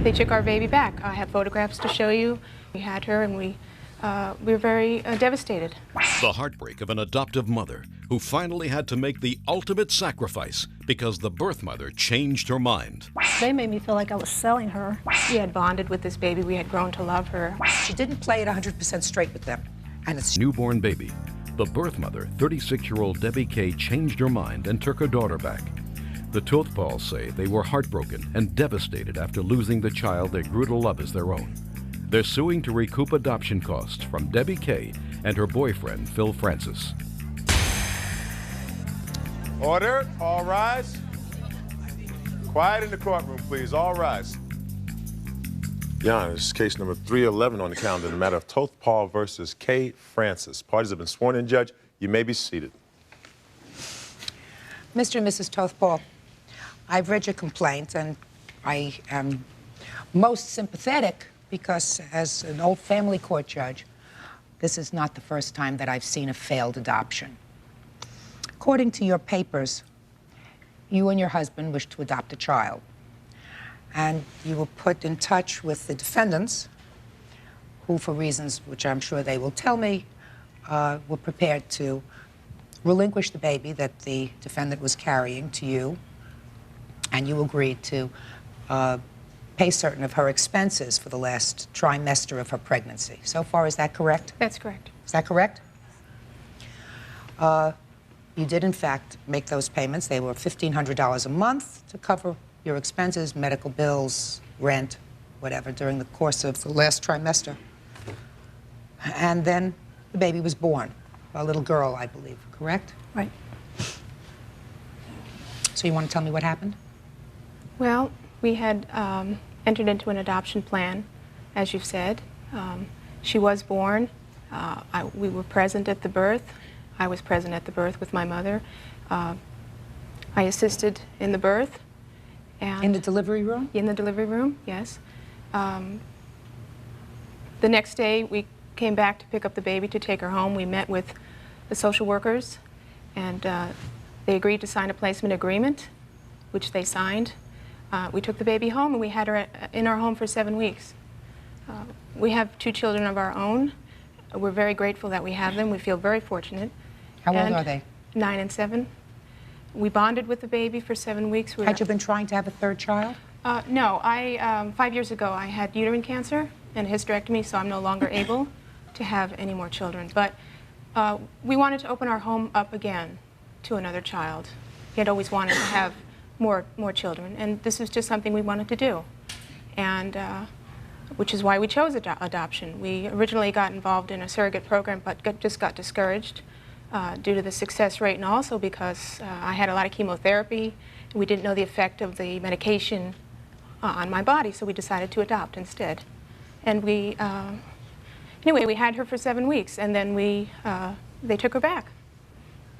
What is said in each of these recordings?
They took our baby back. I have photographs to show you. We had her and we were very devastated. The heartbreak of an adoptive mother who finally had to make the ultimate sacrifice because the birth mother changed her mind. They made me feel like I was selling her. We had bonded with this baby. We had grown to love her. She didn't play it 100% straight with them. And it's Newborn baby. The birth mother, 36-year-old Debbie Kay, changed her mind and took her daughter back. The Tothpals say they were heartbroken and devastated after losing the child they grew to love as their own. They're suing to recoup adoption costs from Debbie Kay and her boyfriend, Phil Francis. Order, all rise. Quiet in the courtroom, please, all rise. Your Honor, this is case number 311 on the calendar in the matter of Tothpal versus Kay Francis. Parties have been sworn in, Judge. You may be seated. Mr. and Mrs. Tothpal, I've read your complaint, and I am most sympathetic because, as an old family court judge, this is not the first time that I've seen a failed adoption. According to your papers, you and your husband wished to adopt a child, and you were put in touch with the defendants, who, for reasons which I'm sure they will tell me, were prepared to relinquish the baby that the defendant was carrying to you, and you agreed to pay certain of her expenses for the last trimester of her pregnancy. So far, is that correct? That's correct. Is that correct? You did, in fact, make those payments. They were $1,500 a month to cover your expenses, medical bills, rent, whatever, during the course of the last trimester. And then the baby was born, a little girl, I believe, correct? Right. So you want to tell me what happened? Well, we had entered into an adoption plan, as you've said. She was born. We were present at the birth. I was present at the birth with my mother. I assisted in the birth. And in the delivery room? In the delivery room, yes. The next day, we came back to pick up the baby to take her home. We met with the social workers, and they agreed to sign a placement agreement, which they signed. We took the baby home, and we had her in our home for 7 weeks. We have 2 children of our own. We're very grateful that we have them. We feel very fortunate. How old are they? 9 and 7. We bonded with the baby for 7 weeks. Had you been trying to have a third child? No. 5 years ago, I had uterine cancer and a hysterectomy, so I'm no longer able to have any more children. But we wanted to open our home up again to another child. We had always wanted to have more children, and this was just something we wanted to do, and which is why we chose adoption. We originally got involved in a surrogate program, but just got discouraged due to the success rate, and also because I had a lot of chemotherapy, and we didn't know the effect of the medication on my body, so we decided to adopt instead. And anyway, we had her for 7 weeks, and then they took her back.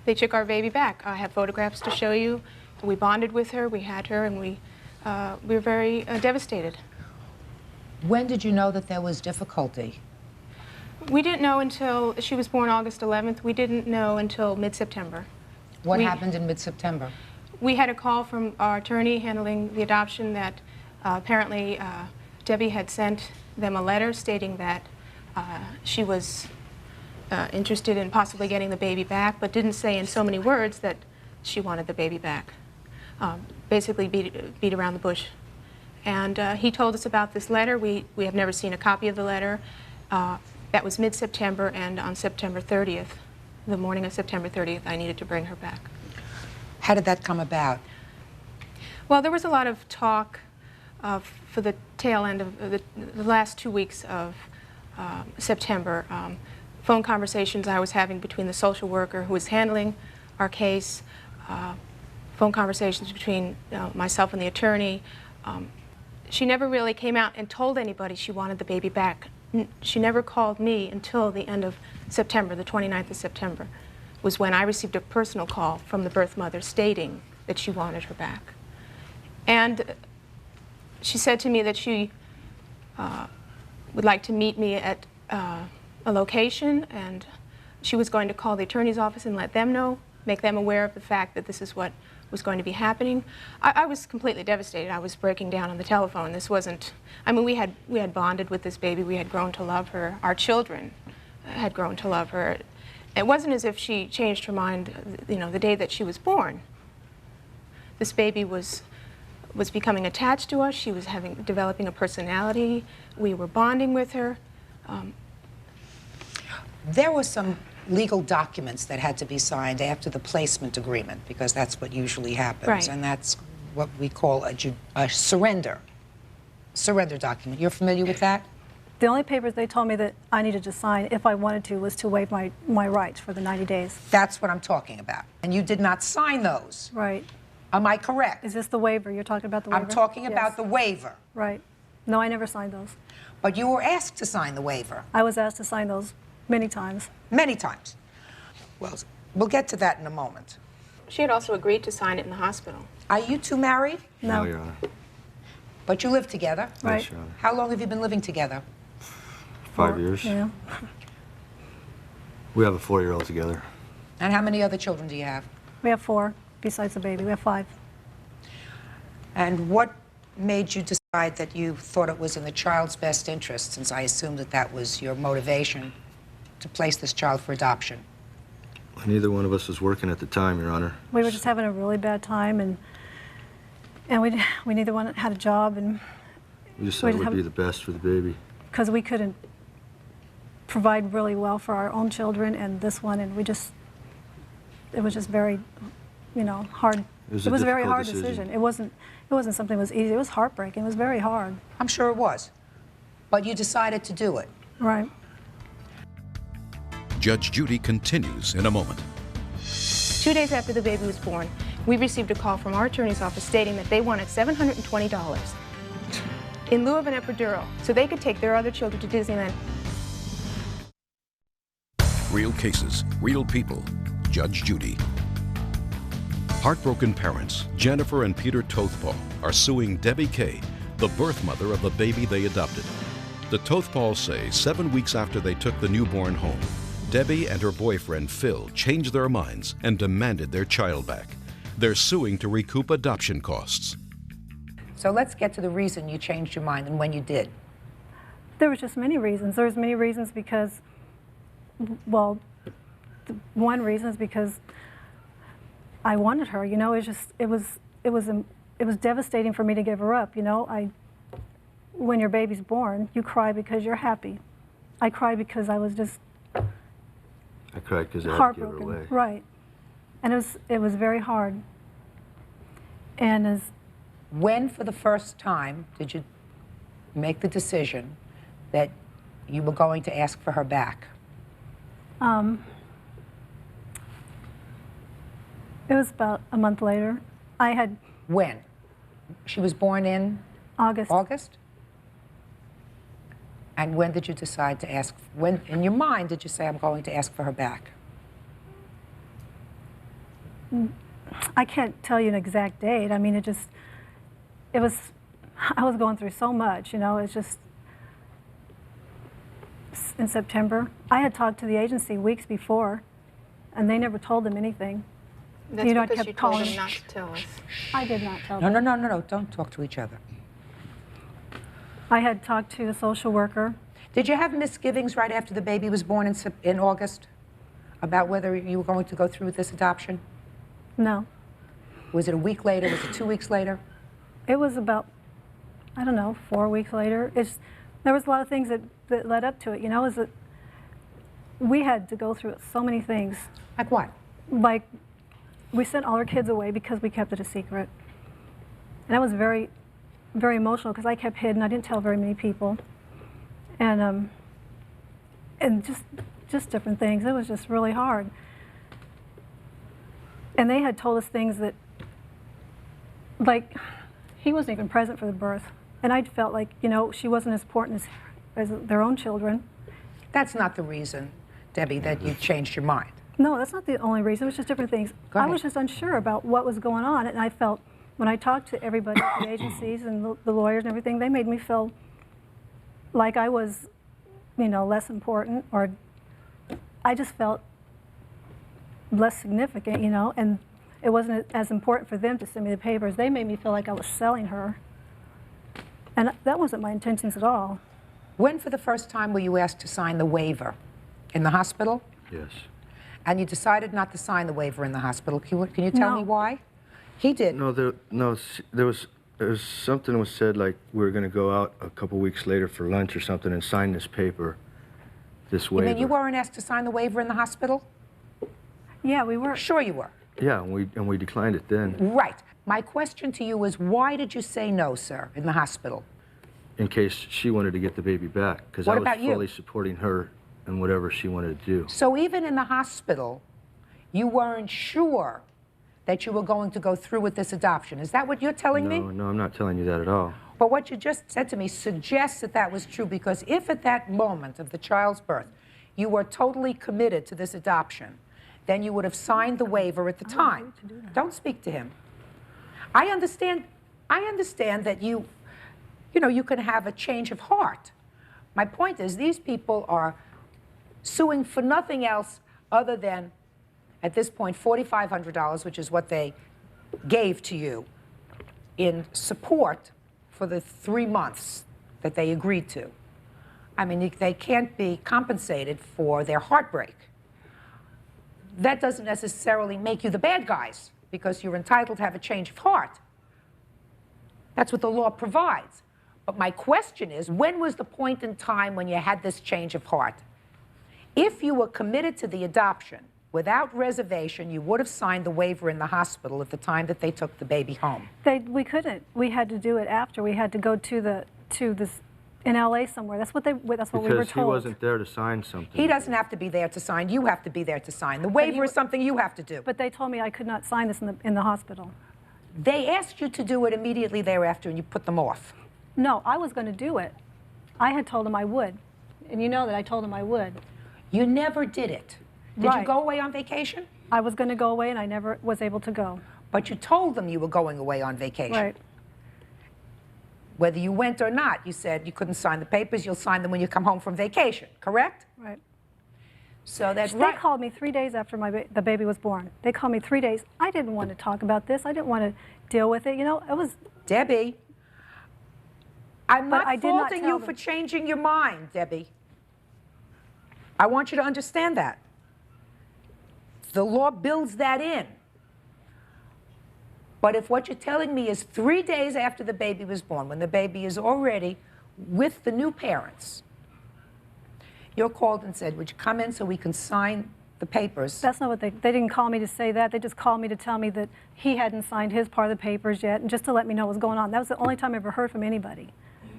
They took our baby back. I have photographs to show you. We bonded with her, we had her, and we were very devastated. When did you know that there was difficulty? We didn't know until she was born August 11th. We didn't know until mid-September. What happened in mid-September? We had a call from our attorney handling the adoption that apparently Debbie had sent them a letter stating that she was interested in possibly getting the baby back, but didn't say in so many words that she wanted the baby back. Basically beat around the bush. And he told us about this letter. We have never seen a copy of the letter. That was mid-September, and on September 30th, the morning of September 30th, I needed to bring her back. How did that come about? Well, there was a lot of talk for the tail end of the last 2 weeks of September. Phone conversations I was having between the social worker who was handling our case, phone conversations between myself and the attorney. She never really came out and told anybody she wanted the baby back. She never called me until the end of September, the 29th of September, was when I received a personal call from the birth mother stating that she wanted her back. And she said to me that she would like to meet me at a location, and she was going to call the attorney's office and let them know, make them aware of the fact that this is what was going to be happening. I was completely devastated. I was breaking down on the telephone. This wasn't, I mean, we had bonded with this baby. We had grown to love her. Our children had grown to love her. It wasn't as if she changed her mind, you know, the day that she was born. This baby was becoming attached to us. She was developing a personality. We were bonding with her. There were some legal documents that had to be signed after the placement agreement, because that's what usually happens. Right. And that's what we call a surrender document. You're familiar with that? The only papers they told me that I needed to sign if I wanted to was to waive my rights for the 90 days. That's what I'm talking about. And you did not sign those. Right. Am I correct? Is this the waiver? You're talking about the waiver? I'm talking Yes. about the waiver. Right. No, I never signed those. But you were asked to sign the waiver. I was asked to sign those many times. Many times. Well, we'll get to that in a moment. She had also agreed to sign it in the hospital. Are you two married? No. Your Honor. But you live together? Right. Yes, Your Honor. How long have you been living together? 5 years. Yeah. We have a 4-year-old together. And how many other children do you have? We have 4 besides the baby. We have 5. And what made you decide that you thought it was in the child's best interest, since I assume that that was your motivation, to place this child for adoption? Neither one of us was working at the time, Your Honor. We were just having a really bad time, and we neither one had a job, and We just thought it We'd would have- be the best for the baby. because we couldn't provide really well for our own children and this one, and it was just very, you know, hard. It was It a was a very difficult hard decision. It wasn't something that was easy. It was heartbreaking. It was very hard. I'm sure it was. But you decided to do it. Right. Judge Judy continues in a moment. 2 days after the baby was born, we received a call from our attorney's office stating that they wanted $720 in lieu of an epidural so they could take their other children to Disneyland. Real cases, real people. Judge Judy. Heartbroken parents, Jennifer and Peter Tothpaul, are suing Debbie Kay, the birth mother of the baby they adopted. The Tothpauls say 7 weeks after they took the newborn home, Debbie and her boyfriend Phil changed their minds and demanded their child back. They're suing to recoup adoption costs. So let's get to the reason you changed your mind and when you did. There was just many reasons. There was many reasons because, well, one reason is because I wanted her. You know, it was devastating for me to give her up. You know, when your baby's born, you cry because you're happy. I cried because I was just I cried because I had to give her heartbroken. away. Right, and it was very hard. And When, for the first time, did you make the decision that you were going to ask for her back? it was about a month later. I had When? She was born in August. August? And when did you decide to ask, when in your mind did you say, I'm going to ask for her back? I can't tell you an exact date. I mean, I was going through so much, you know, it's just, in September. I had talked to the agency weeks before, and they never told them anything. That's You know, I because kept you told calling. them not to tell us. I did not tell No, them. no, don't talk to each other. I had talked to a social worker. Did you have misgivings right after the baby was born in August about whether you were going to go through with this adoption? No. Was it a week later? Was it 2 weeks later? It was about, I don't know, 4 weeks later. There was a lot of things that led up to it, you know, is that we had to go through so many things. Like what? Like, we sent all our kids away because we kept it a secret. And that was very, very emotional because I kept hidden. I didn't tell very many people. And just different things. It was just really hard. And they had told us things that, like, he wasn't even present for the birth. And I felt like, you know, she wasn't as important as their own children. That's not the reason, Debbie, that you changed your mind. No, that's not the only reason. It was just different things. Go I ahead. was just unsure about what was going on. And I felt, when I talked to everybody at the agencies and the lawyers and everything, they made me feel like I was, you know, less important, or I just felt less significant, you know. And It wasn't as important for them to send me the papers. They made me feel like I was selling her. And that wasn't my intentions at all. When for the first time were you asked to sign the waiver? In the hospital? Yes. And you decided not to sign the waiver in the hospital. Can you tell me why? He did. No, there was something that was said, like we were going to go out a couple weeks later for lunch or something and sign this paper, this waiver. You mean you weren't asked to sign the waiver in the hospital? Yeah, we were. Sure you were. Yeah, and we declined it then. Right. My question to you is, why did you say no, sir, in the hospital? In case she wanted to get the baby back, because I was fully supporting her in whatever she wanted to do. So even in the hospital, you weren't sure that you were going to go through with this adoption. Is that what you're telling me? No, I'm not telling you that at all. But what you just said to me suggests that that was true, because if at that moment of the child's birth you were totally committed to this adoption, then you would have signed the waiver at the time. Don't speak to him. I understand that you can have a change of heart. My point is, these people are suing for nothing else other than, at this point, $4,500, which is what they gave to you in support for the 3 months that they agreed to. I mean, they can't be compensated for their heartbreak. That doesn't necessarily make you the bad guys, because you're entitled to have a change of heart. That's what the law provides. But my question is, when was the point in time when you had this change of heart? If you were committed to the adoption without reservation, you would have signed the waiver in the hospital at the time that they took the baby home. We couldn't. We had to do it after. We had to go to this in LA somewhere. That's what we were told. Because he wasn't there to sign something. He doesn't have to be there to sign. You have to be there to sign. The waiver is something you have to do. But they told me I could not sign this in the hospital. They asked you to do it immediately thereafter, and you put them off. No, I was going to do it. I had told them I would. And you know that I told them I would. You never did it. Did you go away on vacation? I was going to go away, and I never was able to go. But you told them you were going away on vacation. Right. Whether you went or not, you said you couldn't sign the papers. You'll sign them when you come home from vacation, correct? Right. So that's right. They called me 3 days after the baby was born. They called me 3 days. I didn't want to talk about this. I didn't want to deal with it. You know, it was... Debbie, I'm not faulting you for changing your mind, Debbie. I want you to understand that. The law builds that in. But if what you're telling me is 3 days after the baby was born, when the baby is already with the new parents, you're called and said, would you come in so we can sign the papers? That's not what they didn't call me to say that. They just called me to tell me that he hadn't signed his part of the papers yet, and just to let me know what was going on. That was the only time I ever heard from anybody.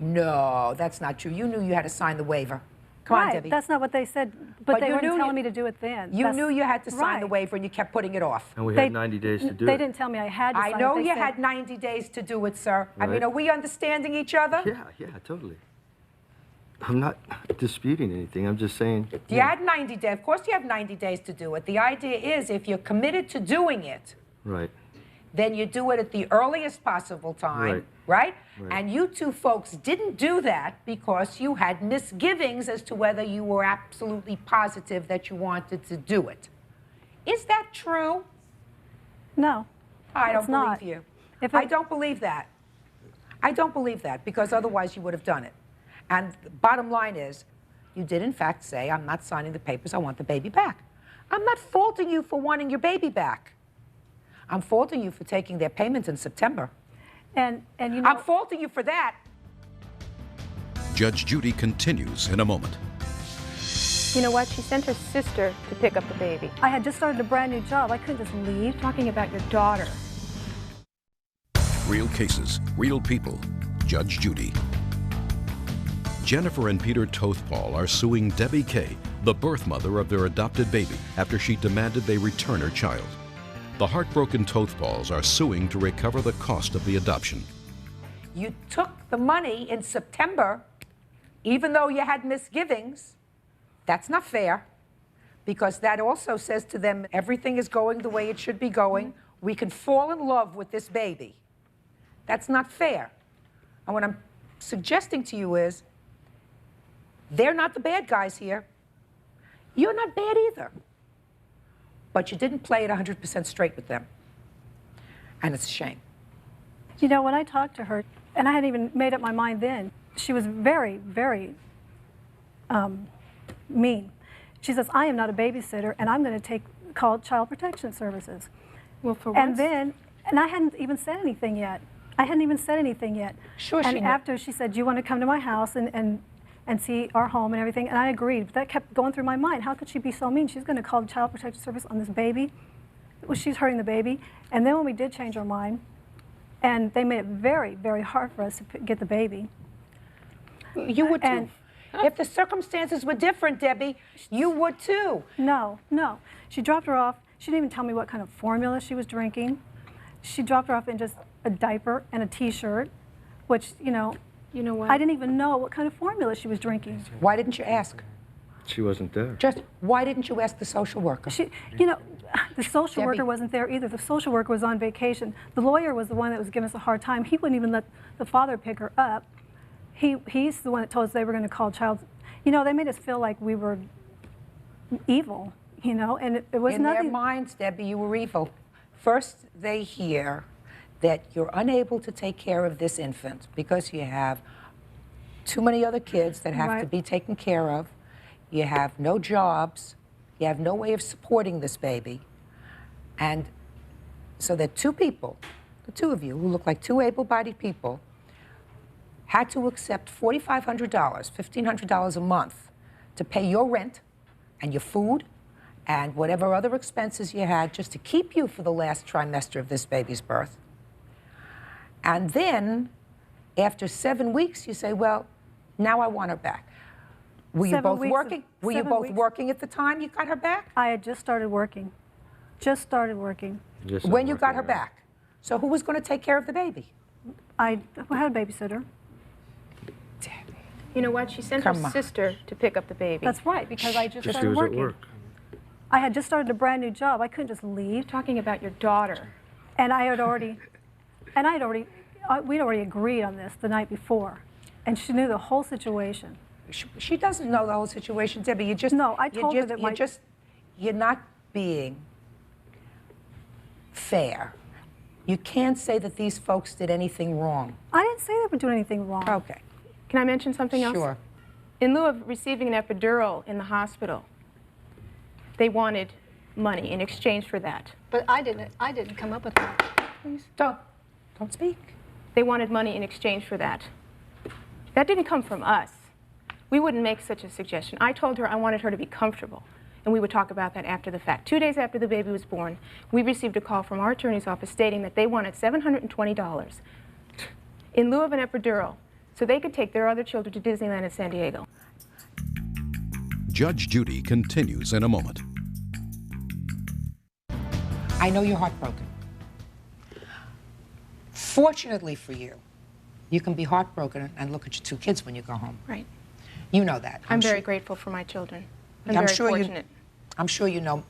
No, that's not true. You knew you had to sign the waiver. Come on, Debbie. That's not what they said, but they weren't telling me to do it then. You knew you had to sign the waiver, and you kept putting it off. And we had 90 days to do it. They didn't tell me I had to sign it. I know you had 90 days to do it, sir. Right. I mean, are we understanding each other? Yeah, totally. I'm not disputing anything. I'm just saying... You had 90 days. Of course you have 90 days to do it. The idea is, if you're committed to doing it, right, then you do it at the earliest possible time, right? And you two folks didn't do that because you had misgivings as to whether you were absolutely positive that you wanted to do it. Is that true? No, I don't believe you. I don't believe that. I don't believe that, because otherwise you would have done it. And the bottom line is, you did in fact say, I'm not signing the papers, I want the baby back. I'm not faulting you for wanting your baby back. I'm faulting you for taking their payments in September. And you know, I'm faulting you for that. Judge Judy continues in a moment. You know what? She sent her sister to pick up the baby. I had just started a brand new job. I couldn't just leave. Talking about your daughter. Real cases, real people. Judge Judy. Jennifer and Peter Tothpaul are suing Debbie Kay, the birth mother of their adopted baby, after she demanded they return her child. The heartbroken Tothpauls are suing to recover the cost of the adoption. You took the money in September, even though you had misgivings. That's not fair, because that also says to them, everything is going the way it should be going. We can fall in love with this baby. That's not fair. And what I'm suggesting to you is, they're not the bad guys here. You're not bad either. But you didn't play it 100% straight with them. And it's a shame. You know, when I talked to her, and I hadn't even made up my mind then, she was very, very mean. She says, I am not a babysitter, and I'm going to call Child Protection Services. Well, for And once, then, and I hadn't even said anything yet. Sure, and she knew. after she said, do you want to come to my house and see our home and everything? And I agreed. But that kept going through my mind. How could she be so mean? She's going to call the Child Protection Service on this baby. Well, she's hurting the baby. And then when we did change our mind, and they made it very, very hard for us to get the baby. You would too. And- If the circumstances were different, Debbie, you would too. No, no. She dropped her off. She didn't even tell me what kind of formula she was drinking. She dropped her off in just a diaper and a T-shirt, which, you know what? I didn't even know what kind of formula she was drinking. Why didn't you ask? She wasn't there. Just why didn't you ask the social worker? The social worker wasn't there either. The social worker was on vacation. The lawyer was the one that was giving us a hard time. He wouldn't even let the father pick her up. He's the one that told us they were going to call child. You know, they made us feel like we were evil, you know, and it was In nothing. their minds, Debbie, you were evil. First, they hear that you're unable to take care of this infant because you have too many other kids that have to Right. be taken care of. You have no jobs. You have no way of supporting this baby. And so that two people, the two of you, who look like two able-bodied people, had to accept $4,500, $1,500 a month to pay your rent and your food and whatever other expenses you had just to keep you for the last trimester of this baby's birth. And then, after 7 weeks, you say, well, now I want her back. Were you 7 both weeks of- working? Were you 7 both weeks. working at the time you got her back? I had just started working. Just started working. Just When you working got her around. back? So who was going to take care of the baby? I had a babysitter. You know what? She sent Come her on. sister to pick up the baby. That's right, because I just She started was at working. work. I had just started a brand new job. I couldn't just leave. Talking about your daughter. And we'd already agreed on this the night before. And she knew the whole situation. She doesn't know the whole situation, Debbie. You just No, I you told her just- that you my- just you're not being fair. You can't say that these folks did anything wrong. I didn't say they were doing anything wrong. Okay. Can I mention something else? Sure. In lieu of receiving an epidural in the hospital, they wanted money in exchange for that. But I didn't come up with that. Don't speak. They wanted money in exchange for that. That didn't come from us. We wouldn't make such a suggestion. I told her I wanted her to be comfortable, and we would talk about that after the fact. 2 days after the baby was born, we received a call from our attorney's office stating that they wanted $720 in lieu of an epidural so they could take their other children to Disneyland in San Diego. Judge Judy continues in a moment. I know you're heartbroken. Fortunately for you, you can be heartbroken and look at your two kids when you go home. Right. You know that. I'm very sure- grateful for my children. I'm I'm very sure you- fortunate. I'm sure you know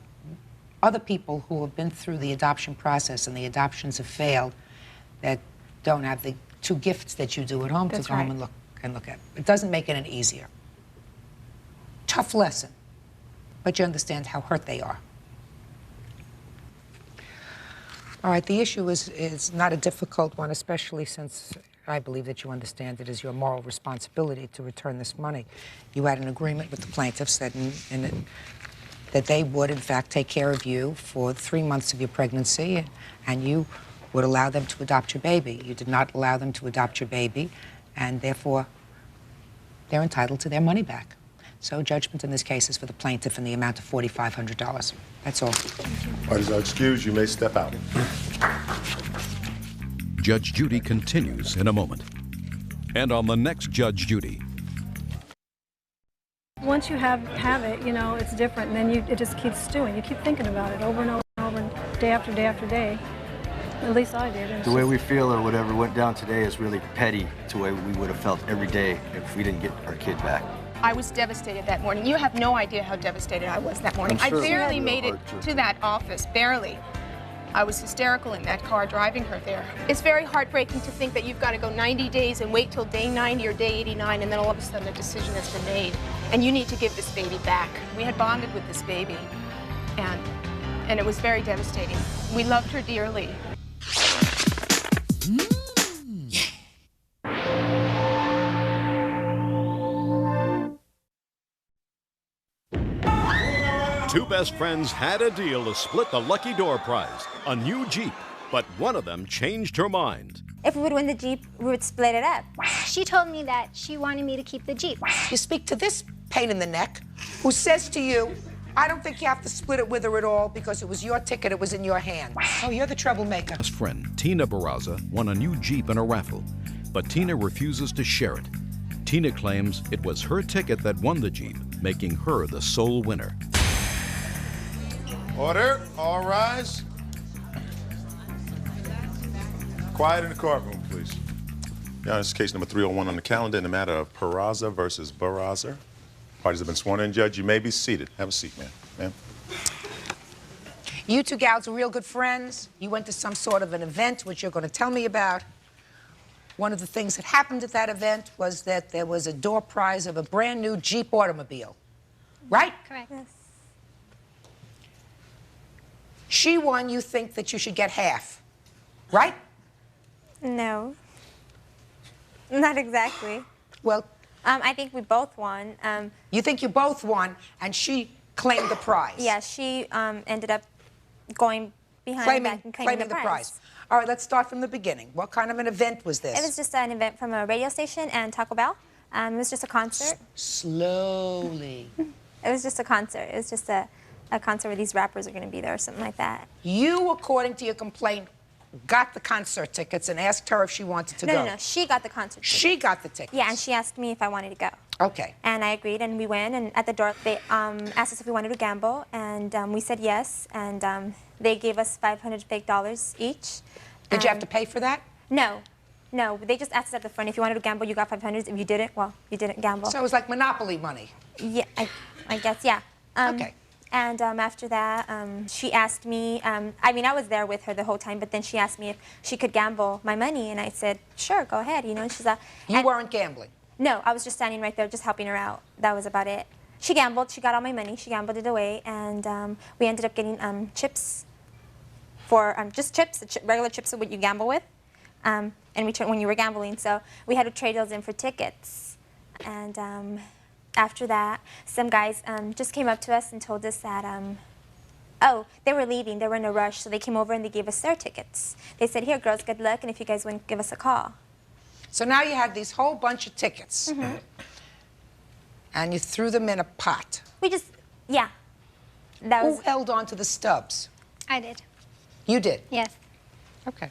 other people who have been through the adoption process and the adoptions have failed that don't have the two gifts that you do at home That's to go home right. and look at. It doesn't make it any easier. Tough lesson, but you understand how hurt they are. All right, the issue is not a difficult one, especially since I believe that you understand it is your moral responsibility to return this money. You had an agreement with the plaintiffs that that they would, in fact, take care of you for 3 months of your pregnancy, and you would allow them to adopt your baby. You did not allow them to adopt your baby, and therefore, they're entitled to their money back. So judgment in this case is for the plaintiff in the amount of $4,500. That's all. Parties are excused. You may step out. Judge Judy continues in a moment. And on the next Judge Judy, Once you have it, you know, it's different, and then it just keeps stewing. You keep thinking about it over and over and over, day after day after day. At least I did. The way we feel or whatever went down today is really petty to the way we would have felt every day if we didn't get our kid back. I was devastated that morning. You have no idea how devastated I was that morning. I'm sure I it barely was made it hard to that office, barely. I was hysterical in that car driving her there. It's very heartbreaking to think that you've got to go 90 days and wait till day 90 or day 89, and then all of a sudden a decision has been made, and you need to give this baby back. We had bonded with this baby, and it was very devastating. We loved her dearly. Two best friends had a deal to split the lucky door prize, a new Jeep, but one of them changed her mind. If we would win the Jeep, we would split it up. She told me that she wanted me to keep the Jeep. You speak to this pain in the neck who says to you, I don't think you have to split it with her at all because it was your ticket, it was in your hand. Oh, you're the troublemaker. Best friend, Tina Barraza, won a new Jeep in a raffle, but Tina refuses to share it. Tina claims it was her ticket that won the Jeep, making her the sole winner. Order, all rise. Quiet in the courtroom, please. Your Honor, this is case number 301 on the calendar in the matter of Peraza versus Barraza. Parties have been sworn in. Judge, you may be seated. Have a seat, ma'am. Ma'am. You two gals are real good friends. You went to some sort of an event, which you're going to tell me about. One of the things that happened at that event was that there was a door prize of a brand new Jeep automobile. Right? Correct. Yes. She won, you think that you should get half. Right? No. Not exactly. Well, I think we both won. you think you both won, and she claimed the prize. Yeah, she ended up going behind the back and claiming the prize. All right, let's start from the beginning. What kind of an event was this? It was just an event from a radio station and Taco Bell. It was just a concert. Slowly. It was just a concert. It was just a concert where these rappers are going to be there or something like that. You, according to your complaint, got the concert tickets and asked her if she wanted to go. No. She got the concert tickets. She got the tickets. Yeah, and she asked me if I wanted to go. Okay. And I agreed, and we went, and at the door, they asked us if we wanted to gamble, and we said yes, and they gave us $500 fake dollars each. Did you have to pay for that? No. They just asked us at the front, if you wanted to gamble, you got $500. If you didn't, well, you didn't gamble. So it was like Monopoly money. Yeah, I guess, yeah. Okay. And after that, she asked me, I mean, I was there with her the whole time, but then she asked me if she could gamble my money, and I said, sure, go ahead, you know, and she's like... You weren't gambling? No, I was just standing right there, just helping her out. That was about it. She gambled, she got all my money, she gambled it away, and we ended up getting chips for, just chips, regular chips of what you gamble with, and when you were gambling, so we had to trade those in for tickets. And after that, some guys just came up to us and told us that, oh, they were leaving, they were in a rush, so they came over and they gave us their tickets. They said, here, girls, good luck, and if you guys win, give us a call. So now you had these whole bunch of tickets, and you threw them in a pot. We just, yeah. That Who was, held on to the stubs? I did. You did? Yes. Okay.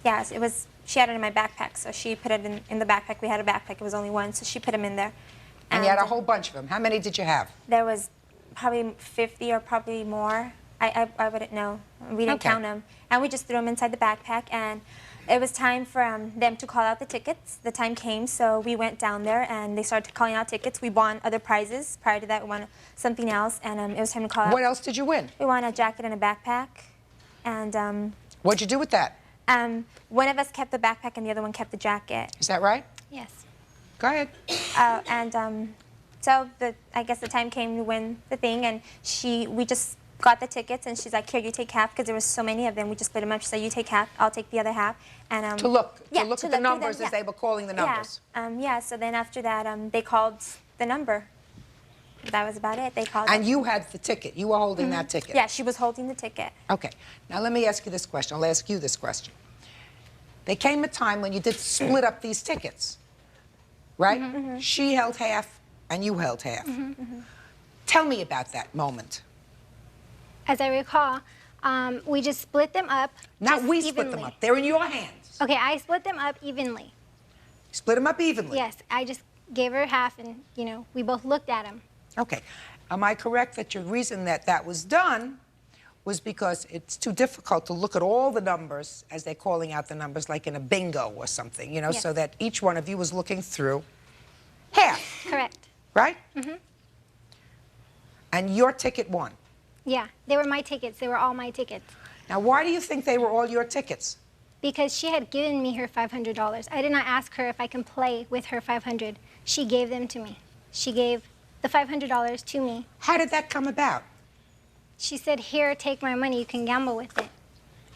yes, it was, she had it in my backpack, so she put it in the backpack. We had a backpack, it was only one, so she put them in there. And you had a whole bunch of them. How many did you have? There was probably 50 or probably more. I wouldn't know. We didn't count them. And we just threw them inside the backpack, and it was time for them to call out the tickets. The time came, so we went down there, and they started calling out tickets. We won other prizes. Prior to that, we won something else, and it was time to call out. What else did you win? We won a jacket and a backpack, and What'd you do with that? one of us kept the backpack, and the other one kept the jacket. Is that right? Yes. Go ahead. So I guess the time came to win the thing, and we just got the tickets, and she's like, here, you take half, because there was so many of them. We just split them up. She said, you take half, I'll take the other half. And to look yeah, at the numbers as they were calling the numbers. Yeah, so then after that, they called the number. That was about it. They called And it. you had the ticket. You were holding that ticket. Yeah, she was holding the ticket. Okay. Now let me ask you this question. I'll ask you this question. There came a time when you did split up these tickets, right? She held half and you held half. Tell me about that moment. As I recall, we just split them up. Not just we split them evenly. up. They're in your hands. Okay, I split them up evenly. Split them up evenly. Yes, I just gave her half, and we both looked at them. Okay. Am I correct that your reason that that was done was because it's too difficult to look at all the numbers as they're calling out the numbers, like in a bingo or something, Yes. so that each one of you was looking through half, Correct. right? And your ticket won. Yeah, they were my tickets. They were all my tickets. Now, why do you think they were all your tickets? Because she had given me her $500. I did not ask her if I can play with her $500. She gave them to me. She gave the $500 to me. How did that come about? She said, here, take my money. You can gamble with it.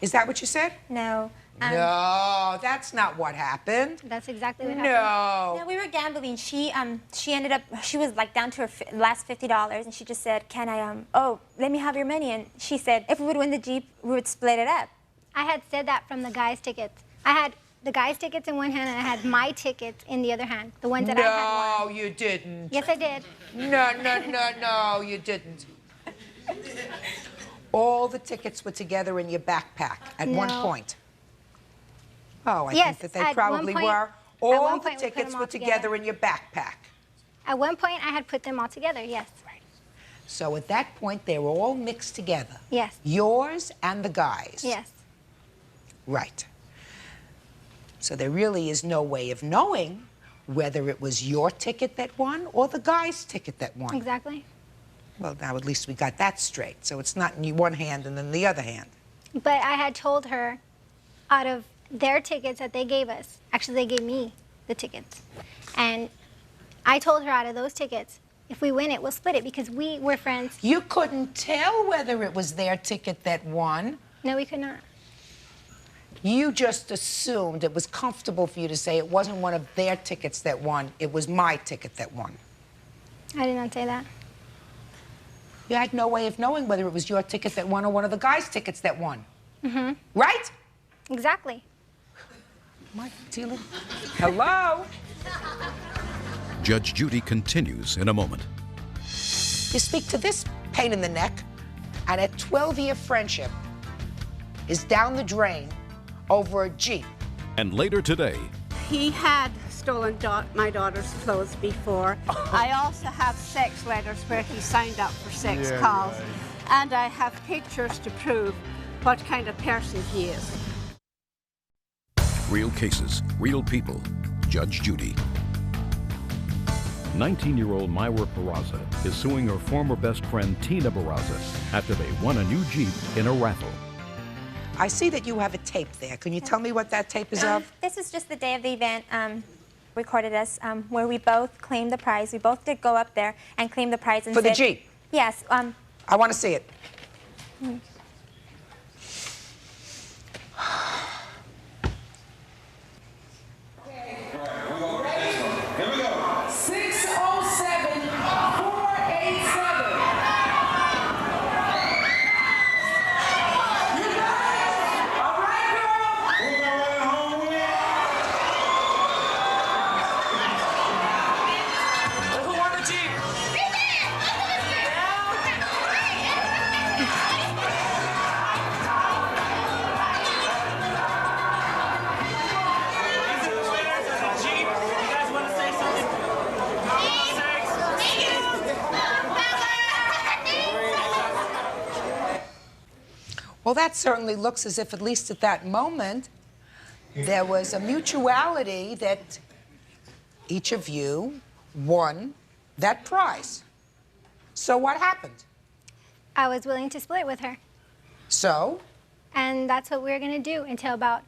Is that what you said? No. No, that's not what happened. That's exactly what happened. No. No, we were gambling, she ended up, she was like down to her last $50, and she just said, can I, oh, let me have your money. And she said, if we would win the Jeep, we would split it up. I had said that from the guys' tickets. I had the guys' tickets in one hand, and I had my tickets in the other hand, the ones that I had won. No, you didn't. Yes, I did. No, you didn't. All the tickets were together in your backpack at one point. Oh, I Yes, think that they at probably one point- were. at All one the point we put tickets them were all together together. in your backpack. At one point, I had put them all together, yes. So at that point, they were all mixed together. Yes. Yours and the guys. Yes. Right. So there really is no way of knowing whether it was your ticket that won or the guy's ticket that won. Exactly. Well, now at least we got that straight. So it's not in one hand and then the other hand. But I had told her, out of their tickets that they gave us, actually they gave me the tickets, and I told her out of those tickets, if we win it, we'll split it because we were friends. You couldn't tell whether it was their ticket that won. No, we could not. You just assumed it was comfortable for you to say it wasn't one of their tickets that won, it was my ticket that won. I did not say that. You had no way of knowing whether it was your ticket that won or one of the guys' tickets that won. Mm-hmm. Right? Exactly. Mike, Tila. Hello? Judge Judy continues in a moment. You speak to this pain in the neck, and a 12-year friendship is down the drain over a Jeep. And later today, He had stolen my daughter's clothes before. I also have sex letters where he signed up for sex calls. And I have pictures to prove what kind of person he is. real cases, real people. Judge Judy. 19-year-old Myra Barraza is suing her former best friend Tina Barraza after they won a new Jeep in a raffle. I see that you have a tape there. Can you tell me what that tape is of? This is just the day of the event recorded us, where we both claimed the prize. We both did go up there and claim the prize. And For the said, Jeep? Yes. I want to see it. Well, that certainly looks as if, at least at that moment, there was a mutuality that each of you won that prize. So what happened? I was willing to split with her. So? And that's what we were going to do until about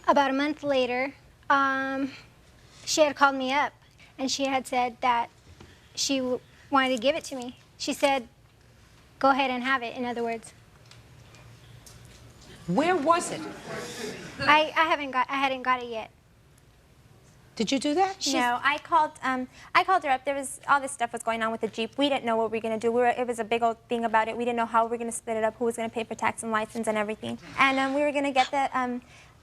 a month later. She had called me up, and she had said that she wanted to give it to me. She said, go ahead and have it, in other words. Where was it? I hadn't got it yet. Did you do that? No, I called her up. There was all this stuff was going on with the Jeep. We didn't know what we were going to do. It was a big old thing about it. We didn't know how we were going to split it up, who was going to pay for tax and license and everything. And we were going to get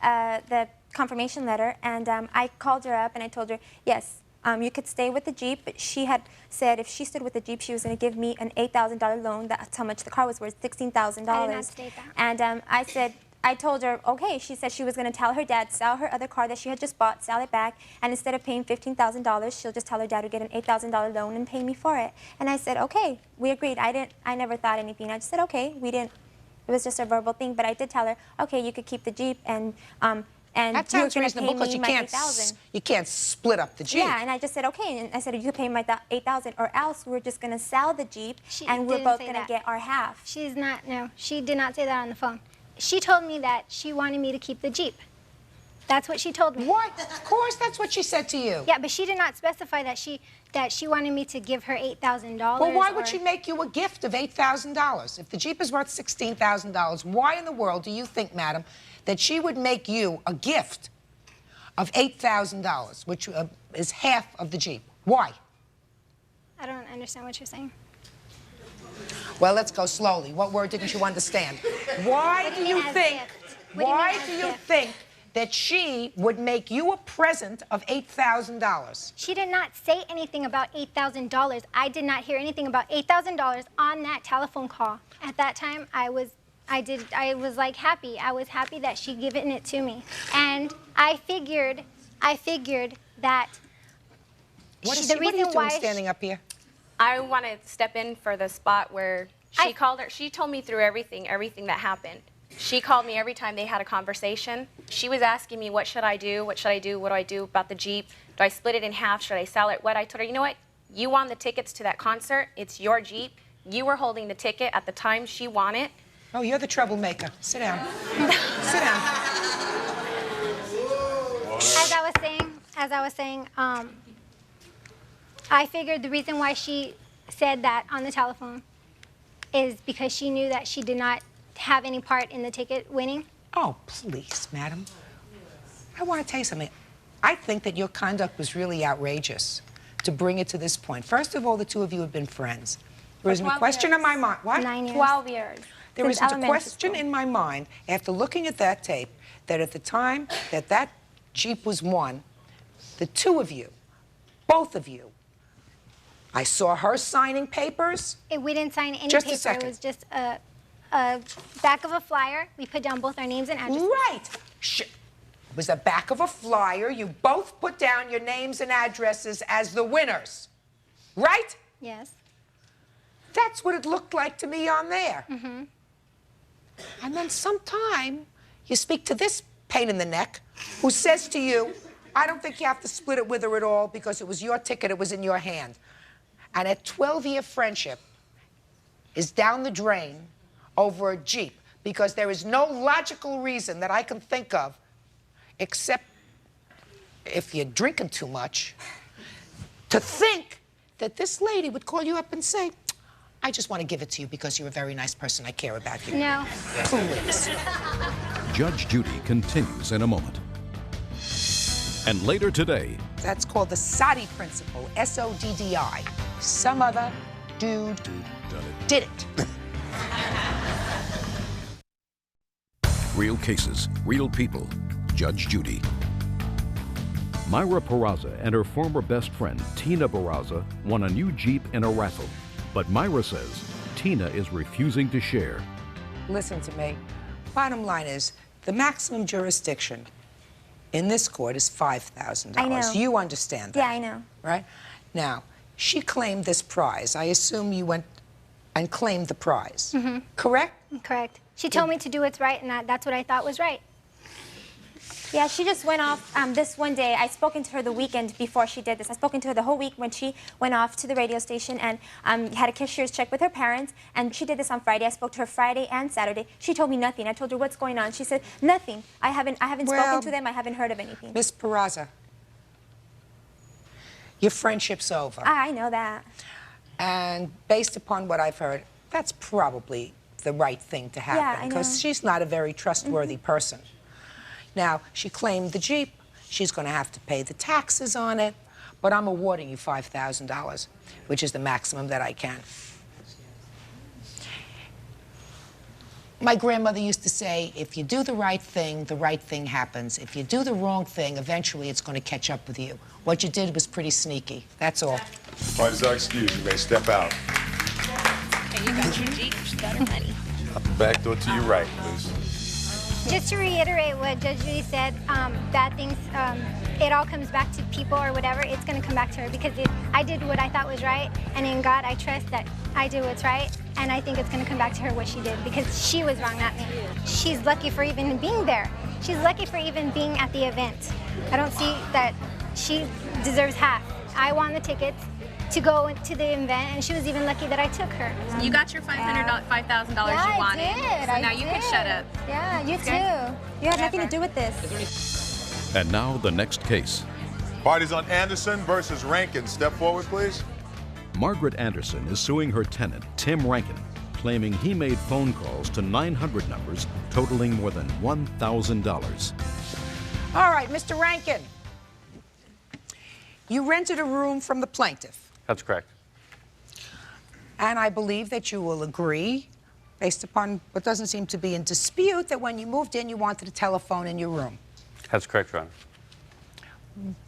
the confirmation letter. And I called her up and I told her, yes, you could stay with the Jeep. But she had said if she stood with the Jeep, she was going to give me an $8,000 loan. That's how much the car was worth, $16,000. I did not state that. And I told her, okay. She said she was going to tell her dad, sell her other car that she had just bought, sell it back, and instead of paying $15,000, she'll just tell her dad to get an $8,000 loan and pay me for it. And I said, okay. We agreed. I never thought anything. I just said, okay. We didn't. It was just a verbal thing. But I did tell her, okay, you could keep the Jeep, and that sounds reasonable because you can't split up the Jeep. Yeah, and I just said, okay. And I said, you could pay my $8,000, or else we're just going to sell the Jeep, and we're both going to get our half. She's not. No, she did not say that on the phone. She told me that she wanted me to keep the Jeep. That's what she told me. What? Of course, that's what she said to you. Yeah, but she did not specify that she wanted me to give her $8,000. Well, why would she make you a gift of $8,000? If the Jeep is worth $16,000, why in the world do you think, madam, that she would make you a gift of $8,000, which is half of the Jeep. Why? I don't understand what you're saying. Well, let's go slowly. What word didn't you understand? Why do you think? Why do you think that she would make you a present of $8,000? She did not say anything about $8,000. I did not hear anything about $8,000 on that telephone call. At that time, I was like happy. I was happy that she given it to me, and I figured that. What are you doing standing up here? I want to step in for the spot where she called her. She told me through everything that happened. She called me every time they had a conversation. She was asking me, what should I do? What should I do? What do I do about the Jeep? Do I split it in half? Should I sell it? What? I told her, you know what? You won the tickets to that concert. It's your Jeep. You were holding the ticket at the time she won it. Oh, you're the troublemaker. Sit down. Sit down. As I was saying, I figured the reason why she said that on the telephone is because she knew that she did not have any part in the ticket winning. Oh, please, madam. I want to tell you something. I think that your conduct was really outrageous to bring it to this point. First of all, the two of you have been friends. There isn't a question in my mind. What? 9 years. 12 years. There isn't a question in my mind, after looking at that tape, that at the time that that Jeep was won, the two of you, both of you, I saw her signing papers. We didn't sign any Just paper. a second. It was just a back of a flyer. We put down both our names and addresses. Right. It was the back of a flyer. You both put down your names and addresses as the winners. Right? Yes. That's what it looked like to me on there. Mm-hmm. And then sometime you speak to this pain in the neck who says to you, I don't think you have to split it with her at all because it was your ticket, it was in your hand. And a 12-year friendship is down the drain over a Jeep because there is no logical reason that I can think of, except if you're drinking too much, to think that this lady would call you up and say, I just want to give it to you because you're a very nice person. I care about you. No. Please. Judge Judy continues in a moment. And later today, That's called the Soddy principle, S-O-D-D-I. Some other dude did it. real cases, real people. Judge Judy. Myra Peraza and her former best friend, Tina Peraza, won a new Jeep in a raffle. But Myra says Tina is refusing to share. Listen to me. Bottom line is, the maximum jurisdiction in this court is $5,000. I know. You understand that? Yeah, I know. Right? Now, she claimed this prize. I assume you went and claimed the prize. Mm-hmm. Correct? Correct. She told me to do what's right, and that's what I thought was right. Yeah, she just went off this one day. I'd spoken to her the weekend before she did this. I'd spoken to her the whole week when she went off to the radio station and had a cashier's check with her parents. And she did this on Friday. I spoke to her Friday and Saturday. She told me nothing. I told her, what's going on? She said, nothing. I haven't spoken to them. I haven't heard of anything. Miss Peraza, your friendship's over. I know that. And based upon what I've heard, that's probably the right thing to happen. Yeah, I know. Because she's not a very trustworthy person. Now, she claimed the Jeep. She's going to have to pay the taxes on it. But I'm awarding you $5,000, which is the maximum that I can. My grandmother used to say, if you do the right thing happens. If you do the wrong thing, eventually it's going to catch up with you. What you did was pretty sneaky. That's all. Parties are excused. You may step out. Okay, you got your Jeep. She got her money. Back door to your right, please. Just to reiterate what Judge Judy said, bad things, it all comes back to people or whatever. It's going to come back to her because I did what I thought was right, and in God, I trust that I do what's right, and I think it's going to come back to her what she did because she was wrong, not me. She's lucky for even being there. She's lucky for even being at the event. I don't see that she deserves half. I won the tickets to go to the event, and she was even lucky that I took her. You got your $5,000 you wanted. I did. So now you can shut up. Yeah, you too. You had nothing to do with this. And now the next case. Parties on Anderson versus Rankin. Step forward, please. Margaret Anderson is suing her tenant, Tim Rankin, claiming he made phone calls to 900 numbers totaling more than $1,000. All right, Mr. Rankin, you rented a room from the plaintiff. That's correct. And I believe that you will agree, based upon what doesn't seem to be in dispute, that when you moved in, you wanted a telephone in your room. That's correct, Your Honor.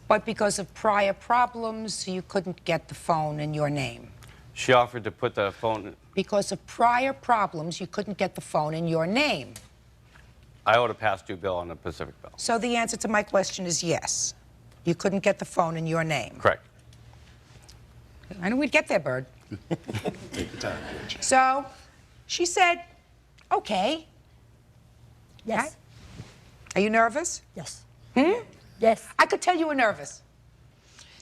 But because of prior problems, you couldn't get the phone in your name. She offered to put the phone... Because of prior problems, you couldn't get the phone in your name. I owed a past due bill on the Pacific bill. So the answer to my question is yes. You couldn't get the phone in your name. Correct. I knew we'd get there, Bird. Take your time, Judge. So she said, okay. Yes. Right? Are you nervous? Yes. Hmm? Yes. I could tell you were nervous.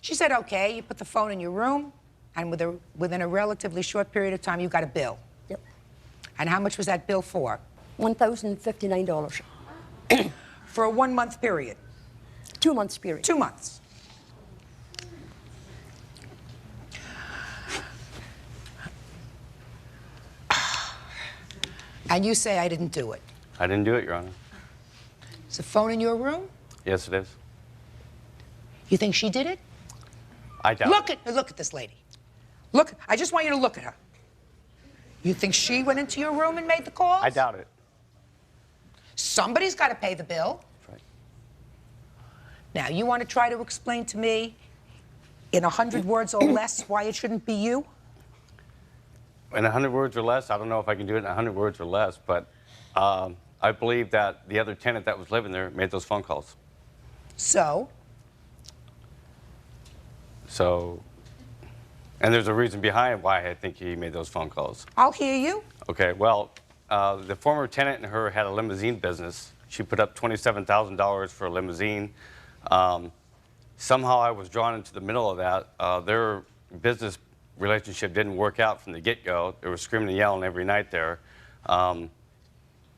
She said, okay, you put the phone in your room, and within a relatively short period of time, you got a bill. Yep. And how much was that bill for? $1,059. For a 1 month period? 2 months period. 2 months. And you say I didn't do it. I didn't do it, Your Honor. Is the phone in your room? Yes, it is. You think she did it? I doubt it. Look at this lady. Look, I just want you to look at her. You think she went into your room and made the calls? I doubt it. Somebody's got to pay the bill. That's right. Now, you want to try to explain to me in 100 words or less why it shouldn't be you? In 100 words or less, I don't know if I can do it in 100 words or less, but I believe that the other tenant that was living there made those phone calls. So? And there's a reason behind why I think he made those phone calls. I'll hear you. Okay, well, the former tenant and her had a limousine business. She put up $27,000 for a limousine. Somehow I was drawn into the middle of that. Their business relationship didn't work out from the get-go. They were screaming and yelling every night there. And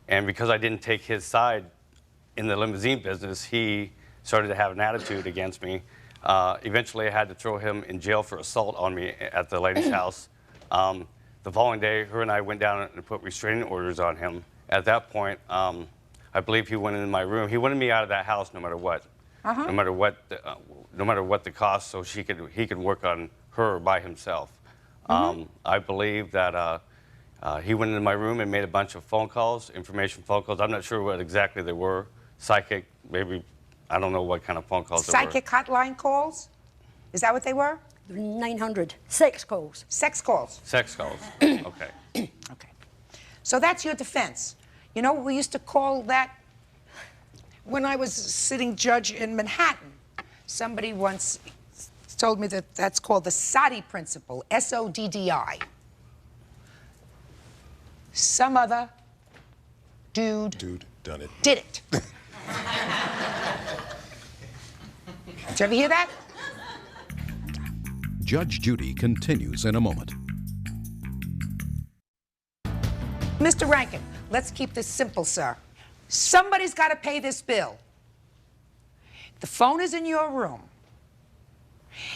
because I didn't take his side in the limousine business, he started to have an attitude against me. Eventually, I had to throw him in jail for assault on me at the lady's house. The following day, her and I went down and put restraining orders on him. At that point, I believe he went into my room. He wanted me out of that house no matter what. No matter what the cost, so he could work on her by himself. I believe that he went into my room and made a bunch of phone calls, information phone calls. I'm not sure what exactly they were. Psychic, maybe. I don't know what kind of phone calls they were. Psychic hotline calls? Is that what they were? 900. Sex calls. Sex calls. Sex calls. Okay. Okay. So that's your defense. You know, we used to call that, when I was sitting judge in Manhattan, somebody once told me that that's called the Soddy principle, S-O-D-D-I. Some other dude done it. Did it. Did you ever hear that? Judge Judy continues in a moment. Mr. Rankin, let's keep this simple, sir. Somebody's got to pay this bill. The phone is in your room.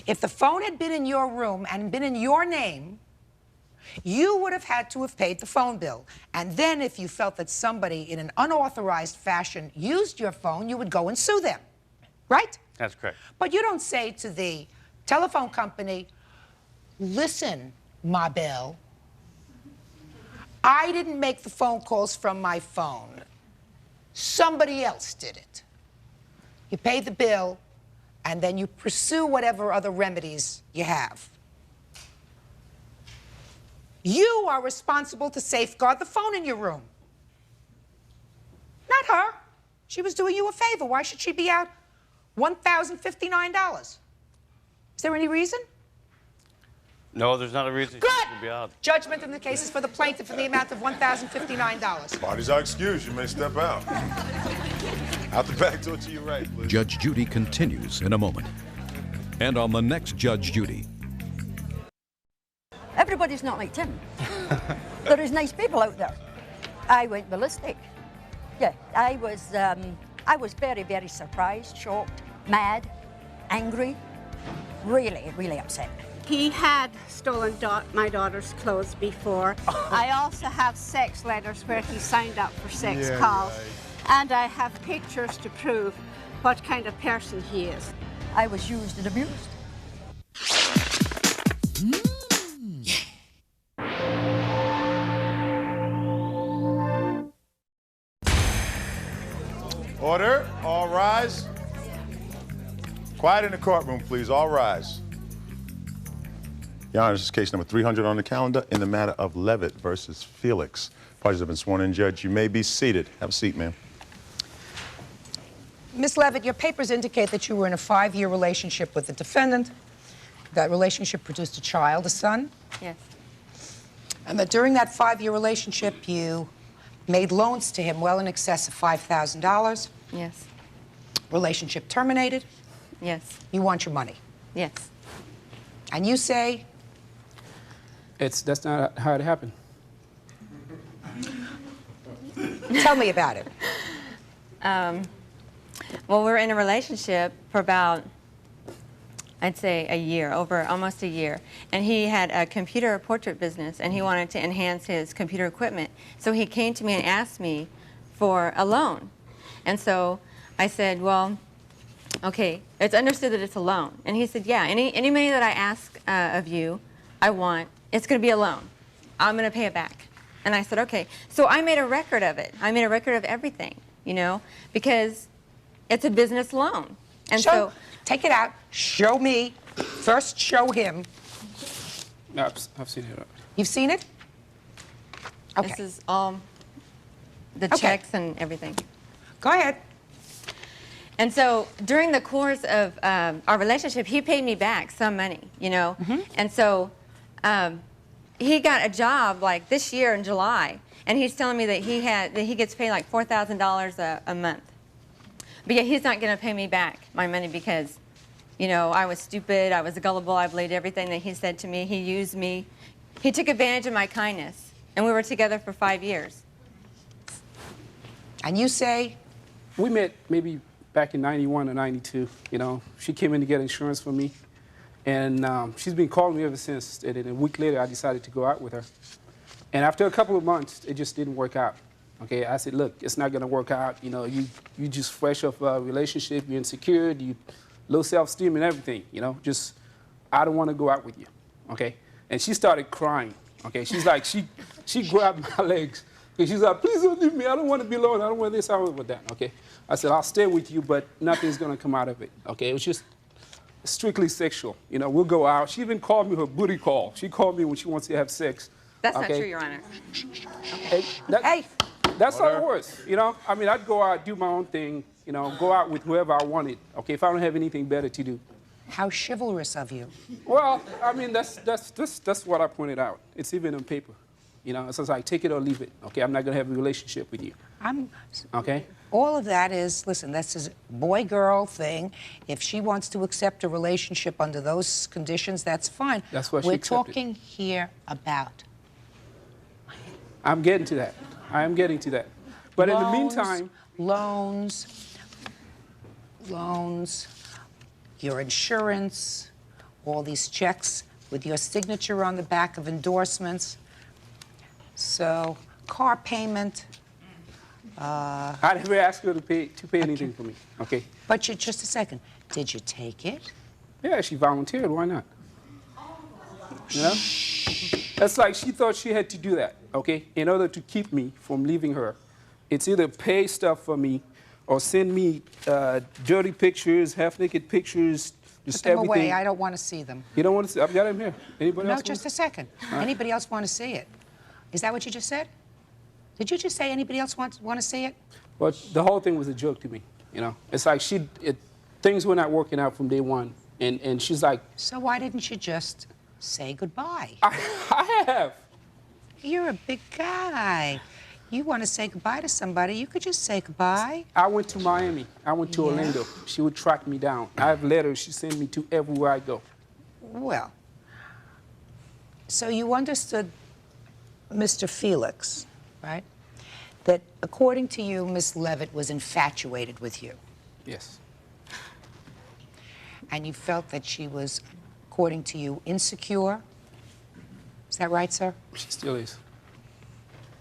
If the phone had been in your room and been in your name, you would have had to have paid the phone bill. And then if you felt that somebody in an unauthorized fashion used your phone, you would go and sue them, right? That's correct. But you don't say to the telephone company, listen, Ma Belle, I didn't make the phone calls from my phone. Somebody else did it. You pay the bill, and then you pursue whatever other remedies you have. You are responsible to safeguard the phone in your room. Not her. She was doing you a favor. Why should she be out $1,059? Is there any reason? No, there's not a reason Good. she should be out. Judgment in the case is for the plaintiff in the amount of $1,059. Parties are excused. You may step out. Out the back door to your right, please. Judge Judy continues in a moment. And on the next Judge Judy. Everybody's not like Tim. There is nice people out there. I went ballistic. Yeah, I was very, very surprised, shocked, mad, angry, really, really upset. He had stolen my daughter's clothes before. I also have sex letters where he signed up for sex calls. And I have pictures to prove what kind of person he is. I was used and abused. Order. All rise. Quiet in the courtroom, please. All rise. Your Honor, this is case number 300 on the calendar in the matter of Levitt versus Felix. Parties have been sworn in. Judge, you may be seated. Have a seat, ma'am. Miss Levitt, your papers indicate that you were in a 5-year relationship with the defendant. That relationship produced a child, a son. Yes. And that during that 5-year relationship, you made loans to him well in excess of $5,000. Yes. Relationship terminated. Yes. You want your money. Yes. And you say? That's not how it happened. Tell me about it. Well, we were in a relationship for about, I'd say, a year, almost a year. And he had a computer portrait business, and he wanted to enhance his computer equipment. So he came to me and asked me for a loan. And so I said, well, okay, it's understood that it's a loan. And he said, yeah, any money that I ask of you, it's going to be a loan. I'm going to pay it back. And I said, okay. So I made a record of it. I made a record of everything, you know, because it's a business loan. And so take it out. Show me. First, show him. No, I've seen it. You've seen it? Okay. This is all the checks and everything. Go ahead. And so during the course of our relationship, he paid me back some money, you know. And so he got a job like this year in July, and he's telling me that he gets paid like $4,000 a month. But yeah, he's not going to pay me back my money because, you know, I was stupid, I was gullible, I believed everything that he said to me. He used me. He took advantage of my kindness, and we were together for 5 years. And you say? We met maybe back in 91 or 92, you know. She came in to get insurance for me, and she's been calling me ever since. And then a week later, I decided to go out with her. And after a couple of months, it just didn't work out. Okay, I said, look, it's not going to work out. You know, you just fresh off a relationship, you're insecure, you low self-esteem and everything, you know. Just, I don't want to go out with you, okay? And she started crying, okay? She's like, she grabbed my legs. And she's like, please don't leave me. I don't want to be alone. I don't want this, I don't want that, okay? I said, I'll stay with you, but nothing's going to come out of it, okay? It was just strictly sexual. You know, we'll go out. She even called me her booty call. She called me when she wants to have sex. That's not true, Your Honor. Hey, that's how it was, you know? I mean, I'd go out, do my own thing, you know, go out with whoever I wanted, okay, if I don't have anything better to do. How chivalrous of you. Well, I mean, that's what I pointed out. It's even on paper. You know, it's like, take it or leave it, okay? I'm not going to have a relationship with you. Okay? All of that is, listen, that's a boy-girl thing. If she wants to accept a relationship under those conditions, that's fine. That's what she accepted. We're talking here about. I'm getting to that. I am getting to that. But loans, in the meantime... Loans, your insurance, all these checks with your signature on the back of endorsements. So, car payment. I never asked her to pay anything for me, okay? But just a second. Did you take it? Yeah, she volunteered. Why not? You know? That's like she thought she had to do that, okay? In order to keep me from leaving her. It's either pay stuff for me or send me dirty pictures, half-naked pictures, just Put them everything. away. I don't want to see them. You don't want to see? I've got them here. Anybody else? No, just a second. Anybody else want to see it? Is that what you just said? Did you just say anybody else want to see it? Well, the whole thing was a joke to me, you know? It's like things were not working out from day one, and she's like... So why didn't you just say goodbye? I have. You're a big guy. You want to say goodbye to somebody, you could just say goodbye. I went to Miami. I went to Orlando. She would track me down. I have letters she sent me to everywhere I go. Well, so you understood Mr. Felix, right? That according to you, Miss Levitt was infatuated with you. Yes. And you felt that she was, according to you, insecure. Is that right, sir? She still is.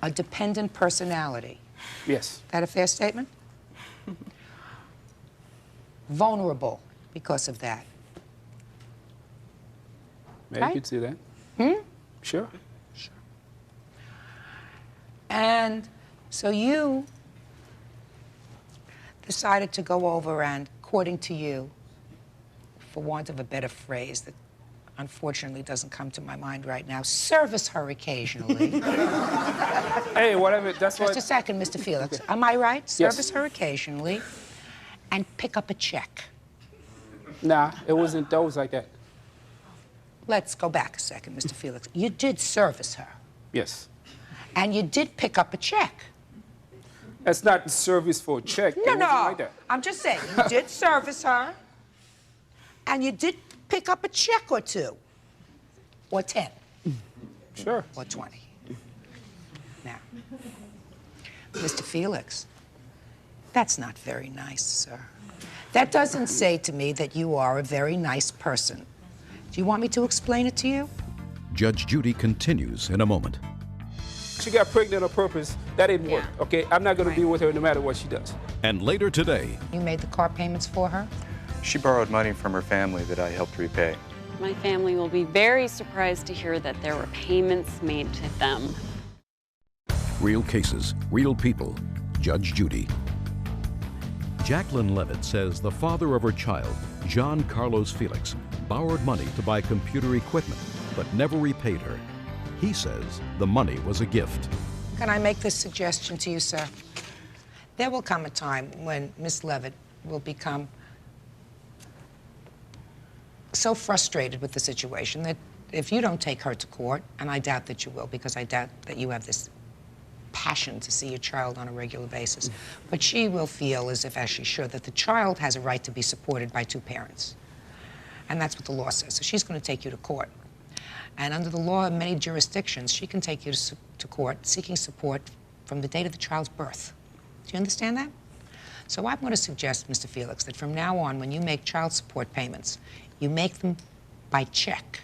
A dependent personality. Yes. That a fair statement? Vulnerable because of that. Yeah, right? you could see that. Sure. And so you decided to go over and, according to you, for want of a better phrase that unfortunately doesn't come to my mind right now, service her occasionally. Hey, whatever, that's what... Just a second, Mr. Felix. Am I right? Yes. Service her occasionally and pick up a check. Nah, it wasn't those like that. Let's go back a second, Mr. Felix. You did service her. Yes. And you did pick up a check. That's not the service for a check. No, It wasn't no. like that. I'm just saying, you did service her, and you did pick up a check or two, or 10. Sure. Or 20. Now, Mr. Felix, that's not very nice, sir. That doesn't say to me that you are a very nice person. Do you want me to explain it to you? Judge Judy continues in a moment. She got pregnant on purpose. That didn't work, okay? I'm not going to be with her no matter what she does. And later today, You made the car payments for her? She borrowed money from her family that I helped repay. My family will be very surprised to hear that there were payments made to them. real cases, real people. Judge Judy. Jacqueline Levitt says the father of her child, John Carlos Felix, borrowed money to buy computer equipment, but never repaid her. He says the money was a gift. Can I make this suggestion to you, sir? There will come a time when Miss Levitt will become so frustrated with the situation that if you don't take her to court, and I doubt that you will, because I doubt that you have this passion to see your child on a regular basis, but she will feel as if, as she should, that the child has a right to be supported by two parents. And that's what the law says. So she's going to take you to court. And under the law in many jurisdictions, she can take you to court seeking support from the date of the child's birth. Do you understand that? So I'm going to suggest, Mr. Felix, that from now on, when you make child support payments, you make them by check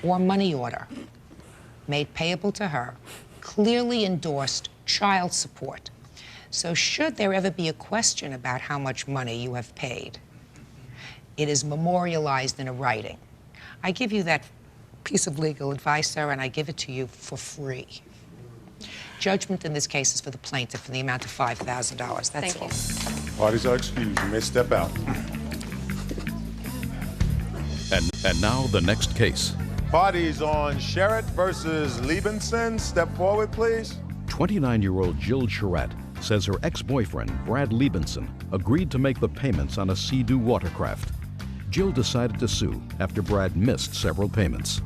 or money order made payable to her, clearly endorsed child support. So should there ever be a question about how much money you have paid, it is memorialized in a writing. I give you that piece of legal advice, sir, and I give it to you for free. Judgment in this case is for the plaintiff in the amount of $5,000. That's all. Parties are excused. You may step out. And now the next case. Parties on Sherritt versus Liebenson. Step forward, please. 29-year-old Jill Sherratt says her ex-boyfriend, Brad Liebenson, agreed to make the payments on a Sea-Doo watercraft. Jill decided to sue after Brad missed several payments.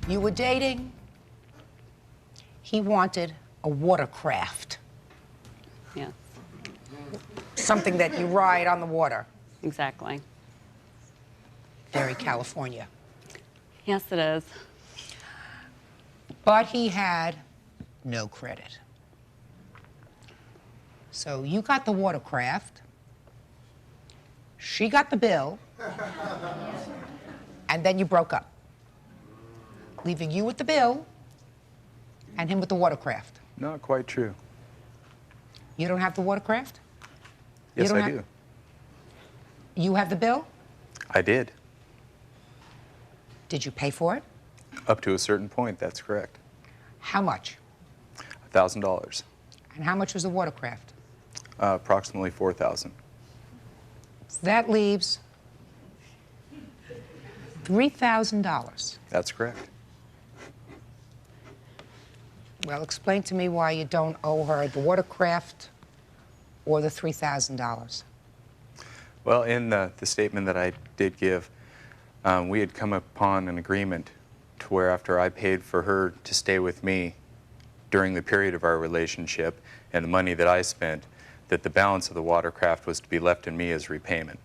You were dating. He wanted a watercraft. Yes. Something that you ride on the water. Exactly. Very California. Yes, it is. But he had no credit. So you got the watercraft, she got the bill, and then you broke up, leaving you with the bill and him with the watercraft. Not quite true. You don't have the watercraft? Yes, I do. You have the bill? I did. Did you pay for it? Up to a certain point, that's correct. How much? $1,000. And how much was the watercraft? Approximately $4,000. That leaves $3,000. That's correct. Well, explain to me why you don't owe her the watercraft or the $3,000. Well, in the statement that I did give, we had come upon an agreement to where after I paid for her to stay with me during the period of our relationship and the money that I spent, that the balance of the watercraft was to be left in me as repayment.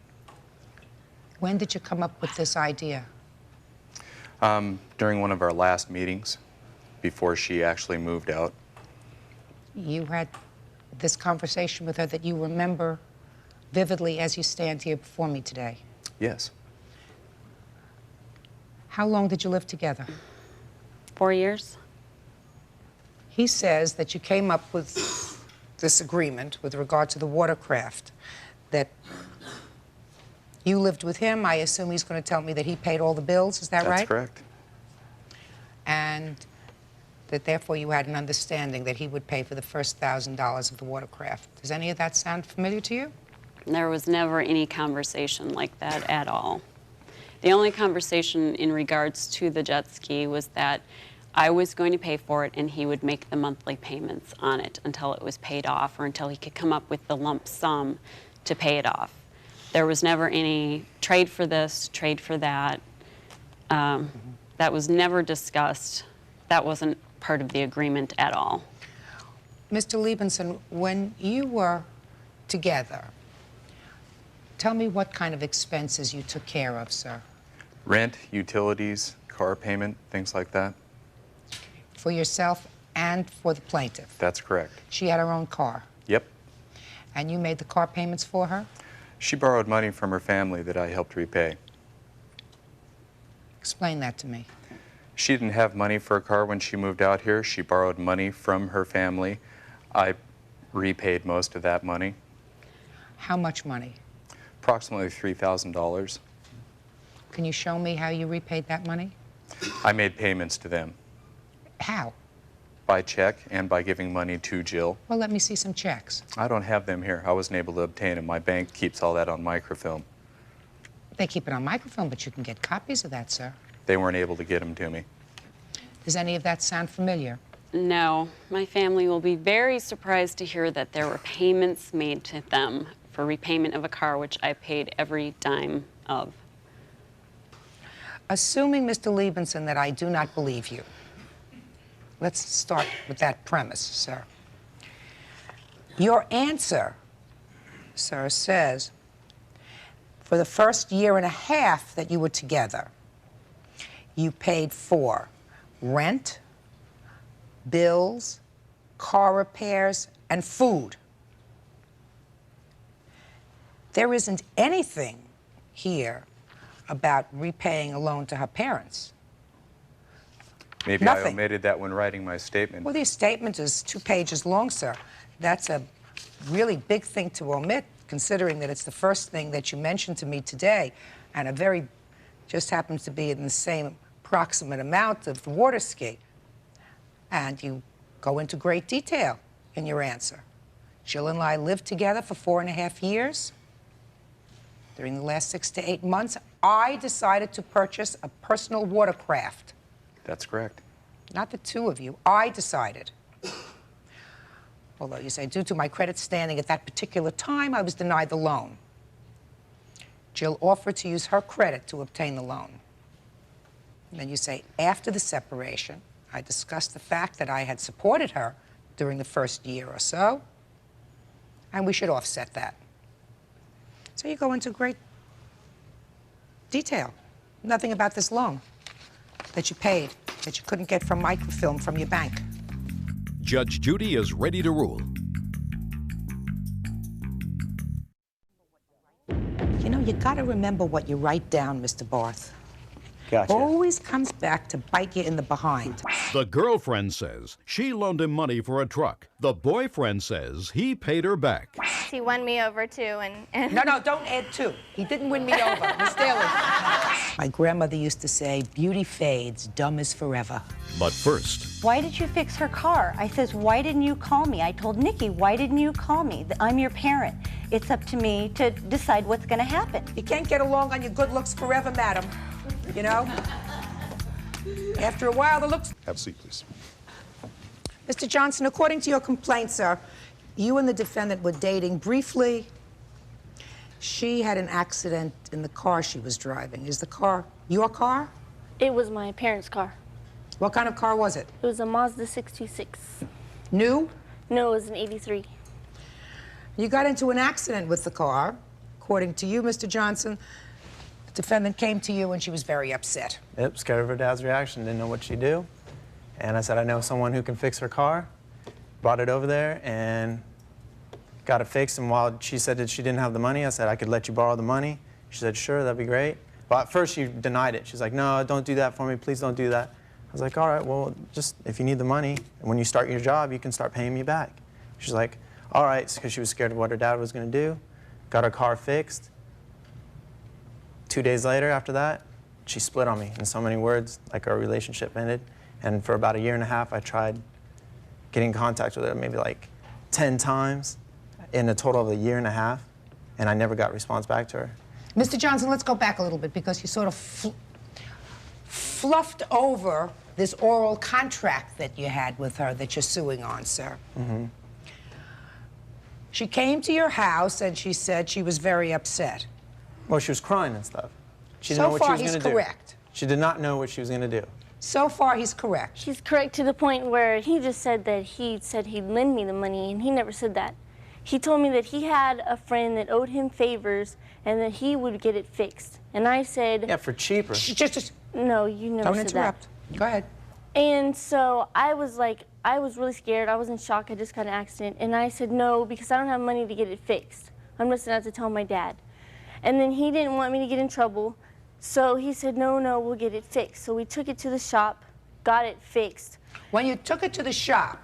When did you come up with this idea? During one of our last meetings, before she actually moved out. You had this conversation with her that you remember vividly as you stand here before me today. Yes. How long did you live together? 4 years. He says that you came up with this agreement with regard to the watercraft, that You lived with him. I assume he's going to tell me that he paid all the bills. Is that right? That's correct. And that therefore you had an understanding that he would pay for the first $1,000 of the watercraft. Does any of that sound familiar to you? There was never any conversation like that at all. The only conversation in regards to the jet ski was that I was going to pay for it and he would make the monthly payments on it until it was paid off or until he could come up with the lump sum to pay it off. There was never any trade for this, trade for that. That was never discussed. That wasn't part of the agreement at all. Mr. Liebenson, when you were together, tell me what kind of expenses you took care of, sir. Rent, utilities, car payment, things like that. For yourself and for the plaintiff? That's correct. She had her own car? Yep. And you made the car payments for her? She borrowed money from her family that I helped repay. Explain that to me. She didn't have money for a car when she moved out here. She borrowed money from her family. I repaid most of that money. How much money? Approximately $3,000. Can you show me how you repaid that money? I made payments to them. How? By check and by giving money to Jill. Well, let me see some checks. I don't have them here. I wasn't able to obtain them. My bank keeps all that on microfilm. They keep it on microfilm, but you can get copies of that, sir. They weren't able to get them to me. Does any of that sound familiar? No, my family will be very surprised to hear that there were payments made to them for repayment of a car, which I paid every dime of. Assuming, Mr. Liebenson, that I do not believe you, let's start with that premise, sir. Your answer, sir, says for the first year and a half that you were together, you paid for rent, bills, car repairs, and food. There isn't anything here about repaying a loan to her parents. Maybe Nothing. I omitted that when writing my statement. Well, the statement is 2 pages long, sir. That's a really big thing to omit, considering that it's the first thing that you mentioned to me today, and a very, just happens to be in the same approximate amount of the water ski. And you go into great detail in your answer. Jill and I lived together for 4.5 years. During the last 6 to 8 months, I decided to purchase a personal watercraft. That's correct. Not the two of you. I decided. Although you say, due to my credit standing at that particular time, I was denied the loan. Jill offered to use her credit to obtain the loan. And then you say, after the separation, I discussed the fact that I had supported her during the first year or so, and we should offset that. So you go into great detail. Nothing about this loan that you paid, that you couldn't get from microfilm from your bank. Judge Judy is ready to rule. You know, you gotta remember what you write down, Mr. Barth. Gotcha. Always comes back to bite you in the behind. The girlfriend says she loaned him money for a truck. The boyfriend says he paid her back. He won me over too, and No, don't add to. He didn't win me over, Miss Daly. My grandmother used to say, beauty fades, dumb is forever. But first, Why did you fix her car? I says, why didn't you call me? I told Nikki, why didn't you call me? I'm your parent. It's up to me to decide what's gonna happen. You can't get along on your good looks forever, madam. You know? After a while, the looks... Have a seat, please. Mr. Johnson, according to your complaint, sir, you and the defendant were dating briefly. She had an accident in the car she was driving. Is the car your car? it was my parents' car. What kind of car was it? It was a Mazda 66. New? No, it was an 83. You got into an accident with the car. According to you, Mr. Johnson, the defendant came to you and she was very upset. Yep, scared of her dad's reaction, didn't know what she'd do. And I said, I know someone who can fix her car. Brought it over there and got it fixed. And while she said that she didn't have the money, I said, I could let you borrow the money. She said, sure, that'd be great. But at first she denied it. She's like, no, don't do that for me. Please don't do that. I was like, all right, well, just if you need the money, and when you start your job, you can start paying me back. She's like, all right, because she was scared of what her dad was going to do. Got her car fixed. 2 days later after that, she split on me in so many words, like our relationship ended. And for about 1.5 years, I tried getting in contact with her maybe like 10 times in a total of 1.5 years, and I never got a response back to her. Mr. Johnson, let's go back a little bit because you sort of fluffed over this oral contract that you had with her that you're suing on, sir. Mm-hmm. She came to your house and she said she was very upset. Well, she was crying and stuff. She didn't So know what she far, was he's going to do. correct. She did not know what she was going to do. So far, he's correct. She's correct to the point where he just said that he said he'd lend me the money, and he never said that. He told me that he had a friend that owed him favors and that he would get it fixed. And I said... Yeah, for cheaper. Just no, you never don't said interrupt. that. Go ahead. And so I was like, I was really scared. I was in shock. I just got in an accident. And I said, no, because I don't have money to get it fixed. I'm just going to have to tell my dad. And then he didn't want me to get in trouble. So he said, no, we'll get it fixed. So we took it to the shop, got it fixed. When you took it to the shop,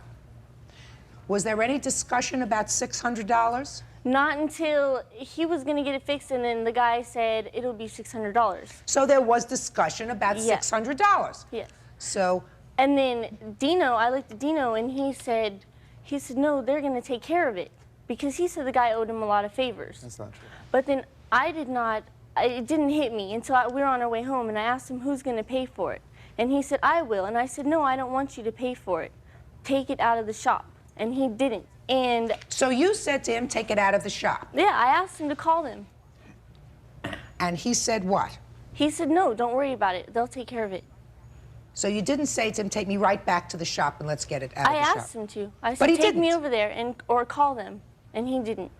was there any discussion about $600? Not until he was going to get it fixed, and then the guy said it'll be $600. So there was discussion about $600. Yes. So. And then Dino, I looked at Dino, and he said, no, they're going to take care of it. Because he said the guy owed him a lot of favors. That's not true. But then I did not, it didn't hit me until we were on our way home, and I asked him who's going to pay for it. And he said, I will. And I said, no, I don't want you to pay for it. Take it out of the shop. And he didn't. And so you said to him, take it out of the shop? Yeah, I asked him to call them. And he said what? He said, no, don't worry about it. They'll take care of it. So you didn't say to him, take me right back to the shop and let's get it out of the shop? I asked him to. I said, But he take didn't. me over there or call them. And he didn't.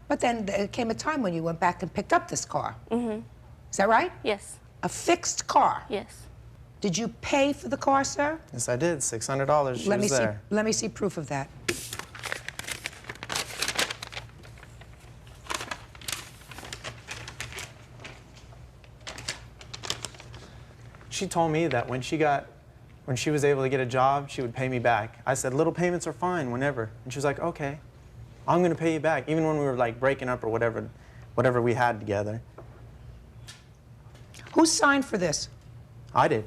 But then there came a time when you went back and picked up this car. Mm-hmm. Is that right? Yes. A fixed car? Yes. Did you pay for the car, sir? Yes, I did. $600. She was there. Let me see proof of that. She told me that when she was able to get a job, she would pay me back. I said, little payments are fine, whenever. And she was like, okay, I'm going to pay you back, even when we were like breaking up or whatever we had together. Who signed for this? I did.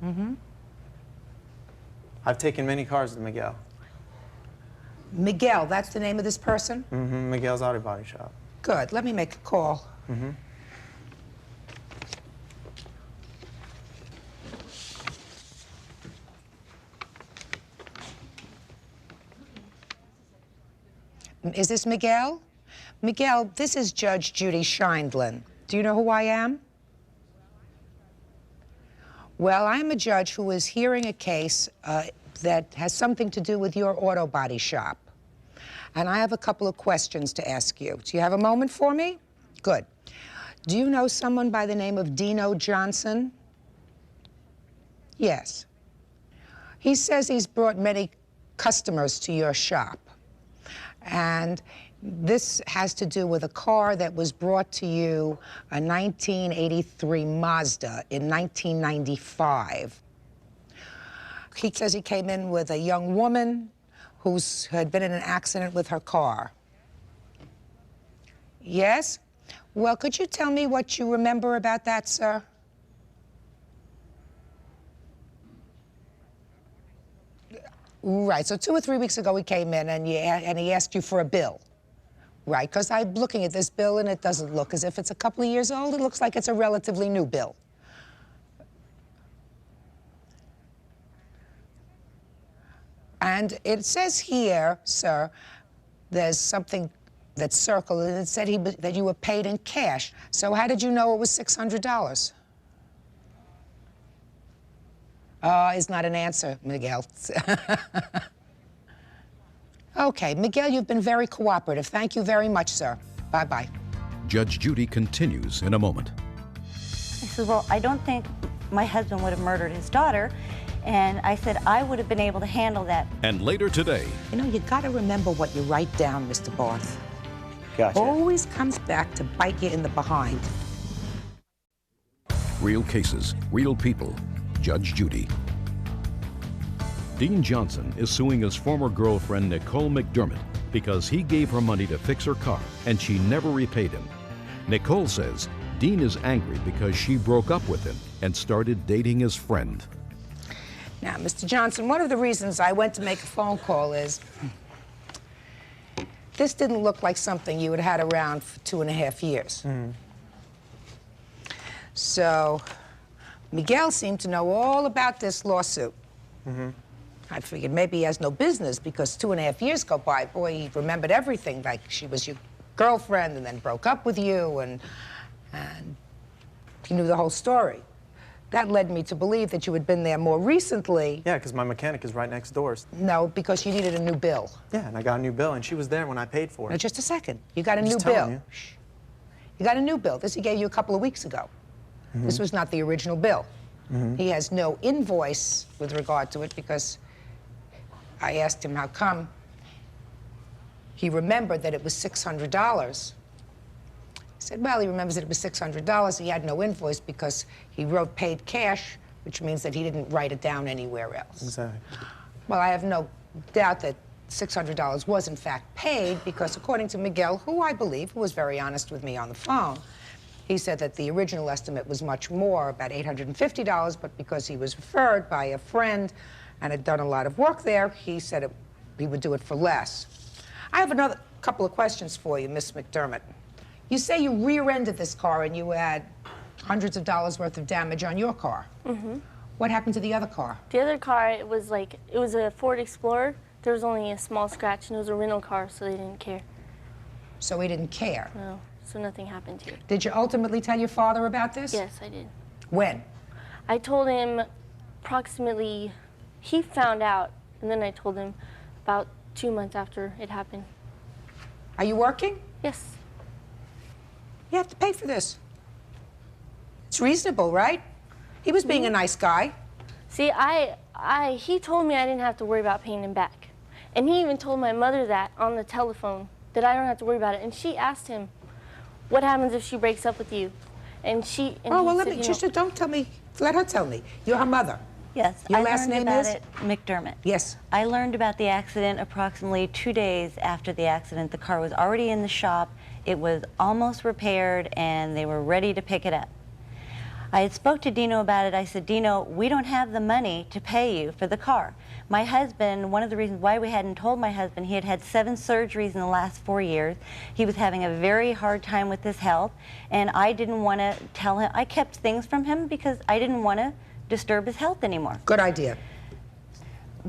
Mm-hmm. I've taken many cars to Miguel. Miguel, that's the name of this person? Mm-hmm. Miguel's Auto Body Shop. Good. Let me make a call. Mm-hmm. Is this Miguel? Miguel, this is Judge Judy Sheindlin. Do you know who I am? Well, I'm a judge who is hearing a case that has something to do with your auto body shop. And I have a couple of questions to ask you. Do you have a moment for me? Good. Do you know someone by the name of Dino Johnson? Yes. He says he's brought many customers to your shop. And this has to do with a car that was brought to you, a 1983 Mazda in 1995. He says he came in with a young woman who had been in an accident with her car. Yes? Well, could you tell me what you remember about that, sir? Right, so 2 or 3 weeks ago he came in and he asked you for a bill. Right, because I'm looking at this bill and it doesn't look as if it's a couple of years old. It looks like it's a relatively new bill. And it says here, sir, there's something that's circled, and it said that you were paid in cash. So how did you know it was $600? Is not an answer, Miguel. Okay, Miguel, you've been very cooperative. Thank you very much, sir. Bye-bye. Judge Judy continues in a moment. I said, well, I don't think my husband would have murdered his daughter. And I said, I would have been able to handle that. And later today. You know, you got to remember what you write down, Mr. Barth. Gotcha. Always comes back to bite you in the behind. Real cases, real people. Judge Judy. Dean Johnson is suing his former girlfriend, Nicole McDermott, because he gave her money to fix her car and she never repaid him. Nicole says Dean is angry because she broke up with him and started dating his friend. Now, Mr. Johnson, one of the reasons I went to make a phone call is this didn't look like something you had had around for 2.5 years. So Miguel seemed to know all about this lawsuit. I figured maybe he has no business because 2.5 years go by. Boy, he remembered everything, like she was your girlfriend and then broke up with you, and he knew the whole story. That led me to believe that you had been there more recently. Yeah, because my mechanic is right next door. No, because you needed a new bill. Yeah, and I got a new bill, and she was there when I paid for it. Now, just a second. You got a new just telling bill. you. Shh. You got a new bill. This he gave you a couple of weeks ago. This was not the original bill. He has no invoice with regard to it because I asked him how come. He remembered that it was $600. He said, well, he remembers that it was $600. He had no invoice because he wrote paid cash, which means that he didn't write it down anywhere else. Exactly. Well, I have no doubt that $600 was in fact paid because according to Miguel, who I believe, who was very honest with me on the phone, he said that the original estimate was much more, about $850, but because he was referred by a friend and had done a lot of work there, he said he would do it for less. I have another couple of questions for you, Miss McDermott. You say you rear-ended this car and you had hundreds of dollars worth of damage on your car. What happened to the other car? The other car, it was a Ford Explorer. There was only a small scratch, and it was a rental car, so they didn't care. So he didn't care? No, so nothing happened to it. Did you ultimately tell your father about this? Yes, I did. When? I told him approximately, he found out, and then I told him about 2 months after it happened. Are you working? Yes. You have to pay for this. It's reasonable, right? He was being a nice guy. See, he told me I didn't have to worry about paying him back. And he even told my mother that on the telephone, that I don't have to worry about it. And she asked him, what happens if she breaks up with you? And she, and oh, he well, let said, me, just don't tell me, let her tell me. You're her mother. Yes. Your I last learned name about is? it, McDermott. Yes. I learned about the accident approximately 2 days after the accident. The car was already in the shop. It was almost repaired, and they were ready to pick it up. I had spoke to Dino about it. I said, Dino, we don't have the money to pay you for the car. My husband, one of the reasons why we hadn't told my husband, he had had 7 surgeries in the last 4 years. He was having a very hard time with his health, and I didn't want to tell him. I kept things from him because I didn't want to disturb his health anymore. Good idea.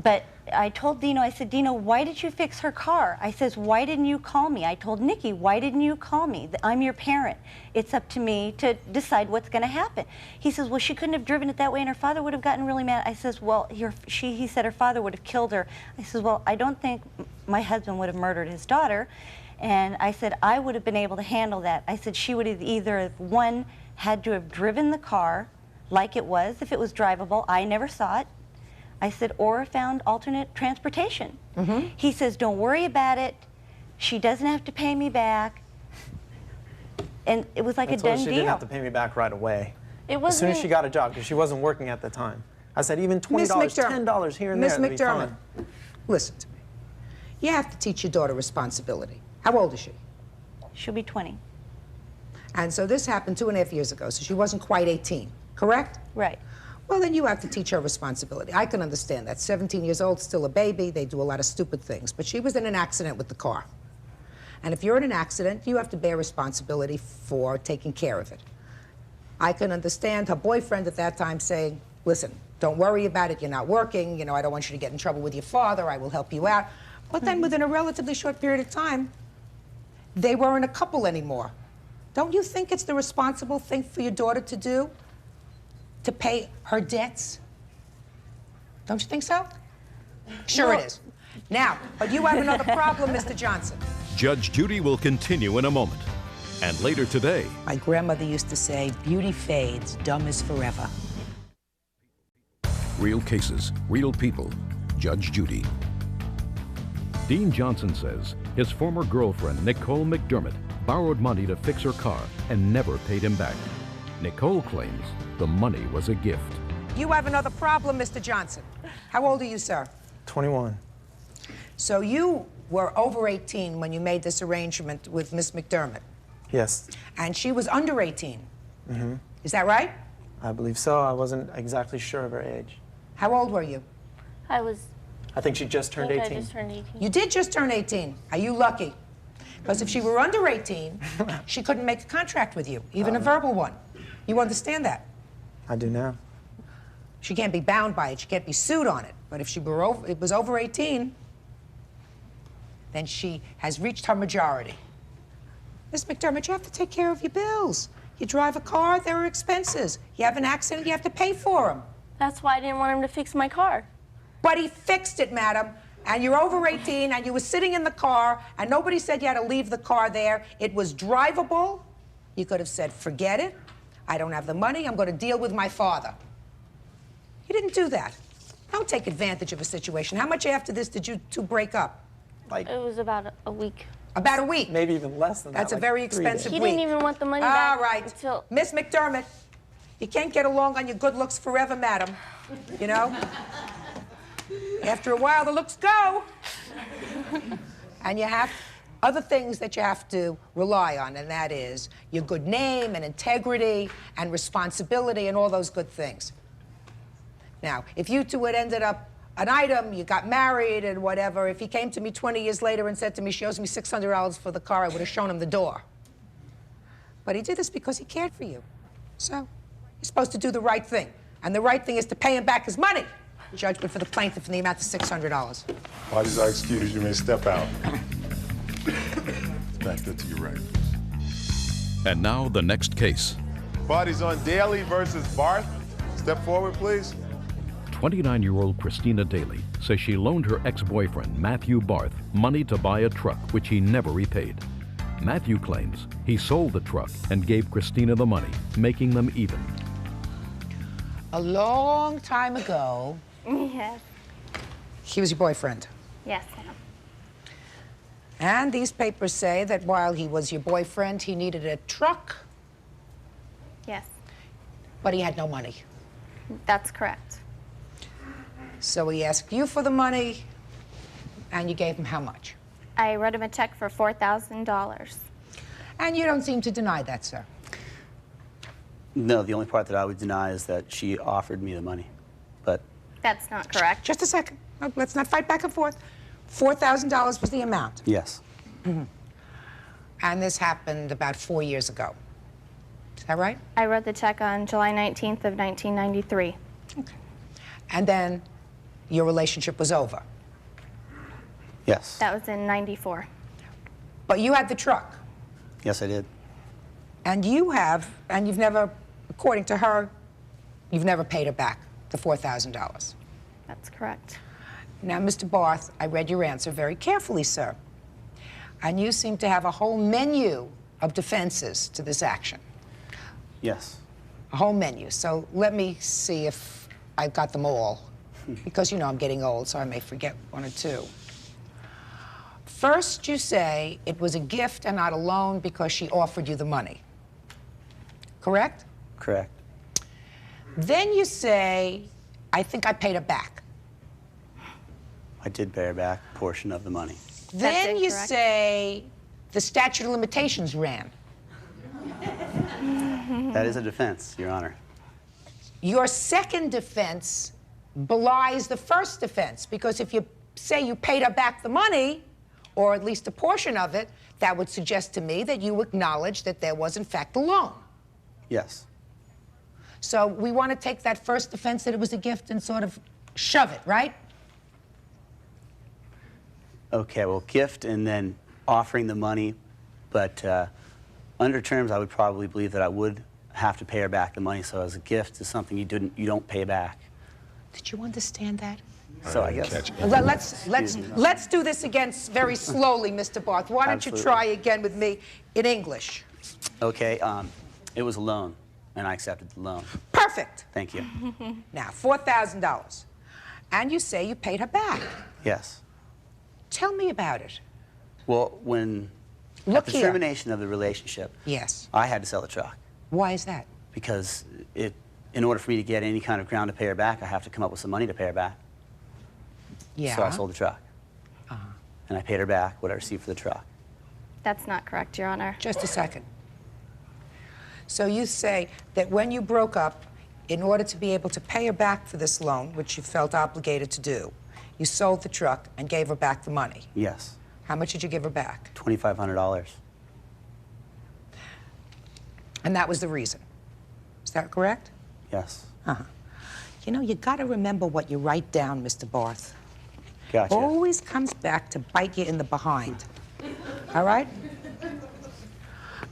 But I told Dino, I said, Dino, why did you fix her car? I says, why didn't you call me? I told Nikki, why didn't you call me? I'm your parent. It's up to me to decide what's going to happen. He says, well, she couldn't have driven it that way and her father would have gotten really mad. I says, well, he said her father would have killed her. I says, well, I don't think my husband would have murdered his daughter. And I said, I would have been able to handle that. I said, she would have either, one, had to have driven the car like it was, if it was drivable. I never saw it. I said, or found alternate transportation. He says, don't worry about it. She doesn't have to pay me back. And it was like a done She deal. didn't have to pay me back right away. It as soon as wasn't- she got a job, because she wasn't working at the time. I said, even $20, Miss McDermott. $10 here and Miss there, that'd be McDermott, fine. listen to me. You have to teach your daughter responsibility. How old is she? She'll be 20. And so this happened 2.5 years ago, so she wasn't quite 18, correct? Right. Well, then you have to teach her responsibility. I can understand that. 17 years old, still a baby, they do a lot of stupid things. But she was in an accident with the car. And if you're in an accident, you have to bear responsibility for taking care of it. I can understand her boyfriend at that time saying, listen, don't worry about it, you're not working, you know, I don't want you to get in trouble with your father, I will help you out. But then within a relatively short period of time, they weren't a couple anymore. Don't you think it's the responsible thing for your daughter to do? To pay her debts? Don't you think so? Sure it is. Now, but you have another problem, Mr. Johnson. Judge Judy will continue in a moment. And later today, My grandmother used to say, beauty fades, dumb is forever. real cases, real people. Judge Judy. Dean Johnson says his former girlfriend, Nicole McDermott, borrowed money to fix her car and never paid him back. Nicole claims the money was a gift. You have another problem, Mr. Johnson. How old are you, sir? 21. So you were over 18 when you made this arrangement with Miss McDermott, Yes. and she was under 18. Mm-hmm. Is that right? I believe so. I wasn't exactly sure of her age. How old were you? I think she just turned 18. I just turned 18. You did just turn 18. Are you lucky? Because if she were under 18, she couldn't make a contract with you, even a verbal one. You understand that? I do now. She can't be bound by it. She can't be sued on it. But if she were it was over 18, then she has reached her majority. Ms. McDermott, you have to take care of your bills. You drive a car, there are expenses. You have an accident, you have to pay for them. That's why I didn't want him to fix my car. But he fixed it, madam. And you're over 18, and you were sitting in the car, and nobody said you had to leave the car there. It was drivable. You could have said, forget it. I don't have the money. I'm going to deal with my father. You didn't do that. Don't take advantage of a situation. How much after this did you two break up? It was about a week. About a week? Maybe even less than that. That's a very expensive week. He didn't even want the money back. All right. Until... Miss McDermott, you can't get along on your good looks forever, madam. You know? After a while, the looks go. And you have other things that you have to rely on, and that is your good name and integrity and responsibility and all those good things. Now, if you two had ended up an item, you got married and whatever, if he came to me 20 years later and said to me, she owes me $600 for the car, I would have shown him the door. But he did this because he cared for you. So, you're supposed to do the right thing. And the right thing is to pay him back his money. Judgment for the plaintiff in the amount of $600. Parties are excused. You may step out. Back there to your right. And now the next case. Parties on Daly versus Barth. Step forward, please. 29-year-old Christina Daly says she loaned her ex-boyfriend, Matthew Barth, money to buy a truck, which he never repaid. Matthew claims he sold the truck and gave Christina the money, making them even. A long time ago, Yes. he was your boyfriend. Yes, ma'am. And these papers say that while he was your boyfriend, he needed a truck, Yes. but he had no money. That's correct. So he asked you for the money, and you gave him how much? I wrote him a check for $4,000. And you don't seem to deny that, sir. No, the only part that I would deny is that she offered me the money, but... That's not correct. Just a second. No, let's not fight back and forth. $4,000 was the amount. Yes. Mm-hmm. And this happened about 4 years ago. Is that right? I wrote the check on July 19th of 1993. Okay. And then your relationship was over. Yes. That was in 94. But you had the truck. Yes, I did. And you have, and you've never, according to her, you've never paid her back the $4,000. That's correct. Now, Mr. Barth, I read your answer very carefully, sir. And you seem to have a whole menu of defenses to this action. Yes. A whole menu. So let me see if I've got them all. Because, you know, I'm getting old, so I may forget one or two. First, you say it was a gift and not a loan because she offered you the money. Correct? Correct. Then you say, I think I paid her back. I did pay her back a portion of the money. Then you say the statute of limitations ran. That is a defense, Your Honor. Your second defense belies the first defense, because if you say you paid her back the money, or at least a portion of it, that would suggest to me that you acknowledge that there was, in fact, a loan. Yes. So we want to take that first defense that it was a gift and sort of shove it, right? Okay, well, gift and then offering the money, but under terms, I would probably believe that I would have to pay her back the money. So as a gift is something you don't pay back. Did you understand that? So I guess. Let's do this again very slowly, Mr. Barth. Why don't you try again with me in English? Okay, it was a loan, and I accepted the loan. Perfect. Thank you. Now, $4,000. And you say you paid her back. Yes. Tell me about it. Well, at the termination of the relationship, yes, I had to sell the truck. Why is that? Because in order for me to get any kind of ground to pay her back, I have to come up with some money to pay her back. Yeah. So I sold the truck. And I paid her back what I received for the truck. That's not correct, Your Honor. Just a second. So you say that when you broke up, in order to be able to pay her back for this loan, which you felt obligated to do, you sold the truck and gave her back the money. Yes. How much did you give her back? $2,500. And that was the reason. Is that correct? Yes. Uh-huh. You know, you got to remember what you write down, Mr. Barth. Gotcha. Always comes back to bite you in the behind. All right?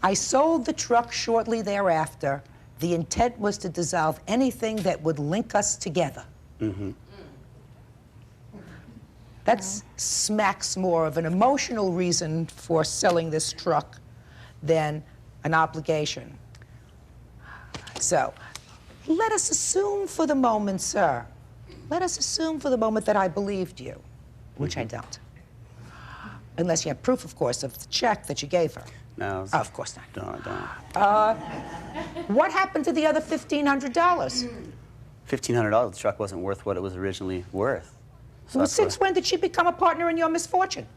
I sold the truck shortly thereafter. The intent was to dissolve anything that would link us together. Mm-hmm. That smacks more of an emotional reason for selling this truck than an obligation. So, let us assume for the moment, sir, let us assume for the moment that I believed you, which I don't. Unless you have proof, of course, of the check that you gave her. No. Oh, of course not. Don't. What happened to the other $1,500? $1,500, the truck wasn't worth what it was originally worth. So Well, that's since when did she become a partner in your misfortune?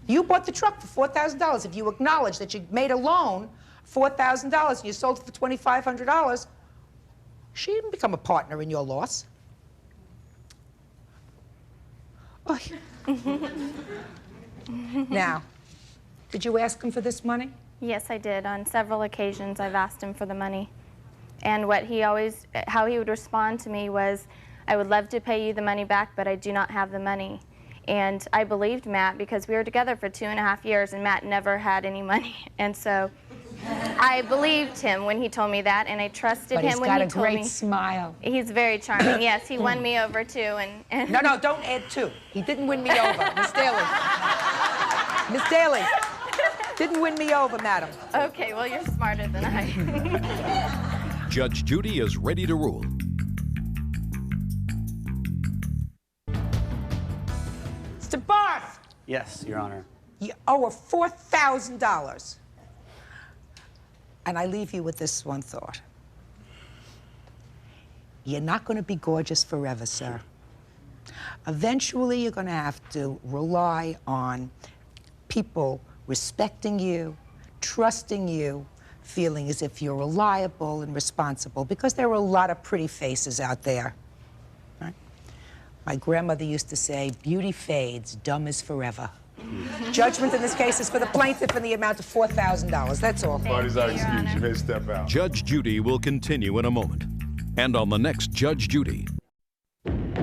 You bought the truck for $4,000. If you acknowledge that you made a loan, $4,000, and you sold it for $2,500, she didn't become a partner in your loss. Oh. Now, did you ask him for this money? Yes, I did. On several occasions, I've asked him for the money. And how he would respond to me was, I would love to pay you the money back, but I do not have the money. And I believed Matt because we were together for 2.5 years and Matt never had any money. And so I believed him when he told me that, and I trusted him when he told me. But he's got a great smile. He's very charming. Yes, he won me over too. And No, don't add two. He didn't win me over, Miss Daly. Miss Daly, didn't win me over, madam. Okay, well, you're smarter than I. Judge Judy is ready to rule. Mr. Barth! Yes, Your Honor. You owe her $4,000. And I leave you with this one thought. You're not going to be gorgeous forever, sir. Eventually, you're going to have to rely on people respecting you, trusting you, feeling as if you're reliable and responsible, because there are a lot of pretty faces out there. Right? My grandmother used to say, beauty fades, dumb is forever. Judgment in this case is for the plaintiff in the amount of $4,000. That's all. Party's our excuse. You may step out. Judge Judy will continue in a moment. And on the next Judge Judy.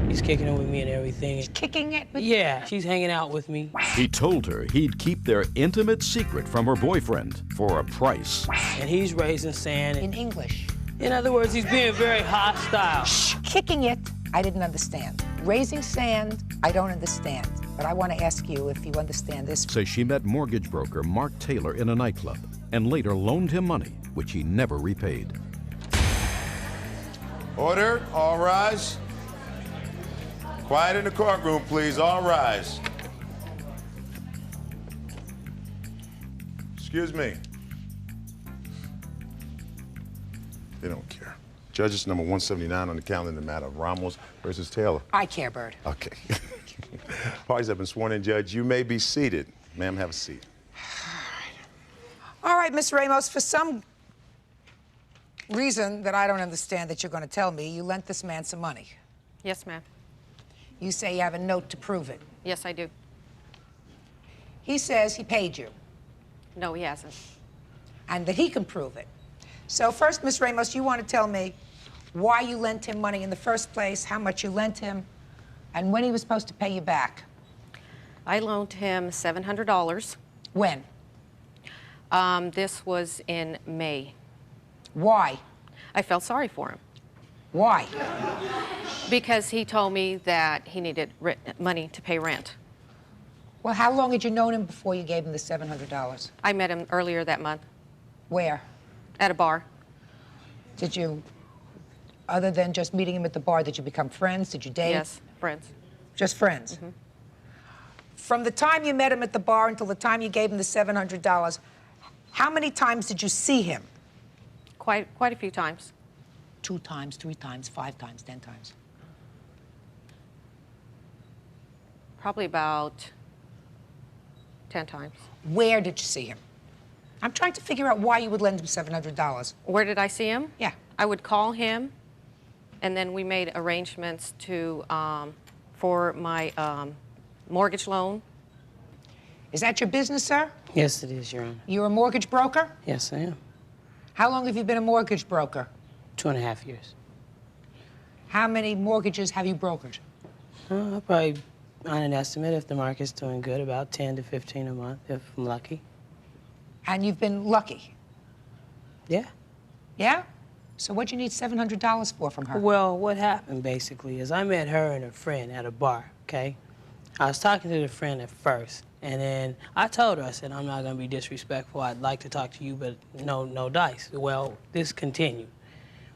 He's kicking it with me and everything. Kicking it with Yeah, she's hanging out with me. He told her he'd keep their intimate secret from her boyfriend for a price. And he's raising sand. In English. In other words, he's being very hostile. Kicking it, I didn't understand. Raising sand, I don't understand. But I want to ask you if you understand this. Says she met mortgage broker Mark Taylor in a nightclub and later loaned him money, which he never repaid. Order, all rise. Quiet in the courtroom, please, all rise. Excuse me. They don't care. Judges number 179 on the calendar in the matter of Ramos versus Taylor. I care, Byrd. Okay. Parties have been sworn in, Judge. You may be seated. Ma'am, have a seat. All right, Miss Ramos, for some reason that I don't understand that you're going to tell me, you lent this man some money. Yes, ma'am. You say you have a note to prove it. Yes, I do. He says he paid you. No, he hasn't. And that he can prove it. So first, Miss Ramos, you want to tell me why you lent him money in the first place, how much you lent him, and when he was supposed to pay you back. I loaned him $700. When? This was in May. Why? I felt sorry for him. Why? Because he told me that he needed money to pay rent. Well, how long had you known him before you gave him the $700? I met him earlier that month. Where? At a bar. Did you, other than just meeting him at the bar, did you become friends? Did you date? Yes, friends. Just friends? Mm-hmm. From the time you met him at the bar until the time you gave him the $700, how many times did you see him? Quite a few times. 2 times, 3 times, 5 times, 10 times? Probably about 10 times. Where did you see him? I'm trying to figure out why you would lend him $700. Where did I see him? Yeah. I would call him, and then we made arrangements to for my mortgage loan. Is that your business, sir? Yes, it is, Your Honor. You're a mortgage broker? Yes, I am. How long have you been a mortgage broker? 2.5 years. How many mortgages have you brokered? Probably, on an estimate, if the market's doing good, about 10 to 15 a month, if I'm lucky. And you've been lucky? Yeah. Yeah? So what'd you need $700 for from her? Well, what happened, basically, is I met her and a friend at a bar, okay? I was talking to the friend at first, and then I told her, I said, I'm not going to be disrespectful. I'd like to talk to you, but no dice. Well, this continued.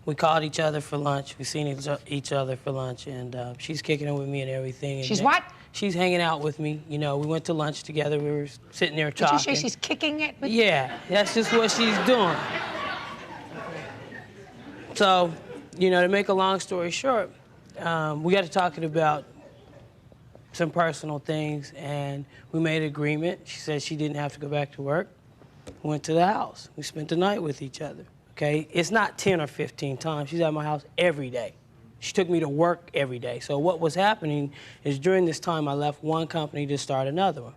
We called each other for lunch. We seen each other for lunch, and she's kicking it with me and everything. And She's what? She's hanging out with me. You know, we went to lunch together. We were sitting there talking. Did you say she's kicking it? Yeah, that's just what she's doing. So, you know, to make a long story short, we got to talking about some personal things, and we made an agreement. She said she didn't have to go back to work. We went to the house. We spent the night with each other, okay? It's not 10 or 15 times. She's at my house every day. She took me to work every day. So what was happening is during this time, I left one company to start another one.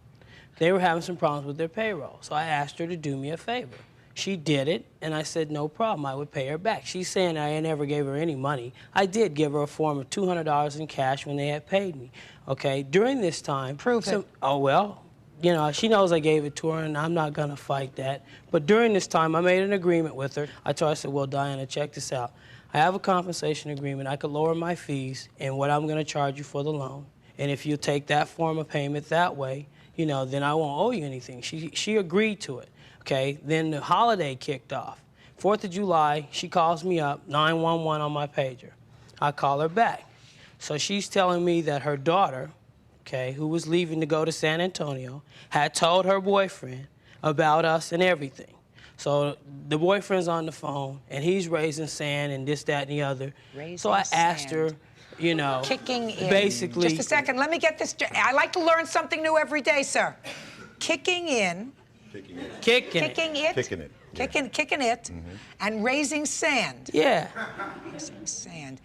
They were having some problems with their payroll, so I asked her to do me a favor. She did it, and I said, no problem, I would pay her back. She's saying I never gave her any money. I did give her a form of $200 in cash when they had paid me, okay? During this time... Prove it. Oh, well, you know, she knows I gave it to her, and I'm not gonna fight that. But during this time, I made an agreement with her. I told her, I said, well, Diana, check this out. I have a compensation agreement. I could lower my fees and what I'm gonna charge you for the loan. And if you take that form of payment that way, you know, then I won't owe you anything. She agreed to it. Okay, then the holiday kicked off. 4th of July, she calls me up, 911 on my pager. I call her back. So she's telling me that her daughter, okay, who was leaving to go to San Antonio, had told her boyfriend about us and everything. So the boyfriend's on the phone, and he's raising sand and this, that, and the other. So I asked her, you know, kicking in. Basically. Just a second, let me get this. I like to learn something new every day, sir. Kicking in. Kicking it, and raising sand. Yeah. Raising sand.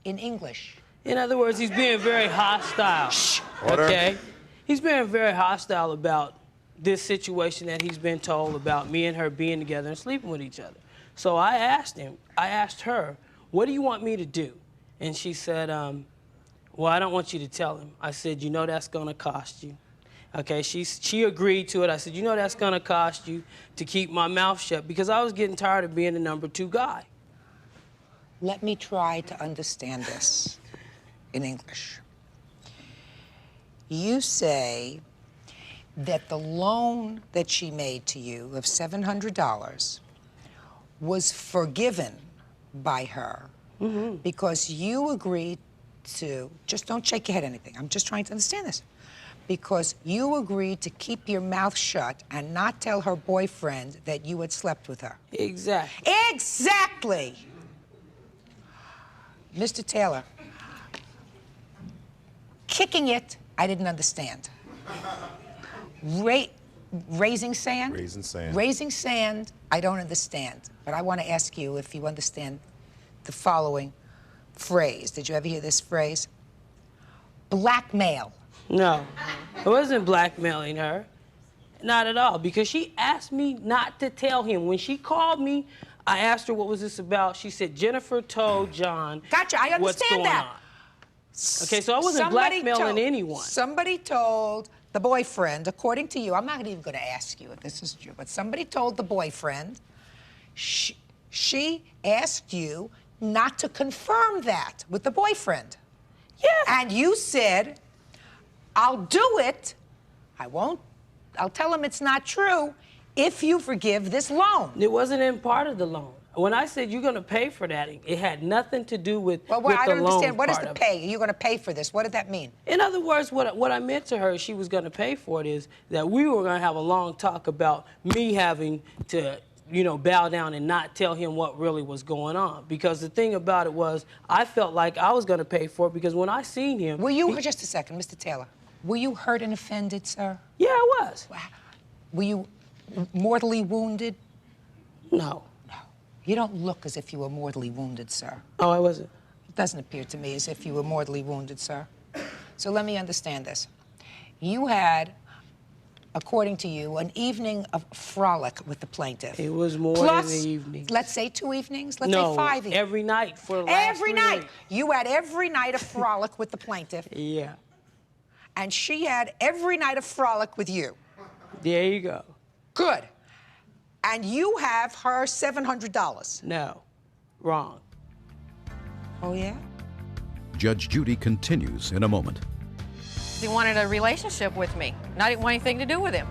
In English. In other words, he's being very hostile. Shh. Okay? He's being very hostile about this situation that he's been told about me and her being together and sleeping with each other. So I asked her, what do you want me to do? And she said, well, I don't want you to tell him. I said, you know that's gonna cost you. Okay, she agreed to it. I said, you know that's gonna cost you to keep my mouth shut because I was getting tired of being the number 2 guy. Let me try to understand this in English. You say that the loan that she made to you of $700 was forgiven by her because you agreed to, just don't shake your head anything, I'm just trying to understand this. Because you agreed to keep your mouth shut and not tell her boyfriend that you had slept with her. Exactly. Exactly! Mr. Taylor, kicking it, I didn't understand. Raising sand? Raising sand. Raising sand, I don't understand. But I want to ask you if you understand the following phrase. Did you ever hear this phrase? Blackmail. No, I wasn't blackmailing her. Not at all, because she asked me not to tell him. When she called me, I asked her what was this about. She said, Jennifer told John Gotcha, I understand what's going that. on. Okay, so I wasn't blackmailing anyone. Somebody told the boyfriend, according to you, I'm not even going to ask you if this is true, but somebody told the boyfriend, she asked you not to confirm that with the boyfriend. Yeah. And you said, I'll do it. I'll tell him it's not true if you forgive this loan. It wasn't in part of the loan. When I said you're going to pay for that, it had nothing to do with well, with I the don't loan understand. What is part the of pay? You're going to pay for this. What did that mean? In other words, what I meant to her, she was going to pay for it, is that we were going to have a long talk about me having to, you know, bow down and not tell him what really was going on. Because the thing about it was, I felt like I was going to pay for it because when I seen him... Were you, just a second, Mr. Taylor, were you hurt and offended, sir? Yeah, I was. Were you mortally wounded? No. No. You don't look as if you were mortally wounded, sir. Oh, I wasn't? It doesn't appear to me as if you were mortally wounded, sir. So let me understand this. You had, according to you, an evening of frolic with the plaintiff. It was more Plus, than an evening. Let's say 2 evenings. Let's No, say 5 evenings. every night for the last Every 3 night. weeks. You had every night of frolic with the plaintiff. Yeah. And she had every night of frolic with you. There you go. Good. And you have her $700. No. Wrong. Oh, yeah? Judge Judy continues in a moment. He wanted a relationship with me, and I didn't want anything to do with him.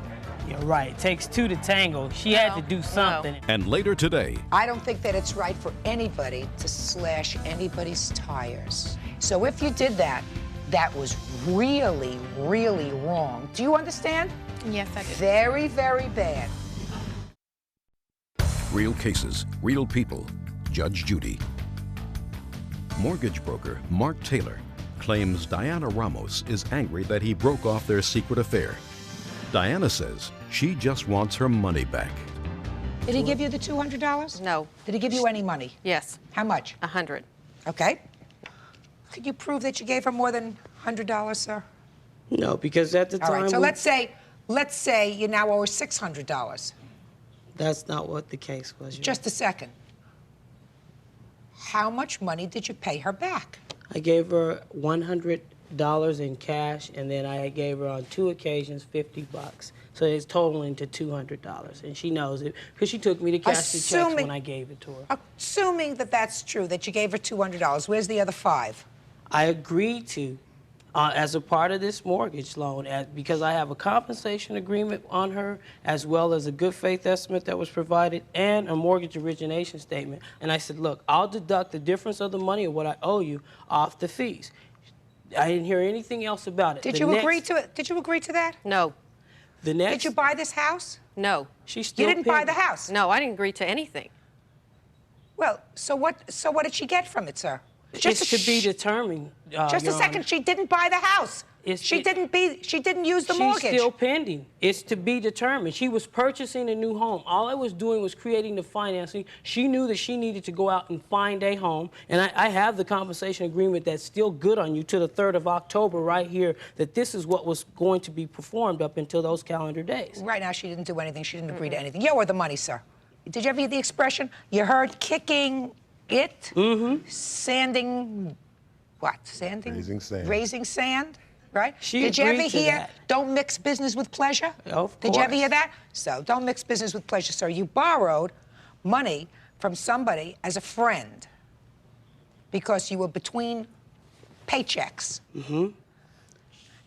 You're right. It takes two to tango. She had to do something. And later today, I don't think that it's right for anybody to slash anybody's tires. So if you did that, that was really, really wrong. Do you understand? Yes, I do. Very, very bad. real cases, real people. Judge Judy. Mortgage broker Mark Taylor claims Diana Ramos is angry that he broke off their secret affair. Diana says she just wants her money back. Did he give you the $200? No. Did he give you any money? Yes. How much? 100. Okay. Could you prove that you gave her more than $100, sir? No, because at the time... All right, so let's say you now owe her $600. That's not what the case was. Just a second. How much money did you pay her back? I gave her $100 in cash, and then I gave her on 2 occasions $50. So it's totaling to $200, and she knows it because she took me to cash the checks when I gave it to her. Assuming that that's true, that you gave her $200, where's the other 5? I agreed to, as a part of this mortgage loan, because I have a compensation agreement on her, as well as a good faith estimate that was provided, and a mortgage origination statement. And I said, look, I'll deduct the difference of the money of what I owe you off the fees. I didn't hear anything else about it. Did you agree to it? Did you agree to that? No. Did you buy this house? No. She's still You didn't buy the house? No, I didn't agree to anything. Well, so what did she get from it, sir? It's to be determined. Just a second. She didn't buy the house. She didn't use the mortgage. She's still pending. It's to be determined. She was purchasing a new home. All I was doing was creating the financing. She knew that she needed to go out and find a home. And I have the compensation agreement that's still good on you to the 3rd of October right here, that this is what was going to be performed up until those calendar days. Right now, she didn't do anything. She didn't agree to anything. You owe her the money, sir. Did you ever hear the expression? You heard kicking it? Mm-hmm. Sanding, what? Sanding? Raising sand. Raising sand, right? She Did you ever agreed to hear, that. don't mix business with pleasure? Of Did you ever course. hear that? So, don't mix business with pleasure, sir. You borrowed money from somebody as a friend because you were between paychecks. Mm-hmm.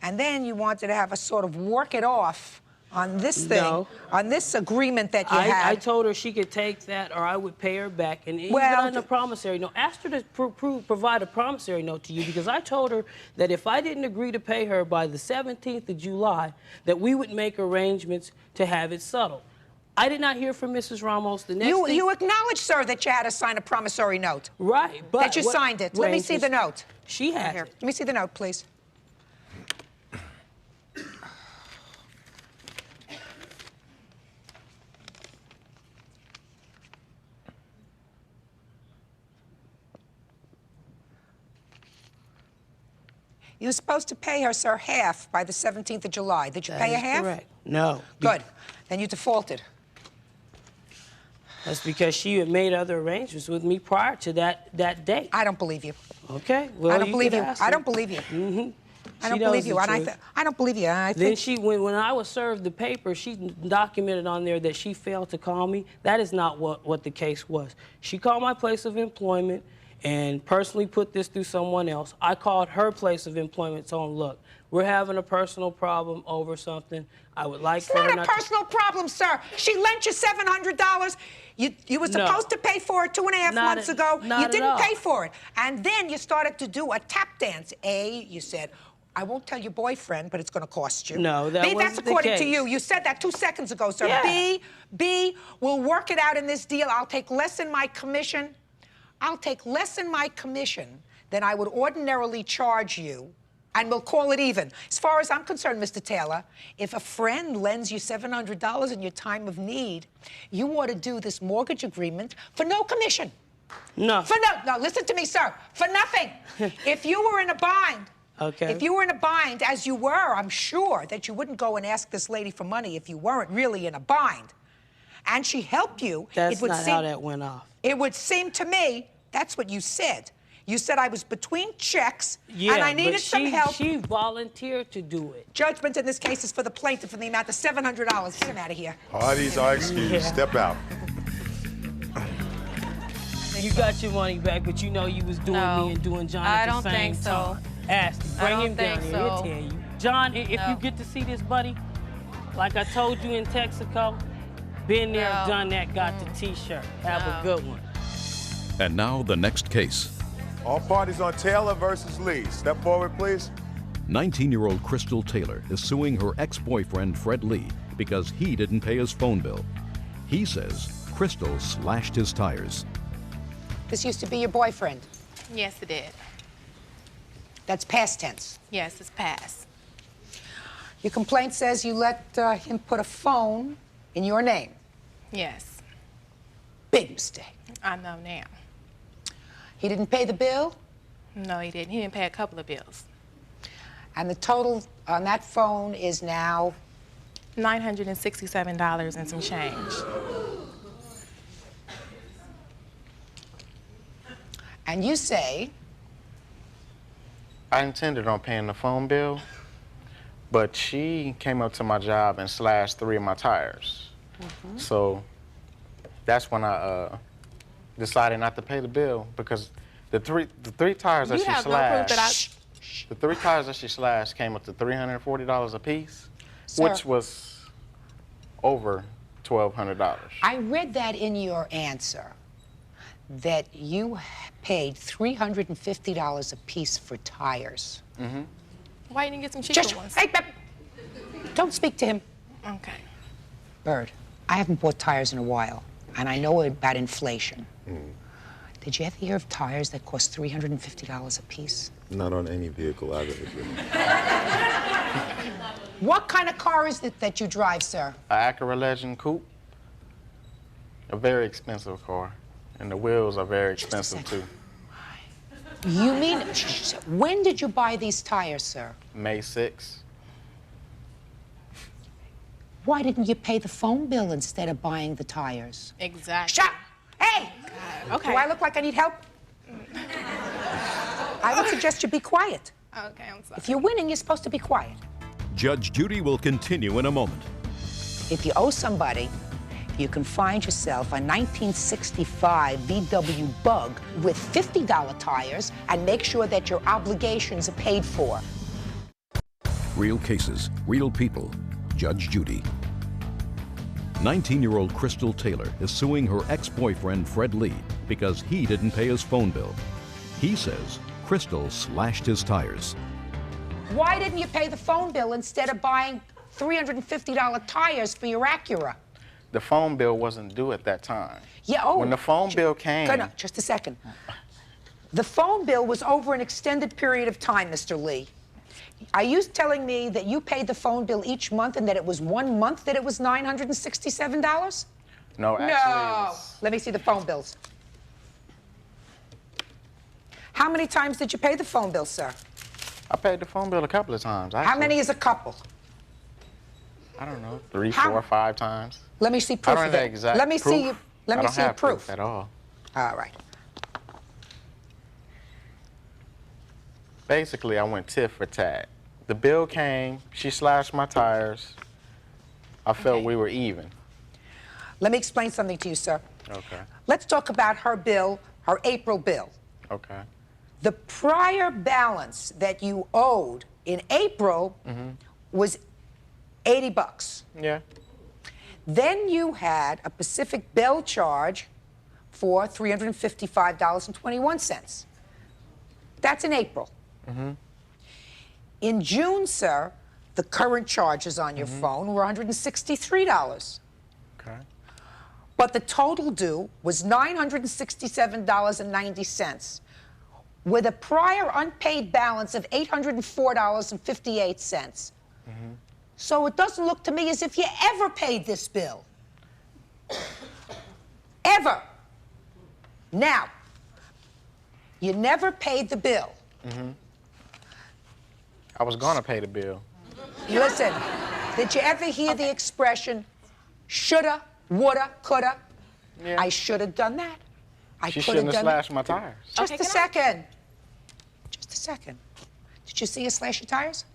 And then you wanted to have a sort of work it off on this thing, No. on this agreement that you had. I told her she could take that or I would pay her back. And even Well, on the promissory note, asked her to provide a promissory note to you because I told her that if I didn't agree to pay her by the 17th of July, that we would make arrangements to have it settled. I did not hear from Mrs. Ramos. The next thing, You acknowledged, sir, that you had to sign a promissory note. right, but That you what signed it. Let me see the note. She has Here, it. let me see the note, please. You were supposed to pay her, sir, half by the 17th of July. Did you That pay her is half? correct. No. Good. Then you defaulted. That's because she had made other arrangements with me prior to that date. I don't believe you. Okay. Well, I don't believe could you. ask I her. don't believe you. Mm-hmm. I don't believe you. And I don't believe you. I Then think when I was served the paper, she documented on there that she failed to call me. That is not what the case was. She called my place of employment and personally put this through someone else. I called her place of employment, told them, look, we're having a personal problem over something. I would like for her it's not not a personal problem, sir. She lent you $700. You were No. supposed to pay for it 2.5 Not months at- ago. not You at didn't all. pay for it. And then you started to do a tap dance. A, you said, I won't tell your boyfriend, but it's going to cost you. No, that B, that's wasn't the according to case. you. You said that 2 seconds ago, sir. Yeah. B, we'll work it out in this deal. I'll take less in my commission. I'll take less in my commission than I would ordinarily charge you and we'll call it even. As far as I'm concerned, Mr. Taylor, if a friend lends you $700 in your time of need, you ought to do this mortgage agreement for no commission. No. No, listen to me, sir. For nothing. If you were in a bind, okay. If you were in a bind, as you were, I'm sure that you wouldn't go and ask this lady for money if you weren't really in a bind. And she helped you. That's not how that went off. It would seem to me, that's what you said. You said I was between checks, yeah, and I needed some help. She volunteered to do it. Judgment in this case is for the plaintiff in the amount of $700. Get him out of here. Parties are excused. Yeah. Step out. You got your money back, but you know you was doing me and doing John at the same time. Ask him. Bring him down here. He'll tell you. John, if you get to see this, buddy, like I told you in Texaco, been there, done that, got the T-shirt. Have a good one. And now the next case. All parties on Taylor versus Lee. Step forward, please. 19-year-old Crystal Taylor is suing her ex-boyfriend, Fred Lee, because he didn't pay his phone bill. He says Crystal slashed his tires. This used to be your boyfriend. Yes, it did. That's past tense. Yes, it's past. Your complaint says you let him put a phone in your name. Yes. Big mistake. I know now. He didn't pay the bill? No, he didn't. He didn't pay a couple of bills. And the total on that phone is now? $967 and some change. And you say? I intended on paying the phone bill, but she came up to my job and slashed 3 of my tires. So that's when I decided not to pay the bill, because the three tires that she slashed, the 3 tires that she slashed came up to $340 a piece, Sir, which was over $1,200. I read that in your answer, that you paid $350 a piece for tires. Why didn't you get some cheaper ones? Hey, don't speak to him. Okay. Byrd, I haven't bought tires in a while, and I know about inflation. Did you ever hear of tires that cost $350 a piece? Not on any vehicle I've ever driven. What kind of car is it that you drive, sir? An Acura Legend Coupe, a very expensive car, and the wheels are very expensive too. You mean, when did you buy these tires, sir? May 6th. Why didn't you pay the phone bill instead of buying the tires? Exactly. Shut! Hey! Okay. Do I look like I need help? I would suggest you be quiet. Okay, I'm sorry. If you're winning, you're supposed to be quiet. Judge Judy will continue in a moment. If you owe somebody, you can find yourself a 1965 VW Bug with $50 tires and make sure that your obligations are paid for. Real cases, real people. Judge Judy. 19-year-old Crystal Taylor is suing her ex-boyfriend, Fred Lee, because he didn't pay his phone bill. He says Crystal slashed his tires. Why didn't you pay the phone bill instead of buying $350 tires for your Acura? The phone bill wasn't due at that time. Yeah, oh. When the phone bill came... No, just a second. The phone bill was over an extended period of time, Mr. Lee. Are you telling me that you paid the phone bill each month and that it was 1 month that it was $967? No, actually it was... Let me see the phone bills. How many times did you pay the phone bill, sir? I paid the phone bill a couple of times, actually. How many is a couple? I don't know, 3, 4, 5 times. Let me see proof I don't of have it. exact Let me proof. see you. Let me see I don't have proof at all. All right. Basically, I went tit for tat. The bill came, she slashed my tires. I felt we were even. Let me explain something to you, sir. Okay. Let's talk about her bill, her April bill. Okay. The prior balance that you owed in April was $80. Yeah. Then you had a Pacific Bell charge for $355.21. That's in April. In June, sir, the current charges on your phone were $163. Okay. But the total due was $967.90. with a prior unpaid balance of $804.58. So it doesn't look to me as if you ever paid this bill. Ever. Now, you never paid the bill. I was gonna pay the bill. Listen, did you ever hear the expression, shoulda, woulda, coulda? Yeah. I should have done that. I She could shouldn't have have done slashed my tires. Just a second. Just a second. Did you see her slash your tires?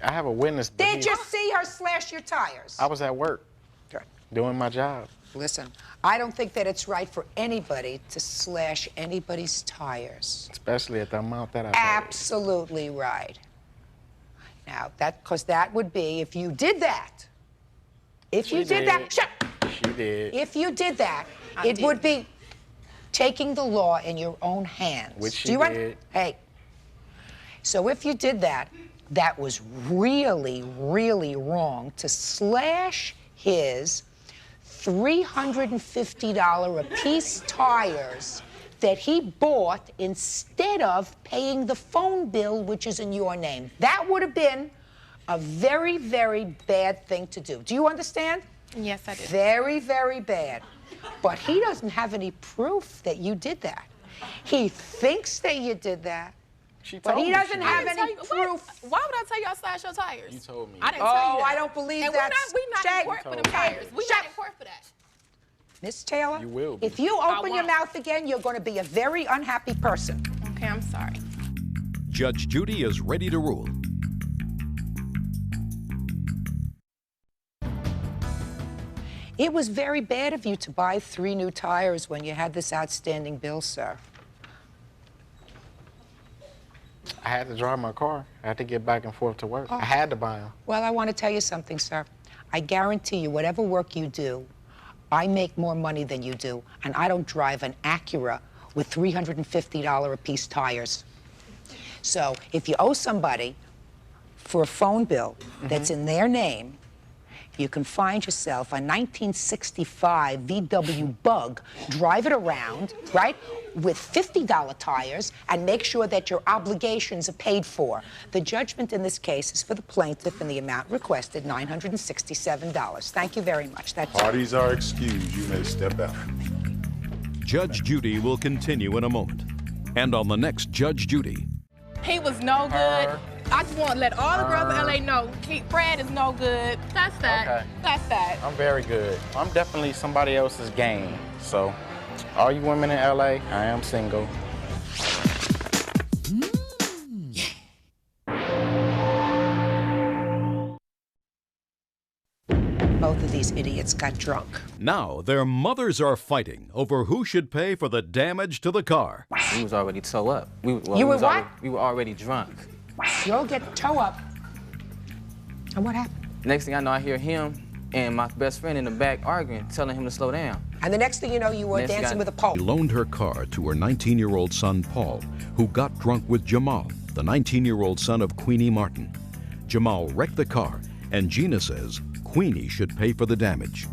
I have a witness. but Did he- you see her slash your tires? I was at work. Good. Doing my job. Listen, I don't think that it's right for anybody to slash anybody's tires. Especially at the amount that I paid. Absolutely right. Now, because that would be, if you did that, if you did that, shut. She did. If you did that, it would be taking the law in your own hands. Which she Do you did. Hey. So if you did that, that was really, really wrong to slash his $350 a piece tires that he bought instead of paying the phone bill, which is in your name. That would have been a very, very bad thing to do. Do you understand? Yes, I did. Very, very bad. But he doesn't have any proof that you did that. He thinks that you did that, but he doesn't have any proof. Why would I tell you I slashed your tires? You told me. I didn't tell you that. I don't believe and that. we're not in court for them tires. We're not in court for that. Miss Taylor, You will be. if you I open your won't. mouth again, you're going to be a very unhappy person. Okay, I'm sorry. Judge Judy is ready to rule. It was very bad of you to buy 3 new tires when you had this outstanding bill, sir. I had to drive my car. I had to get back and forth to work. Oh. I had to buy them. Well, I want to tell you something, sir. I guarantee you, whatever work you do, I make more money than you do, and I don't drive an Acura with $350 a piece tires. So if you owe somebody for a phone bill that's in their name, you can find yourself a 1965 VW Bug, drive it around, right, with $50 tires, and make sure that your obligations are paid for. The judgment in this case is for the plaintiff in the amount requested, $967. Thank you very much. That's Parties are excused. You may step out. Judge Judy will continue in a moment. And on the next Judge Judy, He was no good. I just want to let all the girls in LA know Fred is no good. That's that. Okay. That's that. I'm very good. I'm definitely somebody else's game. So, all you women in LA, I am single. both of these idiots got drunk. Now their mothers are fighting over who should pay for the damage to the car. We was already toe up. We You were what? We were already drunk. You'll get toe up. And what happened? Next thing I know, I hear him and my best friend in the back arguing, telling him to slow down. And the next thing you know, you were Next dancing guy- with a pole. She loaned her car to her 19-year-old son, Paul, who got drunk with Jamal, the 19-year-old son of Queenie Martin. Jamal wrecked the car, and Gina says Queenie should pay for the damage.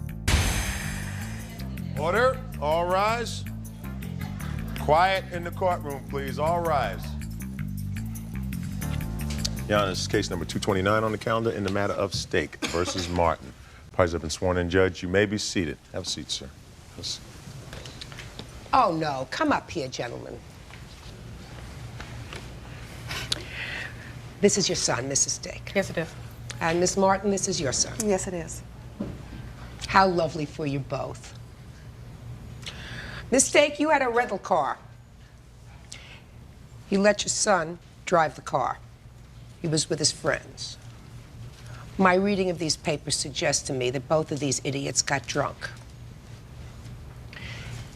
Order, all rise. Quiet in the courtroom, please, all rise. Your Honor, this is case number 229 on the calendar in the matter of Stake versus Martin. Parties have been sworn in, Judge. You may be seated. Have a seat, sir. Have a seat. Oh, no. Come up here, gentlemen. This is your son, Mrs. Stake. Yes, it is. And Miss Martin, this is your son. Yes, it is. How lovely for you both. Miss Stake, you had a rental car. You let your son drive the car. He was with his friends. My reading of these papers suggests to me that both of these idiots got drunk.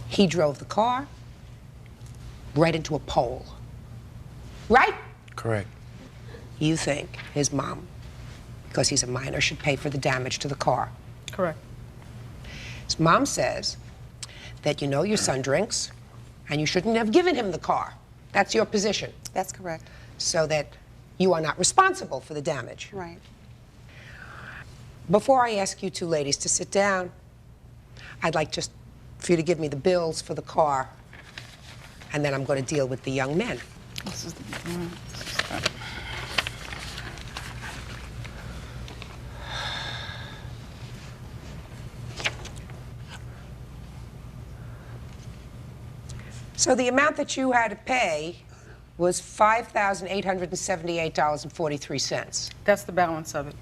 He drove the car right into a pole. Right? Correct. You think his mom, because he's a minor, should pay for the damage to the car. Correct. His mom says that you know your son drinks and you shouldn't have given him the car. That's your position. That's correct. So that you are not responsible for the damage. Right. Before I ask you two ladies to sit down, I'd like just for you to give me the bills for the car and then I'm going to deal with the young men. This is the So the amount that you had to pay was $5,878.43. That's the balance of it.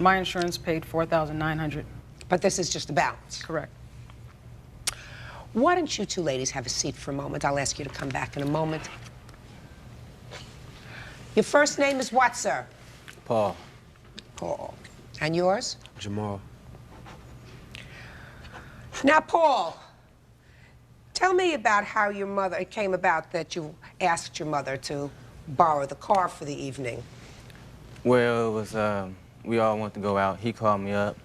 My insurance paid $4,900. But this is just the balance. Correct. Why don't you two ladies have a seat for a moment? I'll ask you to come back in a moment. Your first name is what, sir? Paul. Paul. And yours? Jamal. Now, Paul, tell me about how your mother, it came about that you asked your mother to borrow the car for the evening. Well, it was, we all wanted to go out. He called me up.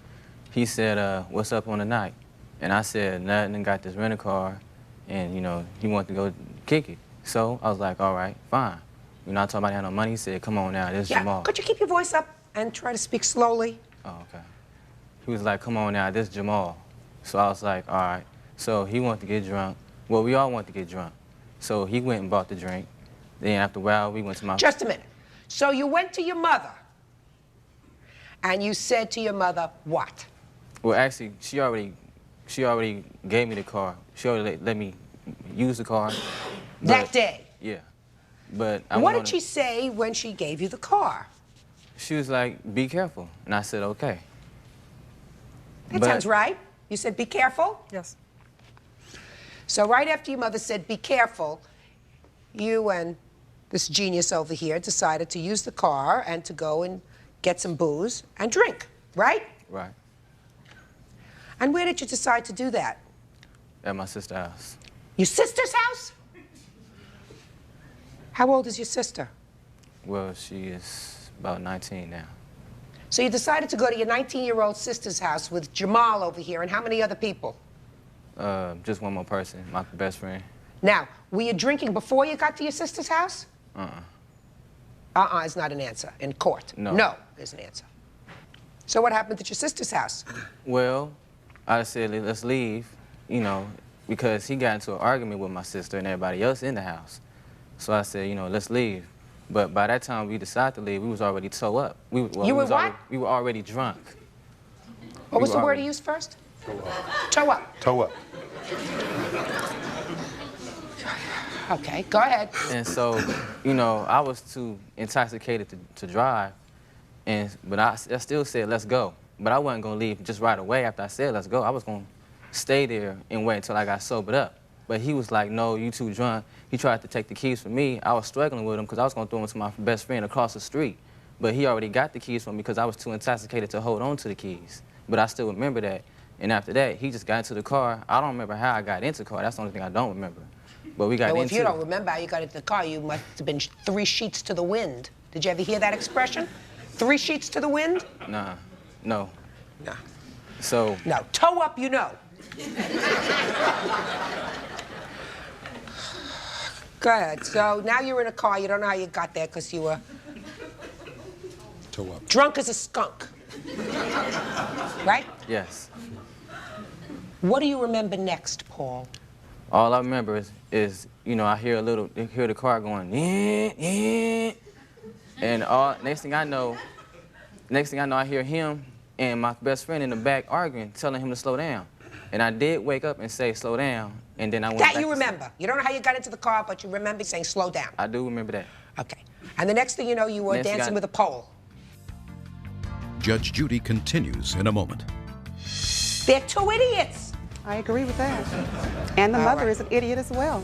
He said, what's up on the night? And I said, nothing, and got this rental car, and, you know, he wanted to go kick it. So I was like, all right, fine. You know, I told him I didn't have no money. He said, come on now, this is Jamal. Could you keep your voice up and try to speak slowly? Oh, okay. He was like, come on now, this is Jamal. So I was like, all right. So he wanted to get drunk. Well, we all wanted to get drunk. So he went and bought the drink. Then after a while, we went to my... Just a minute. So you went to your mother, and you said to your mother what? Well, actually, she already gave me the car. She already let me use the car. That day? Yeah. But What did she say when she gave you the car? She was like, be careful. And I said, okay. That sounds right. You said, be careful? Yes. So right after your mother said, be careful, you and this genius over here decided to use the car and to go and get some booze and drink, right? Right. And where did you decide to do that? At my sister's house. Your sister's house? How old is your sister? Well, she is about 19 now. So you decided to go to your 19-year-old sister's house with Jamal over here, and how many other people? Just one more person, my best friend. Now, were you drinking before you got to your sister's house? Is not an answer in court. No. No is an answer. So what happened at your sister's house? Well, I said, let's leave, you know, because he got into an argument with my sister and everybody else in the house. So I said, you know, let's leave. But by that time we decided to leave, we was already toe up. We were already drunk. What was the word you used first? Toe up. Toe up. Okay, go ahead. And so, you know, I was too intoxicated to drive, but I still said, let's go. But I wasn't going to leave just right away after I said, let's go. I was going to stay there and wait until I got sobered up. But he was like, no, you too drunk. He tried to take the keys from me. I was struggling with him because I was going to throw them to my best friend across the street. But he already got the keys from me because I was too intoxicated to hold on to the keys. But I still remember that. And after that, he just got into the car. I don't remember how I got into the car. That's the only thing I don't remember. But we got into it. If you don't remember how you got into the car, you must have been 3 sheets to the wind. Did you ever hear that expression? 3 sheets to the wind? Nah, no. No. So. No, toe up, you know. Go ahead. So now you're in a car. You don't know how you got there because you were toe up. Drunk as a skunk. Right? Yes. What do you remember next, Paul? All I remember is you know, I hear the car going, and next thing I know, I hear him and my best friend in the back arguing, telling him to slow down. And I did wake up and say, slow down, and then I went back. That you remember. You don't know how you got into the car, but you remember saying, slow down. I do remember that. Okay. And the next thing you know, you were dancing with a pole. Judge Judy continues in a moment. They're 2 idiots. I agree with that. And the mother is an idiot as well.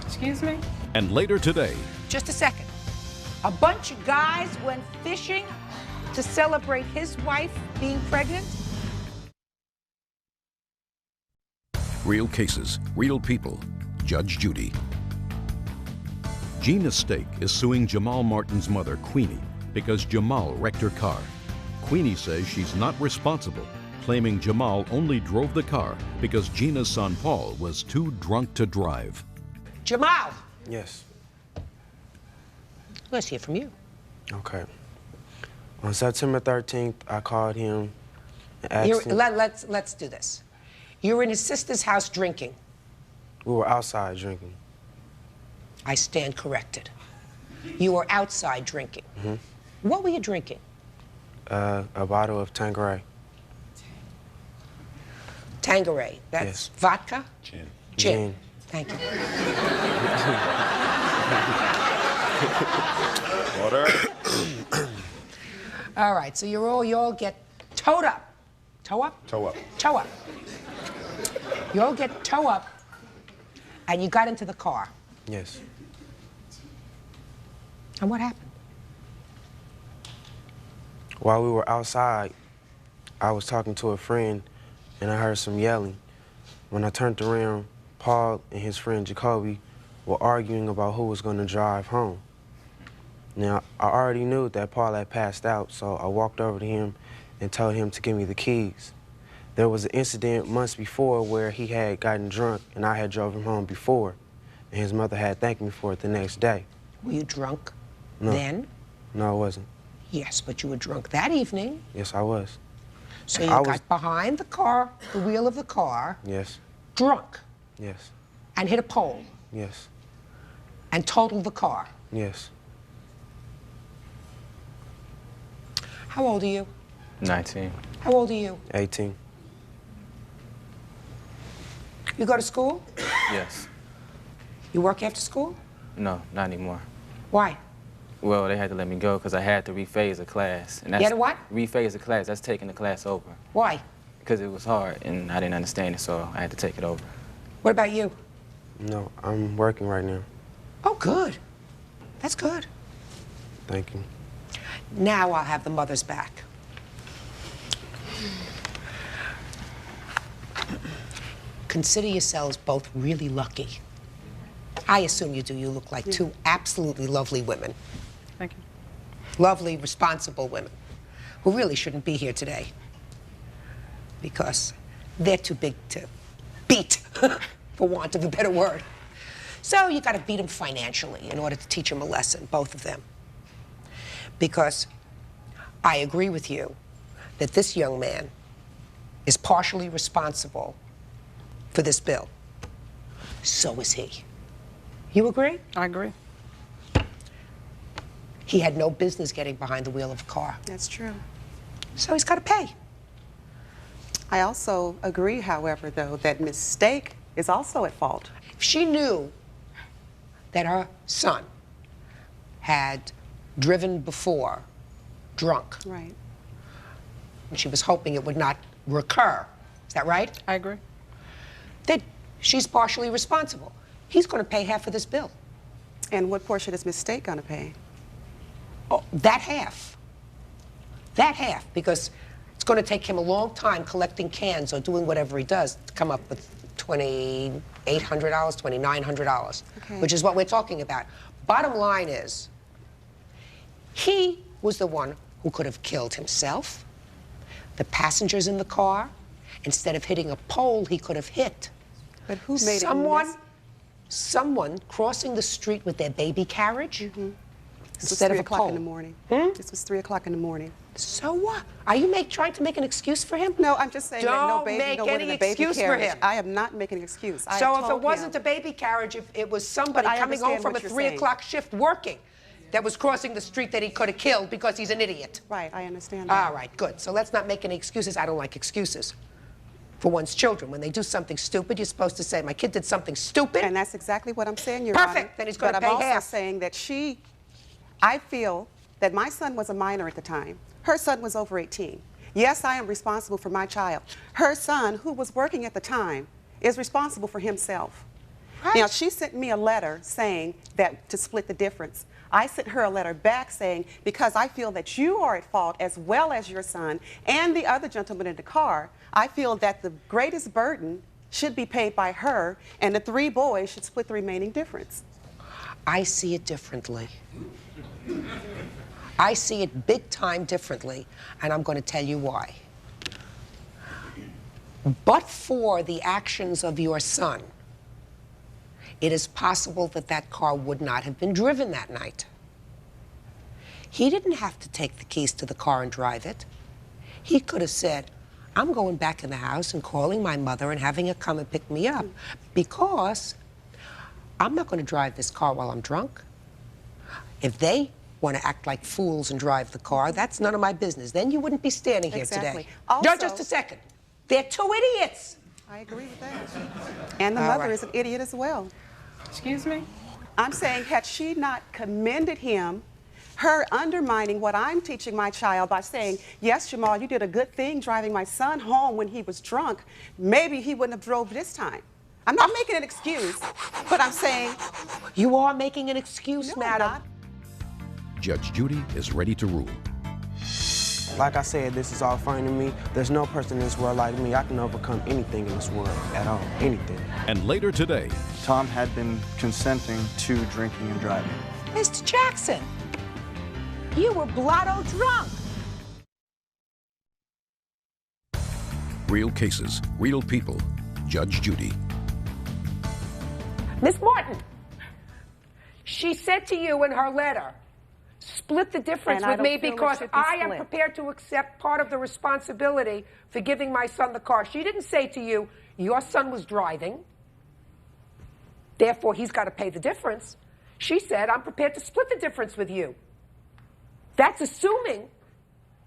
Excuse me? And later today. Just a second. A bunch of guys went fishing to celebrate his wife being pregnant? Real cases, real people. Judge Judy. Gina Stake is suing Jamal Martin's mother, Queenie, because Jamal wrecked her car. Queenie says she's not responsible, claiming Jamal only drove the car because Gina's son, Paul, was too drunk to drive. Jamal! Yes. Let's hear from you. Okay. On September 13th, I called him and asked him... Let's do this. You were in his sister's house drinking. We were outside drinking. I stand corrected. You were outside drinking. What were you drinking? A bottle of Tanqueray. Tanqueray. That's Yes. vodka? Gin. Gin. Thank you. Order. All right, so you all get towed up. Tow up? Toe up. Tow up. You all get tow up, and you got into the car. Yes. And what happened? While we were outside, I was talking to a friend, and I heard some yelling. When I turned around, Paul and his friend Jacoby were arguing about who was going to drive home. Now, I already knew that Paul had passed out, so I walked over to him and told him to give me the keys. There was an incident months before where he had gotten drunk, and I had drove him home before, and his mother had thanked me for it the next day. Were you drunk No. then? No, I wasn't. Yes, but you were drunk that evening. Yes, I was. So you I got was- behind the car, the wheel of the car, Yes, drunk, yes, and hit a pole, yes, and totaled the car. yes. How old are you? 19. How old are you? 18. You go to school? Yes. You work after school? No, not anymore. Why? Well, they had to let me go because I had to rephase a class. And You had to what? Rephase a class. That's taking the class over. Why? Because it was hard and I didn't understand it, so I had to take it over. What about you? No, I'm working right now. Oh, good. That's good. Thank you. Now I'll have the mothers back. Consider yourselves both really lucky. I assume you do. You look like two absolutely lovely women. Thank you. Lovely, responsible women who really shouldn't be here today because they're too big to beat, for want of a better word. So you got to beat them financially in order to teach them a lesson, both of them. Because I agree with you that this young man is partially responsible for this bill. So is he. You agree? I agree. He had no business getting behind the wheel of a car. That's true. So he's got to pay. I also agree, however, though, that mistake is also at fault. If she knew that her son had driven before drunk, Right. and she was hoping it would not recur, is that right? I agree. Then she's partially responsible. He's going to pay half of this bill. And what portion is mistake going to pay? Oh, that half. That half, because it's going to take him a long time collecting cans or doing whatever he does to come up with $2,800, $2,900, Okay. which is what we're talking about. Bottom line is, he was the one who could have killed himself, the passengers in the car. Instead of hitting a pole, he could have hit But who made someone crossing the street with their baby carriage This was instead 3 of a o'clock pole. in the morning. Hmm? This was 3 o'clock in the morning. So what? Are you trying to make an excuse for him? No, I'm just saying that no Don't baby, make no more any than a baby excuse for carriage. him. I am not making an excuse. I So have if told it wasn't him, a baby carriage, if it was somebody But I coming home understand from a what you're 3 saying. o'clock shift working that was crossing the street that he could have killed because he's an idiot. Right, I understand that. All right, good. So let's not make any excuses. I don't like excuses for one's children. When they do something stupid, you're supposed to say, my kid did something stupid. And that's exactly what I'm saying, Your Honor. Perfect. Then he's going to But pay I'm also half. saying that I feel that my son was a minor at the time. Her son was over 18. Yes, I am responsible for my child. Her son, who was working at the time, is responsible for himself. Right. Now, she sent me a letter saying that to split the difference. I sent her a letter back saying, because I feel that you are at fault as well as your son and the other gentleman in the car, I feel that the greatest burden should be paid by her and the 3 boys should split the remaining difference. I see it differently. I see it big time differently, and I'm going to tell you why. But for the actions of your son, it is possible that that car would not have been driven that night. He didn't have to take the keys to the car and drive it. He could have said, I'm going back in the house and calling my mother and having her come and pick me up because I'm not going to drive this car while I'm drunk. If they want to act like fools and drive the car, that's none of my business. Then you wouldn't be standing here today. Also, No, just a second. They're two idiots. I agree with that. And the All mother right. is an idiot as well. Excuse me? I'm saying, had she not commended him, her undermining what I'm teaching my child by saying, yes, Jamal, you did a good thing driving my son home when he was drunk, maybe he wouldn't have drove this time. I'm not making an excuse, but I'm saying... You are making an excuse, No, madam. I'm not. Judge Judy is ready to rule. Like I said, this is all funny to me. There's no person in this world like me. I can overcome anything in this world at all, anything. And later today, Tom had been consenting to drinking and driving. Mr. Jackson, you were blotto drunk. real cases, real people. Judge Judy. Miss Martin, she said to you in her letter, split the difference And I with don't me feel it because should be I am split. prepared to accept part of the responsibility for giving my son the car. She didn't say to you, your son was driving, therefore he's got to pay the difference. She said, I'm prepared to split the difference with you. That's assuming,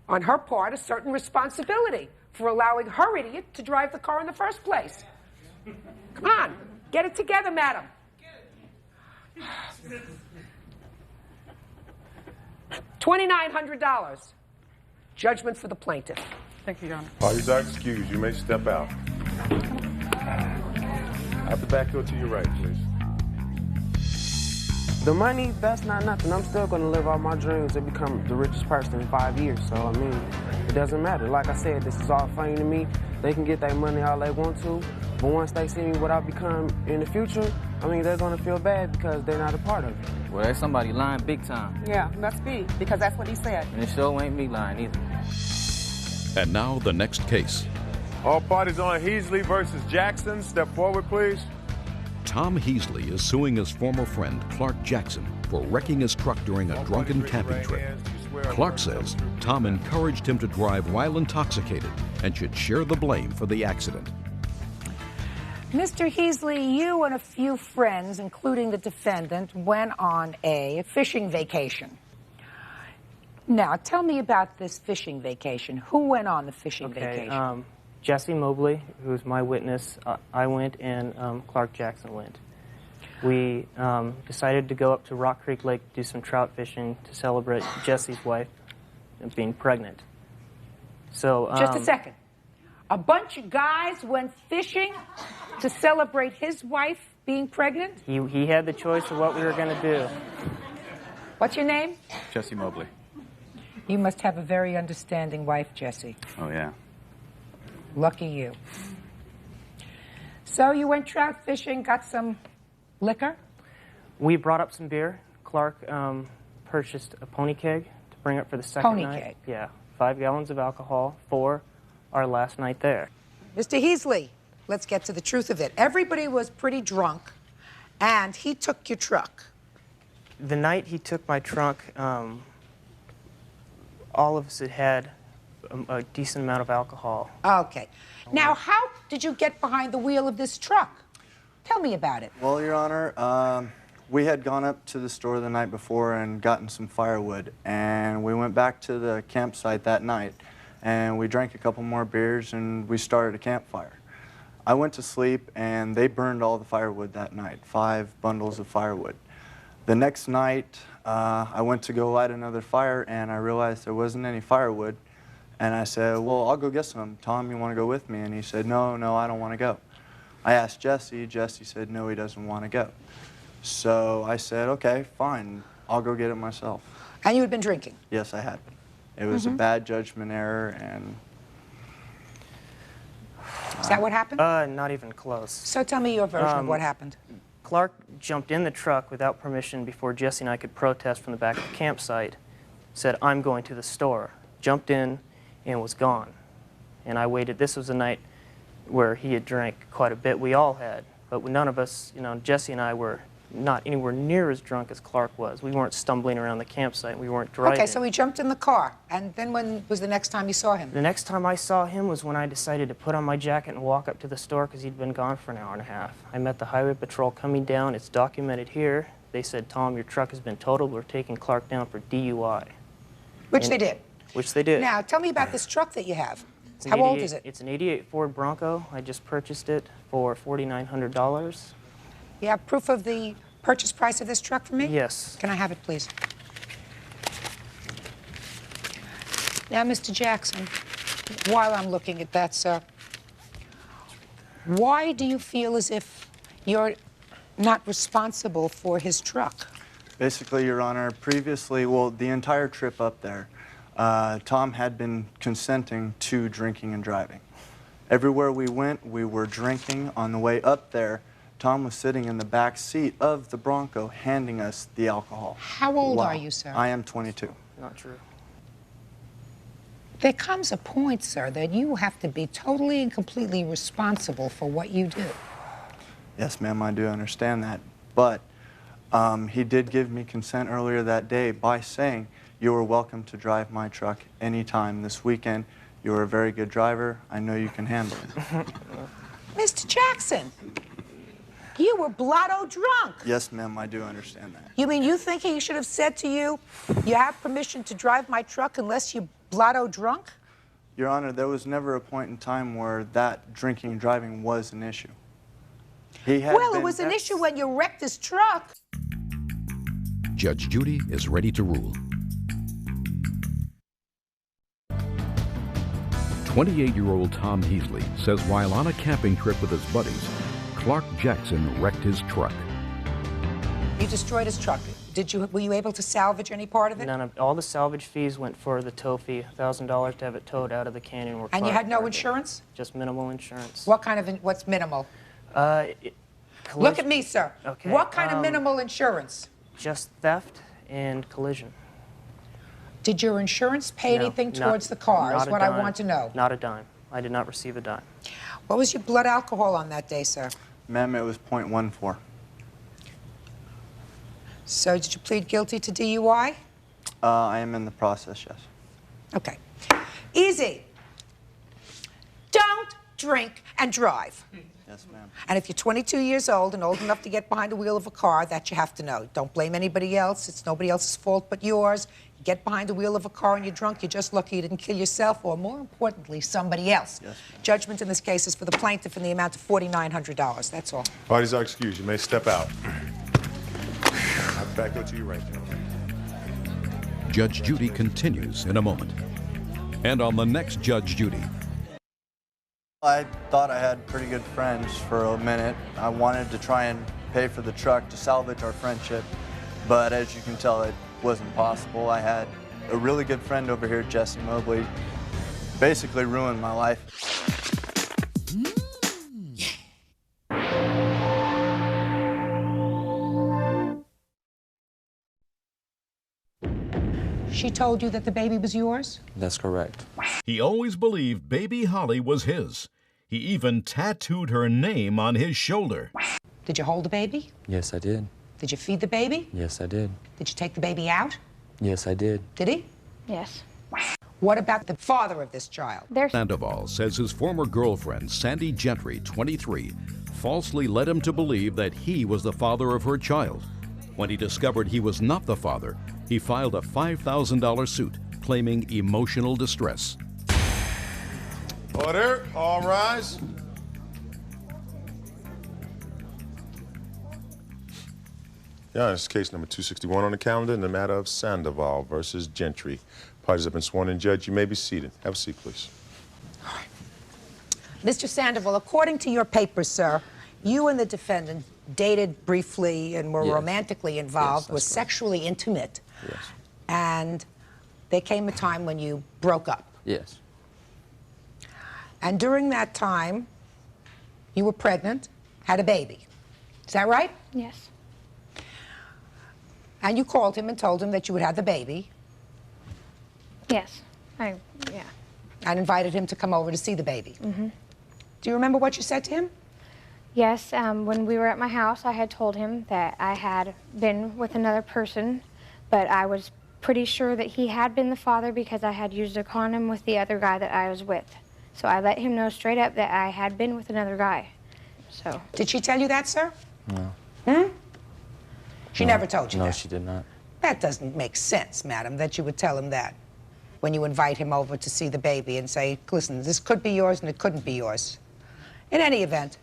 on her part, a certain responsibility for allowing her idiot to drive the car in the first place. Come on, get it together, madam. $2,900. Judgment for the plaintiff. Thank you, Your Honor. Parties are excused. You may step out. Out the back door to your right, please. The money, that's not nothing. I'm still going to live out my dreams and become the richest person in 5 years. So, I mean, it doesn't matter. Like I said, this is all funny to me. They can get their money all they want to. But once they see me what I become in the future, I mean, they're going to feel bad because they're not a part of it. Well, there's somebody lying big time. Yeah, must be, because that's what he said. And it sure ain't me lying either. And now the next case. All parties on Heasley versus Jackson, step forward, please. Tom Heasley is suing his former friend, Clark Jackson, for wrecking his truck during a drunken camping trip. Clark says Tom encouraged him to drive while intoxicated and should share the blame for the accident. Mr. Heasley, you and a few friends, including the defendant, went on a fishing vacation. Now, tell me about this fishing vacation. Who went on the fishing vacation? Jesse Mobley, who's my witness, I went, and Clark Jackson went. We decided to go up to Rock Creek Lake to do some trout fishing to celebrate Jesse's wife being pregnant. So Just a second. A bunch of guys went fishing to celebrate his wife being pregnant? He had the choice of what we were going to do. What's your name? Jesse Mobley. You must have a very understanding wife, Jesse. Oh, yeah. Lucky you. So you went trout fishing, got some liquor? We brought up some beer. Clark purchased a pony keg to bring up for the second Pony night. keg? Yeah, 5 gallons of alcohol for our last night there. Mr. Heasley, let's get to the truth of it. Everybody was pretty drunk, and he took your truck. The night he took my trunk, all of us had a decent amount of alcohol. Okay. Now, how did you get behind the wheel of this truck? Tell me about it. Well, Your Honor, we had gone up to the store the night before and gotten some firewood, and we went back to the campsite that night, and we drank a couple more beers, and we started a campfire. I went to sleep, and they burned all the firewood that night, 5 bundles of firewood. The next night, I went to go light another fire, and I realized there wasn't any firewood. And I said, well, I'll go get some. Tom, you want to go with me? And he said, no, I don't want to go. I asked Jesse. Jesse said, no, he doesn't want to go. So I said, okay, fine. I'll go get it myself. And you had been drinking? Yes, I had. It was a bad judgment error, and... Is that what happened? Not even close. So tell me your version of what happened. Clark jumped in the truck without permission before Jesse and I could protest from the back of the campsite, said, I'm going to the store, jumped in, and was gone. And I waited. This was a night where he had drank quite a bit. We all had, but none of us, Jesse and I were not anywhere near as drunk as Clark was. We weren't stumbling around the campsite. We weren't driving. Okay, so he jumped in the car. And then when was the next time you saw him? The next time I saw him was when I decided to put on my jacket and walk up to the store because he'd been gone for an hour and a half. I met the highway patrol coming down. It's documented here. They said, Tom, your truck has been totaled. We're taking Clark down for DUI. Which they did. Which they did. Now, tell me about this truck that you have. It's an How old 88 is it? It's an 88 Ford Bronco. I just purchased it for $4,900. You have proof of the purchase price of this truck for me? Yes. Can I have it, please? Now, Mr. Jackson, while I'm looking at that, sir, why do you feel as if you're not responsible for his truck? Basically, Your Honor, previously, well, the entire trip up there, Tom had been consenting to drinking and driving. Everywhere we went, we were drinking. On the way up there, Tom was sitting in the back seat of the Bronco handing us the alcohol. How old are you, sir? I am 22. Not true. There comes a point, sir, that you have to be totally and completely responsible for what you do. Yes, ma'am, I do understand that. But he did give me consent earlier that day by saying, you are welcome to drive my truck anytime this weekend. You are a very good driver. I know you can handle it. Mr. Jackson, you were blotto drunk. Yes, ma'am, I do understand that. You mean you think he should have said to you, you have permission to drive my truck unless you're blotto drunk? Your Honor, there was never a point in time where that drinking and driving was an issue. Well, it was an issue when you wrecked his truck. Judge Judy is ready to rule. 28-year-old Tom Heasley says while on a camping trip with his buddies, Clark Jackson wrecked his truck. You destroyed his truck. Were you able to salvage any part of it? None of all the salvage fees went for the tow fee, $1,000 to have it towed out of the canyon. And you had no insurance? Just minimal insurance. What kind of, what's minimal? Look at me, sir. Okay. What kind of minimal insurance? Just theft and collision. Did your insurance pay No, anything not- towards the car, is not a what I dime. want to know. Not a dime. I did not receive a dime. What was your blood alcohol on that day, sir? Ma'am, it was .14. So did you plead guilty to DUI? I am in the process, yes. Okay. Easy. Don't drink and drive. Yes, ma'am. And if you're 22 years old and old enough to get behind the wheel of a car, that you have to know. Don't blame anybody else. It's nobody else's fault but yours. You get behind the wheel of a car and you're drunk, you're just lucky you didn't kill yourself or, more importantly, somebody else. Yes, Judgment in this case is for the plaintiff in the amount of $4,900. That's all. Parties are excused. You may step out. I'll back up to you right now. Judge Judy continues in a moment. And on the next Judge Judy. I thought I had pretty good friends for a minute. I wanted to try and pay for the truck to salvage our friendship, but as you can tell, it wasn't possible. I had a really good friend over here, Jesse Mobley, basically ruined my life. She told you that the baby was yours? That's correct. He always believed baby Holly was his. He even tattooed her name on his shoulder. Did you hold the baby? Yes, I did. Did you feed the baby? Yes, I did. Did you take the baby out? Yes, I did. Did he? Yes. What about the father of this child? Sandoval says his former girlfriend, Sandy Gentry, 23, falsely led him to believe that he was the father of her child. When he discovered he was not the father, he filed a $5,000 suit claiming emotional distress. Order, all rise. Yeah, this is case number 261 on the calendar in the matter of Sandoval versus Gentry. Parties have been sworn in. Judge, you may be seated. Have a seat, please. Mr. Sandoval, according to your papers, sir, you and the defendant dated briefly and were romantically involved, were sexually intimate. Yes. And there came a time when you broke up. Yes. And during that time, you were pregnant, had a baby. Is that right? Yes. And you called him and told him that you would have the baby. Yes. Yeah. And invited him to come over to see the baby. Mm-hmm. Do you remember what you said to him? Yes, when we were at my house, I had told him that I had been with another person, but I was pretty sure that he had been the father because I had used a condom with the other guy that I was with. So I let him know straight up that I had been with another guy. So. Did she tell you that, sir? No. She No. never told you No, that? she did not. That doesn't make sense, madam, that you would tell him that when you invite him over to see the baby and say, listen, this could be yours and it couldn't be yours. In any event,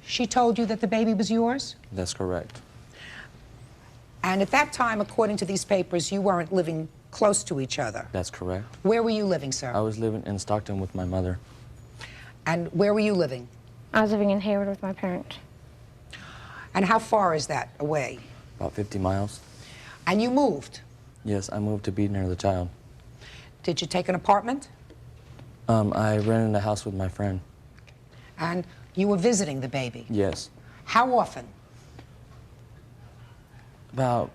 she told you that the baby was yours? That's correct. And at that time, according to these papers, you weren't living close to each other. That's correct. Where were you living, sir? I was living in Stockton with my mother. And where were you living? I was living in Hayward with my parents. And how far is that away? About 50 miles. And you moved? Yes, I moved to be near the child. Did you take an apartment? I rented a house with my friend. And you were visiting the baby? Yes. How often? About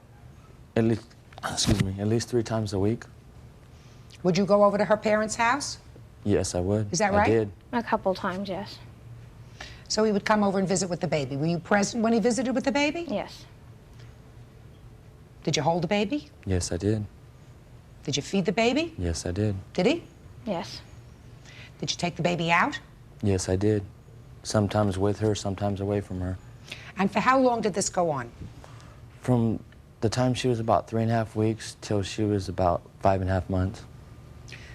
at least 3 times a week. Would you go over to her parents' house? Yes, I would. Is that right? I did. A couple times, yes. So he would come over and visit with the baby. Were you present when he visited with the baby? Yes. Did you hold the baby? Yes, I did. Did you feed the baby? Yes, I did. Did he? Yes. Did you take the baby out? Yes, I did. Sometimes with her, sometimes away from her. And for how long did this go on? From the time she was about 3.5 weeks till she was about 5.5 months.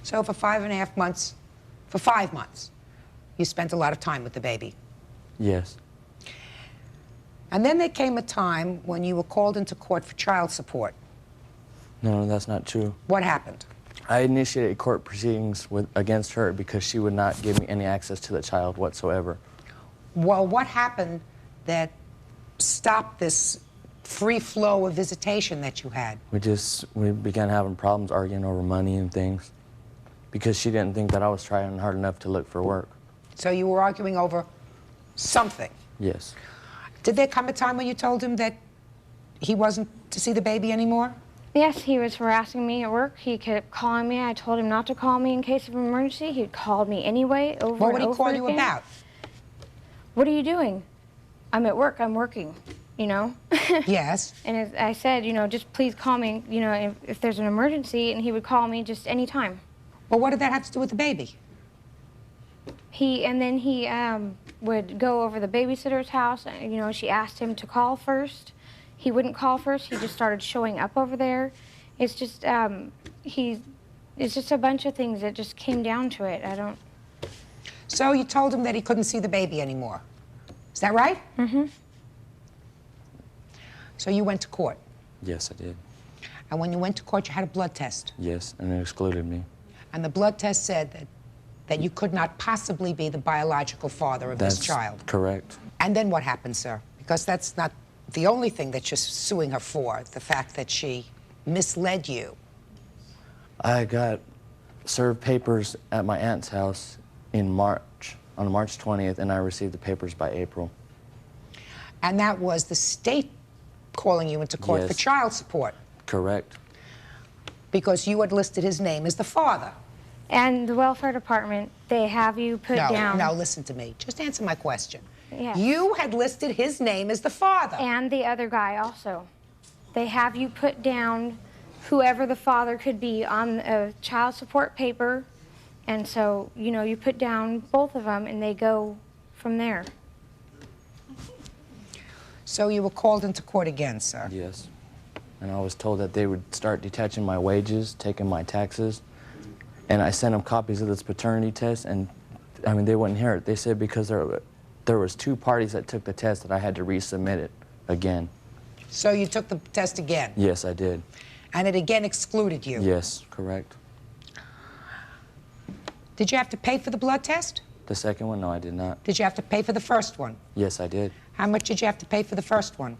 So for 5.5 months, for 5 months, you spent a lot of time with the baby. Yes. And then there came a time when you were called into court for child support. No, that's not true. What happened? I initiated court proceedings against her because she would not give me any access to the child whatsoever. Well, what happened that stopped this free flow of visitation that you had? We began having problems arguing over money and things because she didn't think that I was trying hard enough to look for work. So you were arguing over something? Yes. Did there come a time when you told him that he wasn't to see the baby anymore? Yes, he was harassing me at work. He kept calling me. I told him not to call me in case of an emergency. He'd called me anyway, over and over again. What would he call you about? What are you doing? I'm at work. I'm working, you know? Yes. And as I said, you know, just please call me, you know, if there's an emergency, and he would call me just any time. Well, what did that have to do with the baby? And then he would go over the babysitter's house. You know, she asked him to call first. He wouldn't call first. He just started showing up over there. It's just, it's just a bunch of things that just came down to it. I don't. So you told him that he couldn't see the baby anymore. Is that right? Mm-hmm. So you went to court. Yes, I did. And when you went to court, you had a blood test. Yes, and it excluded me. And the blood test said that you could not possibly be the biological father of this child. That's correct. And then what happened, sir? Because that's not the only thing that you're suing her for, the fact that she misled you. I got served papers at my aunt's house in March, on March 20th, and I received the papers by April. And that was the state calling you into court for child support. Correct. Because you had listed his name as the father. And the welfare department, they have you put down. No, listen to me. Just answer my question. Yes. You had listed his name as the father. And the other guy also. They have you put down whoever the father could be on a child support paper. And so, you know, you put down both of them and they go from there. So you were called into court again, sir? Yes. And I was told that they would start detaching my wages, taking my taxes. And I sent them copies of this paternity test, and I mean, they wouldn't hear it. They said because there was 2 parties that took the test that I had to resubmit it again. So you took the test again? Yes, I did. And it again excluded you? Yes, correct. Did you have to pay for the blood test? The second one, no, I did not. Did you have to pay for the first one? Yes, I did. How much did you have to pay for the first one?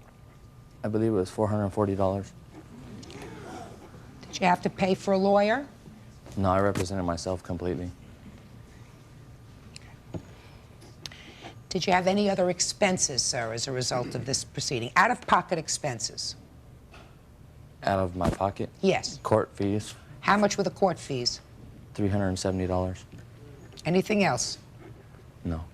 I believe it was $440. Did you have to pay for a lawyer? No, I represented myself completely. Did you have any other expenses, sir, as a result of this proceeding? Out-of-pocket expenses? Out of my pocket? Yes. Court fees. How much were the court fees? $370. Anything else? No.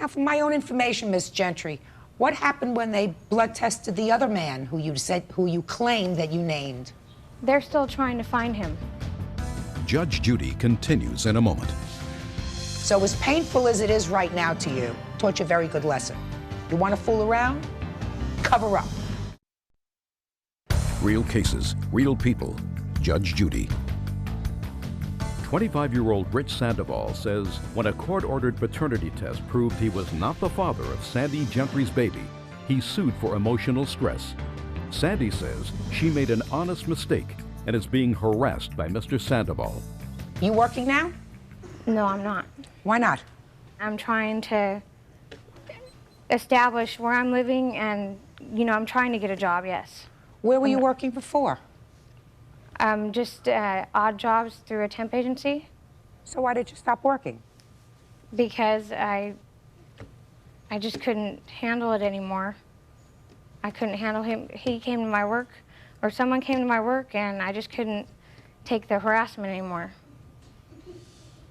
Now, for my own information, Miss Gentry, what happened when they blood tested the other man who you claimed that you named? They're still trying to find him. Judge Judy continues in a moment. So as painful as it is right now to you, taught you a very good lesson. You want to fool around? Cover up. Real cases, real people. Judge Judy. 25-year-old Rich Sandoval says when a court-ordered paternity test proved he was not the father of Sandy Gentry's baby, he sued for emotional stress. Sandy says she made an honest mistake and is being harassed by Mr. Sandoval. You working now? No, I'm not. Why not? I'm trying to establish where I'm living and, you know, I'm trying to get a job, yes. Where were you working before? Just odd jobs through a temp agency. So why did you stop working? Because I just couldn't handle it anymore. I couldn't handle him. He came to my work, or someone came to my work, and I just couldn't take the harassment anymore.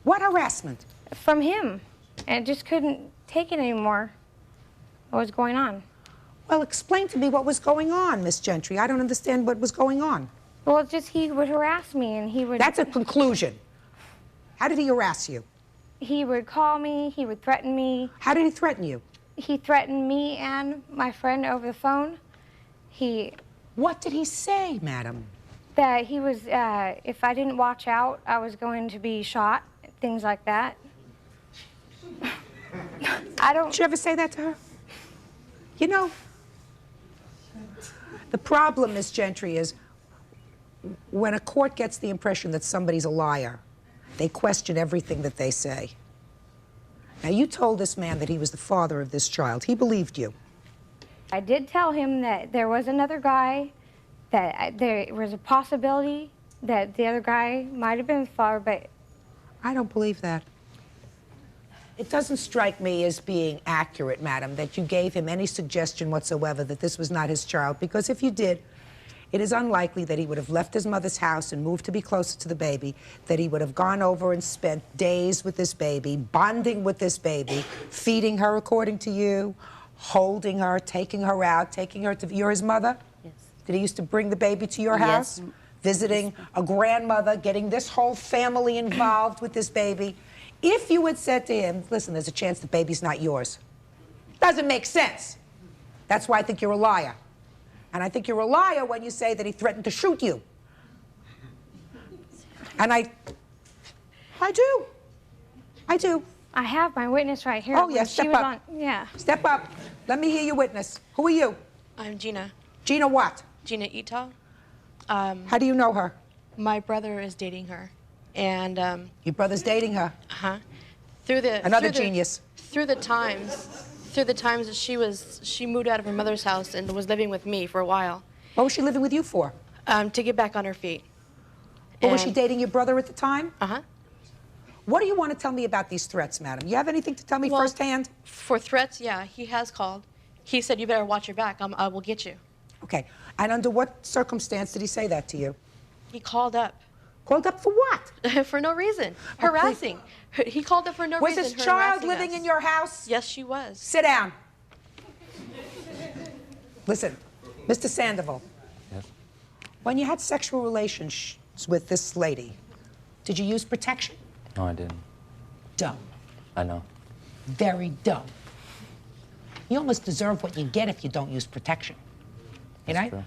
What harassment? From him. And I just couldn't take it anymore. What was going on? Well, explain to me what was going on, Miss Gentry. I don't understand what was going on. Well, it's just he would harass me, and he would... That's a conclusion. How did he harass you? He would call me, he would threaten me. How did he threaten you? He threatened me and my friend over the phone. What did he say, madam? That he was, if I didn't watch out, I was going to be shot, things like that. I don't... Did you ever say that to her? You know, the problem, Miss Gentry, is when a court gets the impression that somebody's a liar, they question everything that they say. Now, you told this man that he was the father of this child. He believed you. I did tell him that there was another guy, that there was a possibility that the other guy might have been the father, but... I don't believe that. It doesn't strike me as being accurate, madam, that you gave him any suggestion whatsoever that this was not his child, because if you did, it is unlikely that he would have left his mother's house and moved to be closer to the baby, that he would have gone over and spent days with this baby, bonding with this baby, feeding her according to you, holding her, taking her out, taking her to... You're his mother? Yes. Did he used to bring the baby to your house? Yes. Visiting a grandmother, getting this whole family involved with this baby. If you had said to him, listen, there's a chance the baby's not yours, doesn't make sense. That's why I think you're a liar. And I think you're a liar when you say that he threatened to shoot you. And I do. I do. I have my witness right here. Oh, yes, step up. Yeah. Step up. Let me hear your witness. Who are you? I'm Gina. Gina what? Gina Ito. How do you know her? My brother is dating her. And your brother's dating her? Uh-huh. Another genius. Through the times that she moved out of her mother's house and was living with me for a while. What was she living with you for? To get back on her feet. Well, was she dating your brother at the time? Uh-huh. What do you want to tell me about these threats, madam? You have anything to tell me firsthand? For threats, yeah, he has called. He said, you better watch your back. I will get you. Okay. And under what circumstance did he say that to you? He called up. Called up for what? For no reason. Harassing. He called up for no reason. Was his child living in your house? Yes, she was. Sit down. Listen, Mr. Sandoval. Yes. When you had sexual relations with this lady, did you use protection? No, I didn't. Dumb. I know. Very dumb. You almost deserve what you get if you don't use protection. You know? True.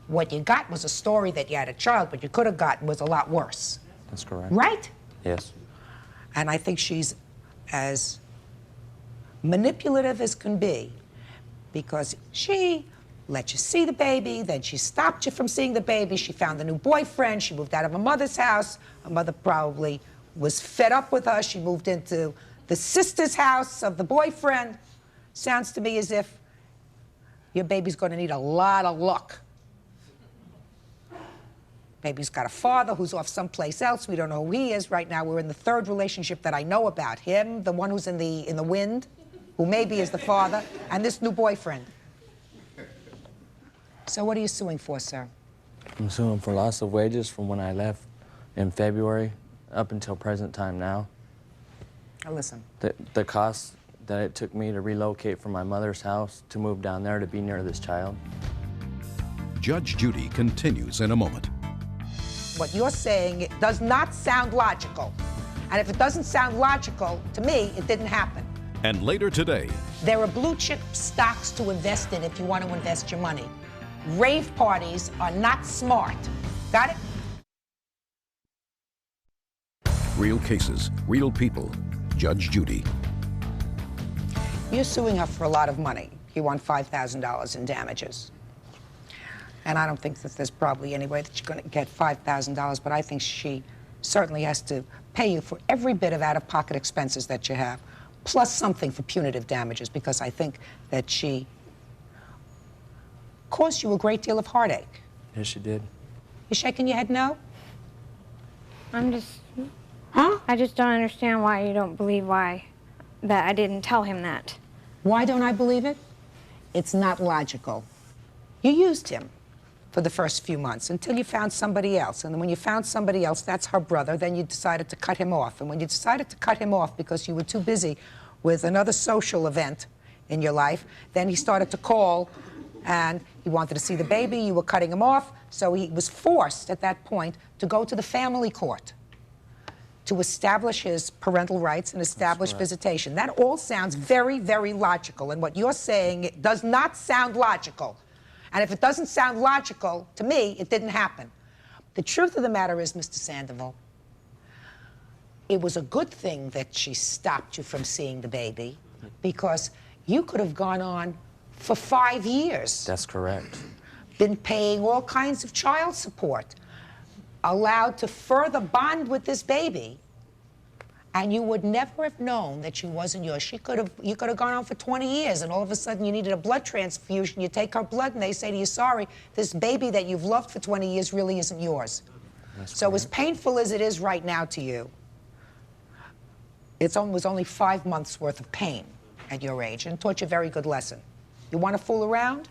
What you got was a story that you had a child, but you could have gotten was a lot worse. That's correct. Right? Yes. And I think she's as manipulative as can be, because she let you see the baby, then she stopped you from seeing the baby, she found a new boyfriend, she moved out of her mother's house, her mother probably was fed up with her, she moved into the sister's house of the boyfriend. Sounds to me as if your baby's going to need a lot of luck. Baby's got a father who's off someplace else. We don't know who he is. Right now, we're in the third relationship that I know about. Him, the one who's in the wind, who maybe is the father, and this new boyfriend. So what are you suing for, sir? I'm suing for loss of wages from when I left in February up until present time now. Now listen. The costs that it took me to relocate from my mother's house to move down there to be near this child. Judge Judy continues in a moment. What you're saying does not sound logical. And if it doesn't sound logical, to me, it didn't happen. And later today, there are blue chip stocks to invest in if you want to invest your money. Rave parties are not smart. Got it? real cases, real people. Judge Judy. You're suing her for a lot of money. You want $5,000 in damages. And I don't think that there's probably any way that you're going to get $5,000, but I think she certainly has to pay you for every bit of out-of-pocket expenses that you have, plus something for punitive damages, because I think that she caused you a great deal of heartache. Yes, she did. You shaking your head no? I'm just... Huh? I just don't understand why you don't believe that I didn't tell him that. Why don't I believe it? It's not logical. You used him for the first few months until you found somebody else. And when you found somebody else, that's her brother, then you decided to cut him off. And when you decided to cut him off because you were too busy with another social event in your life, then he started to call and he wanted to see the baby, you were cutting him off, so he was forced at that point to go to the family court to establish his parental rights and establish visitation. That all sounds very, very logical, and what you're saying does not sound logical. And if it doesn't sound logical, to me, it didn't happen. The truth of the matter is, Mr. Sandoval, it was a good thing that she stopped you from seeing the baby, because you could have gone on for 5 years. That's correct. Been paying all kinds of child support, allowed to further bond with this baby, and you would never have known that she wasn't yours. You could have gone on for 20 years, and all of a sudden you needed a blood transfusion. You take her blood, and they say to you, sorry, this baby that you've loved for 20 years really isn't yours. So as painful as it is right now to you, it was only 5 months worth of pain at your age, and taught you a very good lesson. You want to fool around?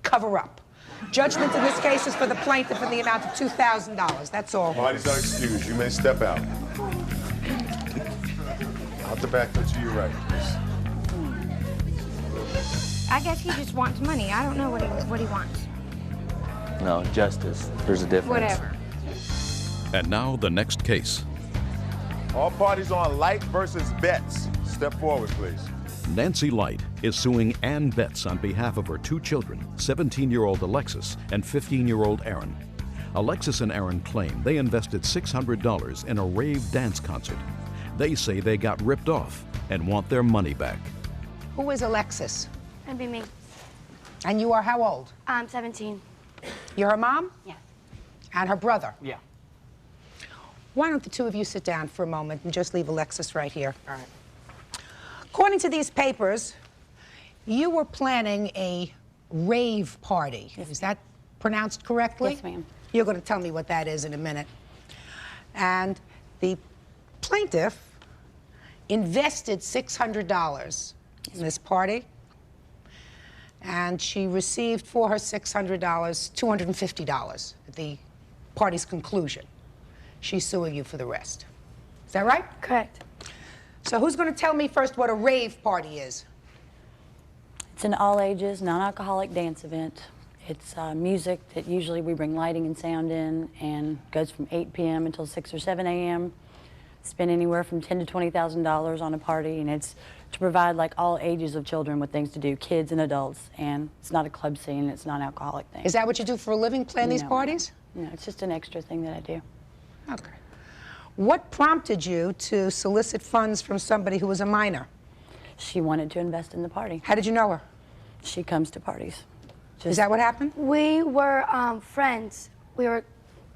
Cover up. Judgment in this case is for the plaintiff in the amount of $2,000. That's all. Parties are excused. You may step out. Out the back door to your right, please. I guess he just wants money. I don't know what he wants. No, justice. There's a difference. Whatever. And now the next case. All parties on Light versus Betts. Step forward, please. Nancy Light is suing Ann Betts on behalf of her 2 children, 17-year-old Alexis and 15-year-old Aaron. Alexis and Aaron claim they invested $600 in a rave dance concert. They say they got ripped off and want their money back. Who is Alexis? That'd be me. And you are how old? I'm 17. You're her mom? Yeah. And her brother? Yeah. Why don't the two of you sit down for a moment and just leave Alexis right here? All right. According to these papers, you were planning a rave party. Yes. Is that pronounced correctly? Yes, ma'am. You're going to tell me what that is in a minute. And the plaintiff invested $600 in this party, and she received for her $600, $250 at the party's conclusion. She's suing you for the rest. Is that right? Correct. So who's going to tell me first what a rave party is? It's an all-ages, non-alcoholic dance event. It's music that usually we bring lighting and sound in, and goes from 8 p.m. until 6 or 7 a.m. Spend anywhere from $10,000 to $20,000 on a party, and it's to provide like all ages of children with things to do, kids and adults, and it's not a club scene, it's not an alcoholic thing. Is that what you do for a living, plan these parties? No, it's just an extra thing that I do. Okay. What prompted you to solicit funds from somebody who was a minor? She wanted to invest in the party. How did you know her? She comes to parties. Is that what happened? We were friends. We were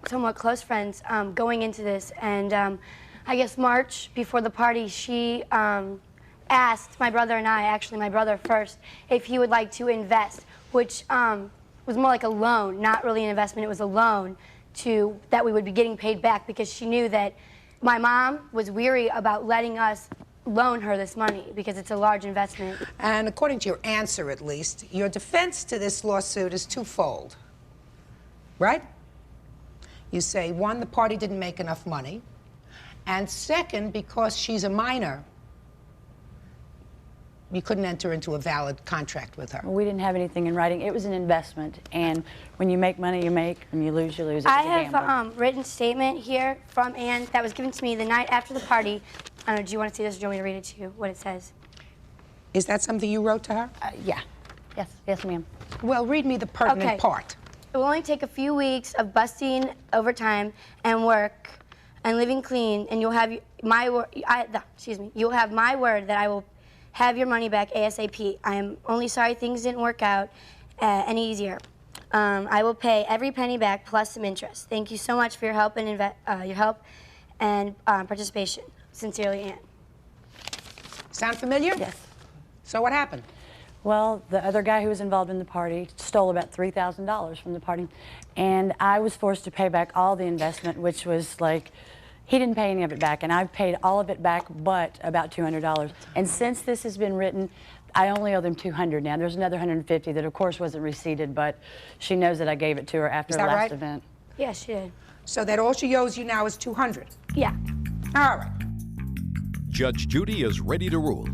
somewhat close friends going into this, and I guess March before the party, she asked my brother and I, actually my brother first, if he would like to invest, which was more like a loan, not really an investment, it was a loan that we would be getting paid back, because she knew that my mom was weary about letting us loan her this money because it's a large investment. And according to your answer, at least, your defense to this lawsuit is twofold, right? You say, one, the party didn't make enough money, and second, because she's a minor, you couldn't enter into a valid contract with her? We didn't have anything in writing. It was an investment, and when you make money, you make. When you lose, you lose. I have a written statement here from Ann that was given to me the night after the party. I don't know, do you want to see this, or do you want me to read it to you, what it says? Is that something you wrote to her? Yeah. Yes, ma'am. Well, read me the pertinent part. It will only take a few weeks of busting overtime and work and living clean, and you'll have my word. You'll have my word that I will have your money back ASAP. I am only sorry things didn't work out any easier. I will pay every penny back plus some interest. Thank you so much for your help and participation. Sincerely, Ann. Sound familiar? Yes. So what happened? Well, the other guy who was involved in the party stole about $3,000 from the party, and I was forced to pay back all the investment, which was like, he didn't pay any of it back, and I've paid all of it back but about $200. And since this has been written, I only owe them $200 now. There's another $150 that, of course, wasn't receipted, but she knows that I gave it to her after the last event. Yes, she did. So that all she owes you now is $200? Yeah. All right. Judge Judy is ready to rule.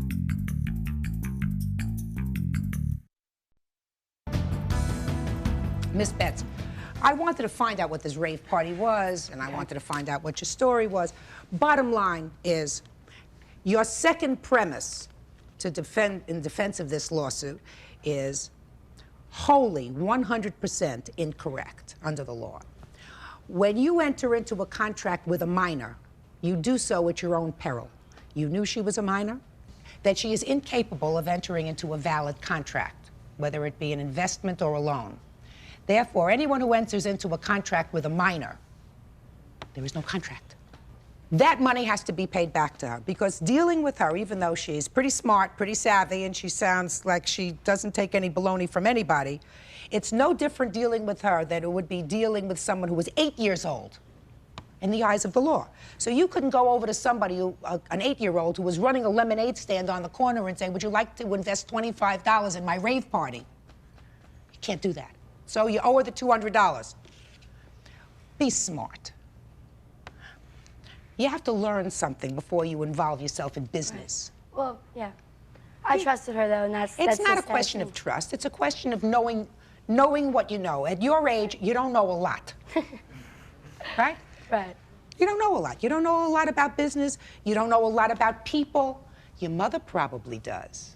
Miss Betts, I wanted to find out what this rave party was, and I wanted to find out what your story was. Bottom line is, your second premise in defense of this lawsuit is wholly 100% incorrect under the law. When you enter into a contract with a minor, you do so at your own peril. You knew she was a minor, that she is incapable of entering into a valid contract, whether it be an investment or a loan. Therefore, anyone who enters into a contract with a minor, there is no contract. That money has to be paid back to her, because dealing with her, even though she's pretty smart, pretty savvy, and she sounds like she doesn't take any baloney from anybody, it's no different dealing with her than it would be dealing with someone who was 8 years old in the eyes of the law. So you couldn't go over to somebody, an 8-year-old who was running a lemonade stand on the corner and say, would you like to invest $25 in my rave party? You can't do that. So you owe her the $200. Be smart. You have to learn something before you involve yourself in business. Right. Well, yeah. I trusted her, though, and that's It's not a question of trust. It's a question of knowing what you know. At your age, you don't know a lot. Right? Right. You don't know a lot. You don't know a lot about business. You don't know a lot about people. Your mother probably does.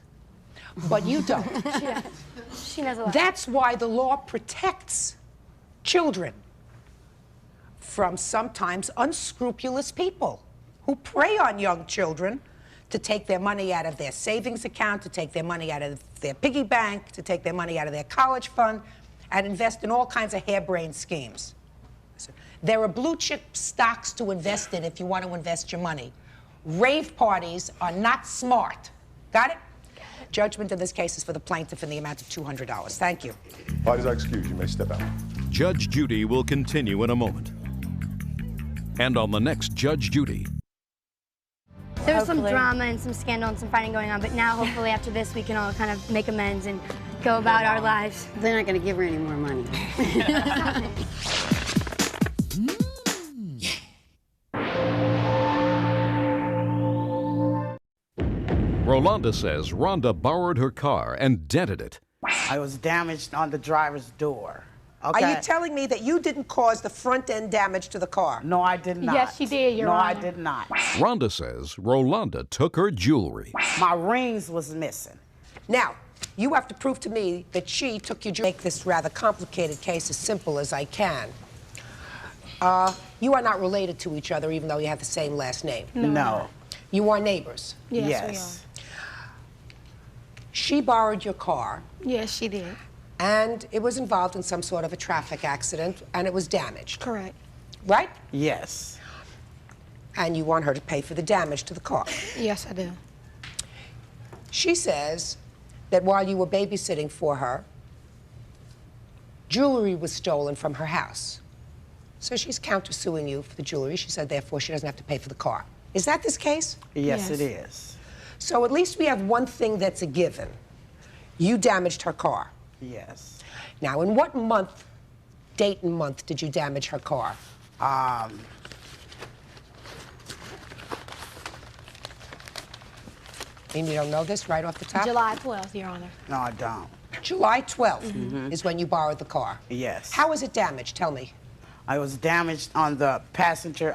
But you don't. She knows a lot. That's why the law protects children from sometimes unscrupulous people who prey on young children to take their money out of their savings account, to take their money out of their piggy bank, to take their money out of their college fund, and invest in all kinds of harebrained schemes. There are blue chip stocks to invest in if you want to invest your money. Rave parties are not smart. Got it? Judgment in this case is for the plaintiff in the amount of $200. Thank you. Parties are excused. You may step out. Judge Judy will continue in a moment. And on the next Judge Judy. There was some drama and some scandal and some fighting going on, but now hopefully after this we can all kind of make amends and go about our lives. They're not going to give her any more money. Rolanda says Rhonda borrowed her car and dented it. I was damaged on the driver's door. Okay? Are you telling me that you didn't cause the front end damage to the car? No, I did not. Yes, she did, Your Honor. No, I did not. Rhonda says Rolanda took her jewelry. My rings was missing. Now, you have to prove to me that she took your jewelry. Make this rather complicated case as simple as I can. You are not related to each other, even though you have the same last name. No. You are neighbors. Yes, we are. She borrowed your car. Yes, she did. And it was involved in some sort of a traffic accident, and it was damaged. Correct. Right? Yes. And you want her to pay for the damage to the car. Yes, I do. She says that while you were babysitting for her, jewelry was stolen from her house. So she's countersuing you for the jewelry. She said, therefore, she doesn't have to pay for the car. Is that this case? Yes, it is. So at least we have one thing that's a given. You damaged her car. Yes. Now, in what month, date and month, did you damage her car? And you don't know this right off the top? July 12th, Your Honor. No, I don't. July 12th is when you borrowed the car. Yes. How was it damaged? Tell me. I was damaged on the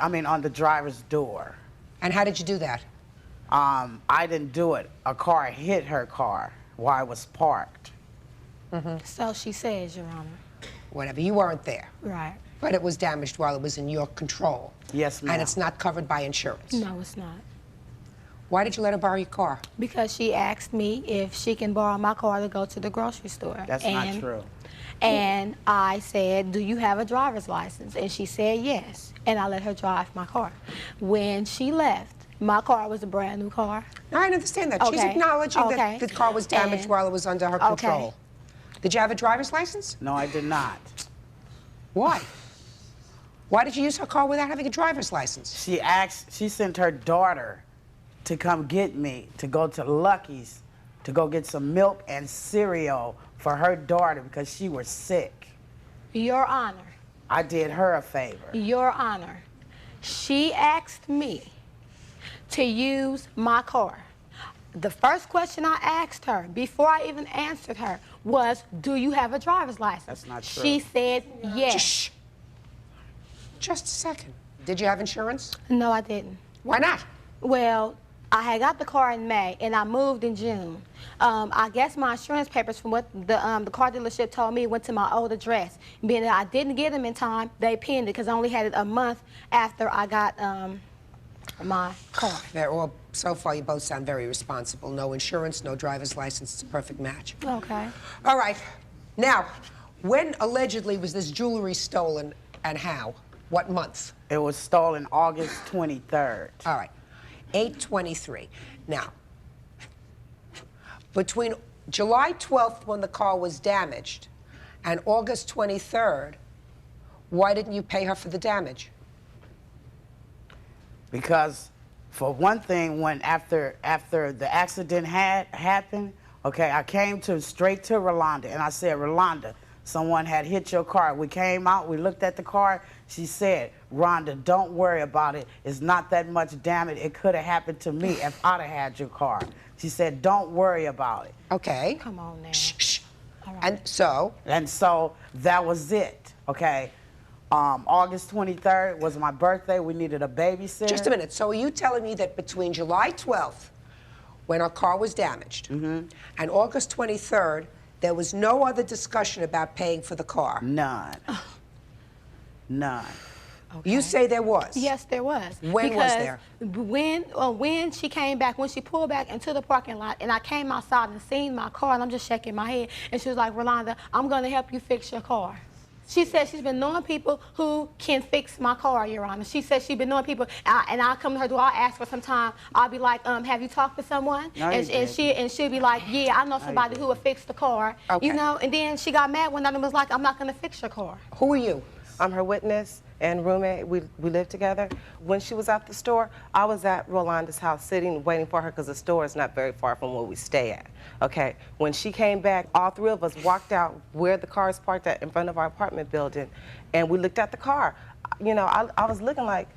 on the driver's door. And how did you do that? I didn't do it. A car hit her car while I was parked. So she says, Your Honor. Whatever, you weren't there. Right. But it was damaged while it was in your control. Yes, ma'am. And it's not covered by insurance. No, it's not. Why did you let her borrow your car? Because she asked me if she can borrow my car to go to the grocery store. That's not true. And I said, do you have a driver's license? And she said yes. And I let her drive my car. When she left, my car was a brand new car. I understand that. She's acknowledging that the car was damaged while it was under her control. Did you have a driver's license? No, I did not. Why? Why did you use her car without having a driver's license? She sent her daughter to come get me, to go to Lucky's, to go get some milk and cereal for her daughter because she was sick. Your Honor. I did her a favor. Your Honor. She asked me to use my car. The first question I asked her, before I even answered her, was, do you have a driver's license? That's not true. She said yes. Just a second. Did you have insurance? No, I didn't. Why not? Well, I had got the car in May, and I moved in June. I guess my insurance papers, from what the car dealership told me, went to my old address. Being that I didn't get them in time, they pinned it because I only had it a month after I got my car. So far, you both sound very responsible. No insurance, no driver's license. It's a perfect match. Okay. All right. Now, when allegedly was this jewelry stolen and how? What month? It was stolen August 23rd. All right. 8/23. Now, between July 12th, when the car was damaged, and August 23rd, why didn't you pay her for the damage? Because, for one thing, when after the accident had happened, okay, I came straight to Rolanda, and I said, Rolanda, someone had hit your car. We came out, we looked at the car. She said, Rhonda, don't worry about it. It's not that much damage. It could have happened to me if I'd have had your car. She said, don't worry about it. Okay. Come on now. Shh. All right. And so that was it, okay? August 23rd was my birthday. We needed a babysitter. Just a minute. So are you telling me that between July 12th, when our car was damaged, and August 23rd, there was no other discussion about paying for the car? None. None. Okay. You say there was? Yes, there was. When was there? When she came back, when she pulled back into the parking lot, and I came outside and seen my car, and I'm just shaking my head, and she was like, Rolanda, I'm going to help you fix your car. She said she's been knowing people who can fix my car, Your Honor. She said she's been knowing people, and I'll come to her door, I'll ask for some time. I'll be like, have you talked to someone? No, and she'll be like, yeah, I know somebody who will fix the car. Okay. You know, and then she got mad when I was like, I'm not going to fix your car. Who are you? I'm her witness and roommate. We live together. When she was at the store, I was at Rolanda's house sitting, waiting for her because the store is not very far from where we stay at. Okay, when she came back, all three of us walked out where the car is parked at in front of our apartment building, and we looked at the car. You know, I was looking like,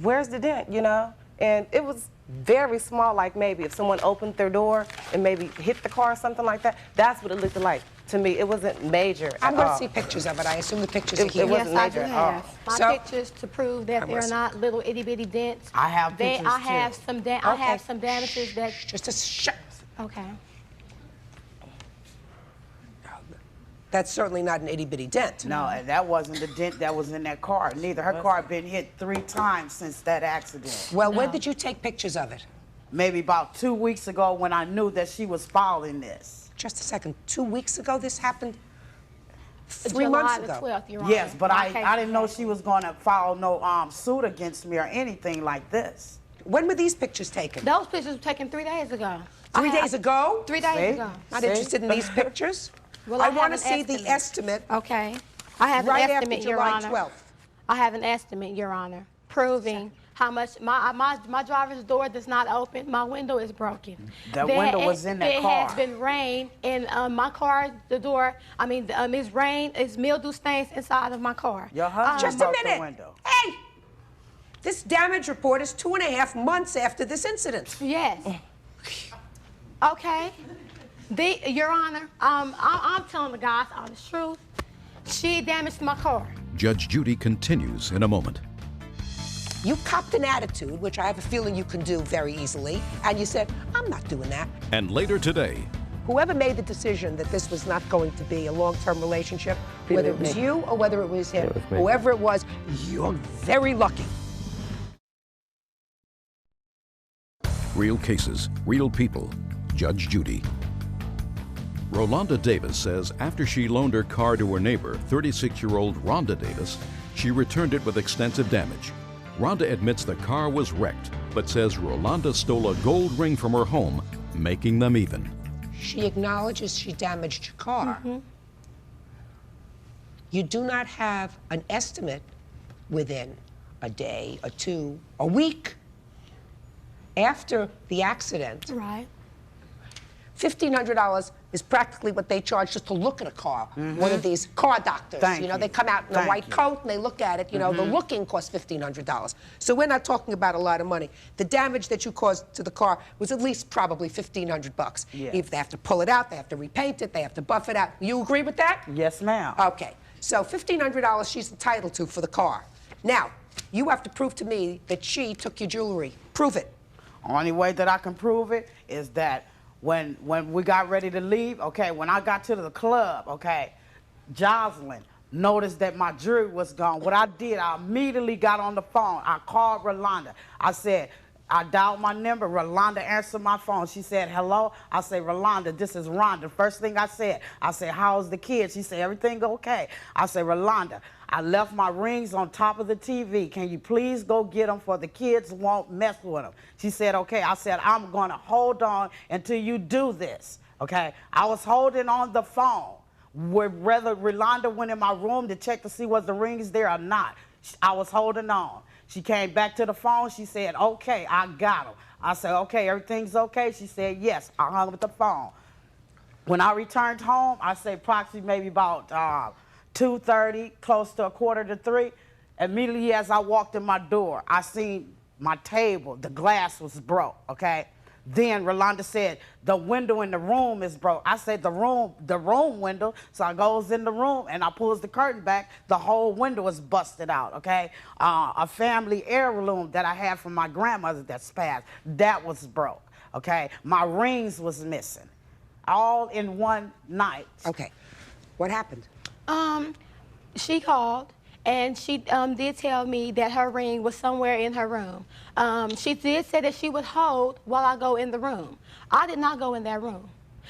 where's the dent, you know? And it was very small, like maybe if someone opened their door and maybe hit the car or something like that, that's what it looked like. To me, it wasn't major at all. I'm going to see pictures of it. I assume the pictures are here. It wasn't major at all. My pictures to prove that they're not little itty bitty dents. I have pictures I have too. I have some damages that. Just a shut. Okay. That's certainly not an itty bitty dent. No, and that wasn't the dent that was in that car. Neither. Her car had been hit 3 times since that accident. Well, when did you take pictures of it? Maybe about 2 weeks ago when I knew that she was following this. Just a second. 2 weeks ago this happened? 3 months ago? July the 12th, Your Honor. Yes, but I didn't know she was going to file no suit against me or anything like this. When were these pictures taken? Those pictures were taken 3 days ago. 3 days ago? 3 days ago. Not interested in these pictures? Well, I want to see the estimate. Okay. I have right an estimate, after Your July Honor. 12th. I have an estimate, Your Honor, proving how much my driver's door does not open. My window is broken. That window was in that car. It has been rain, and my car, the door, it's rain, it's mildew stains inside of my car. Your husband Just a broke minute. the window. Hey! This damage report is 2.5 months after this incident. Yes. Okay. Your Honor, I'm telling the guys all the truth. She damaged my car. Judge Judy continues in a moment. You copped an attitude, which I have a feeling you can do very easily, and you said, I'm not doing that. And later today, Whoever made the decision that this was not going to be a long-term relationship, whether it was you or whether it was him, whoever it was, you're very lucky. real cases, real people. Judge Judy. Rolanda Davis says after she loaned her car to her neighbor, 36-year-old Rhonda Davis, she returned it with extensive damage. Rhonda admits the car was wrecked, but says Rolanda stole a gold ring from her home, making them even. She acknowledges she damaged your car. You do not have an estimate within a day, a two, a week after the accident. Right. $1,500 is practically what they charge just to look at a car. One of these car doctors, you know, they come out in a white coat and they look at it. You know, the looking costs $1,500. So we're not talking about a lot of money. The damage that you caused to the car was at least probably $1,500. Yes. If they have to pull it out, they have to repaint it, they have to buff it out. You agree with that? Yes, ma'am. Okay. So $1,500 she's entitled to for the car. Now, you have to prove to me that she took your jewelry. Prove it. Only way that I can prove it is that when we got ready to leave, okay, when I got to the club, okay, Jocelyn noticed that my jewelry was gone. What I did, I immediately got on the phone. I called Rolanda. I said, I dialed my number. Rolanda answered my phone. She said, hello. I said, Rolanda, this is Rhonda. First thing I said, how's the kids? She said, everything okay. I said, Rolanda, I left my rings on top of the TV. Can you please go get them for the kids won't mess with them? She said, okay. I said, I'm going to hold on until you do this, okay? I was holding on the phone. Whether Rolanda went in my room to check to see was the rings there or not, I was holding on. She came back to the phone. She said, okay, I got them. I said, okay, everything's okay? She said, yes. I hung up the phone. When I returned home, I say approximately maybe about 2:30, close to 2:45. Immediately as I walked in my door, I seen my table, the glass was broke, okay? Then Rolanda said, the window in the room is broke. I said, the room window. So I goes in the room and I pulls the curtain back. The whole window is busted out, okay? A family heirloom that I had from my grandmother that's passed, that was broke, okay? My rings was missing, all in one night. Okay, what happened? She called. And she did tell me that her ring was somewhere in her room. She did say that she would hold while I go in the room. I did not go in that room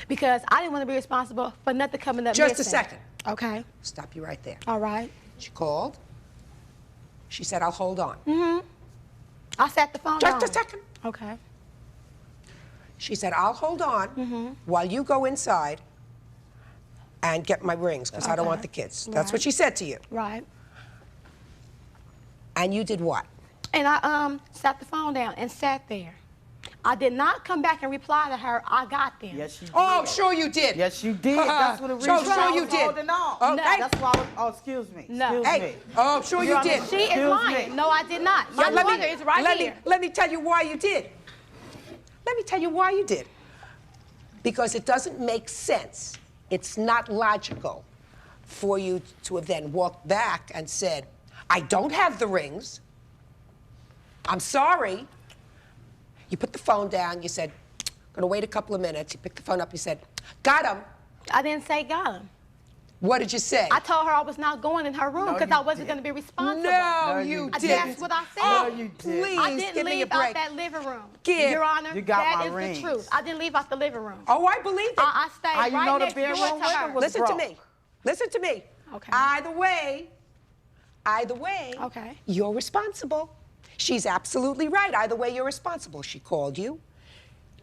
because I didn't want to be responsible for nothing coming up Just missing. a second. Okay. Stop you right there. All right. She called. She said, I'll hold on. I sat the phone Just down. a second. Okay. She said, I'll hold on while you go inside and get my rings because I don't want the kids. That's what she said to you. Right. And you did what? And I sat the phone down and sat there. I did not come back and reply to her, I got them. Yes, you did. Oh, sure you did. Yes, you did. That's what the reason sure I you was did. holding on. Okay. No, that's why I was, oh, excuse me. No. Excuse Hey, me. oh, sure you did. She is lying. No, I did not. My mother is right here. Let me tell you why you did. Let me tell you why you did. Because it doesn't make sense. It's not logical for you to have then walked back and said, I don't have the rings. I'm sorry. You put the phone down. You said, gonna wait a couple of minutes. You picked the phone up. You said, got him. I didn't say got him. What did you say? I told her I was not going in her room because I wasn't going to be responsible. No, you didn't. That's what I said. Oh, you did. Please, I didn't give me a leave out break. that living room. Your Honor, You got that my is rings. the truth. I didn't leave out the living room. Oh, I believe it. I stayed How you right know the next door bedroom to her. window was Listen broke? to me. Listen to me. Okay. Either way, Okay. you're responsible. She's absolutely right. Either way, you're responsible. She called you.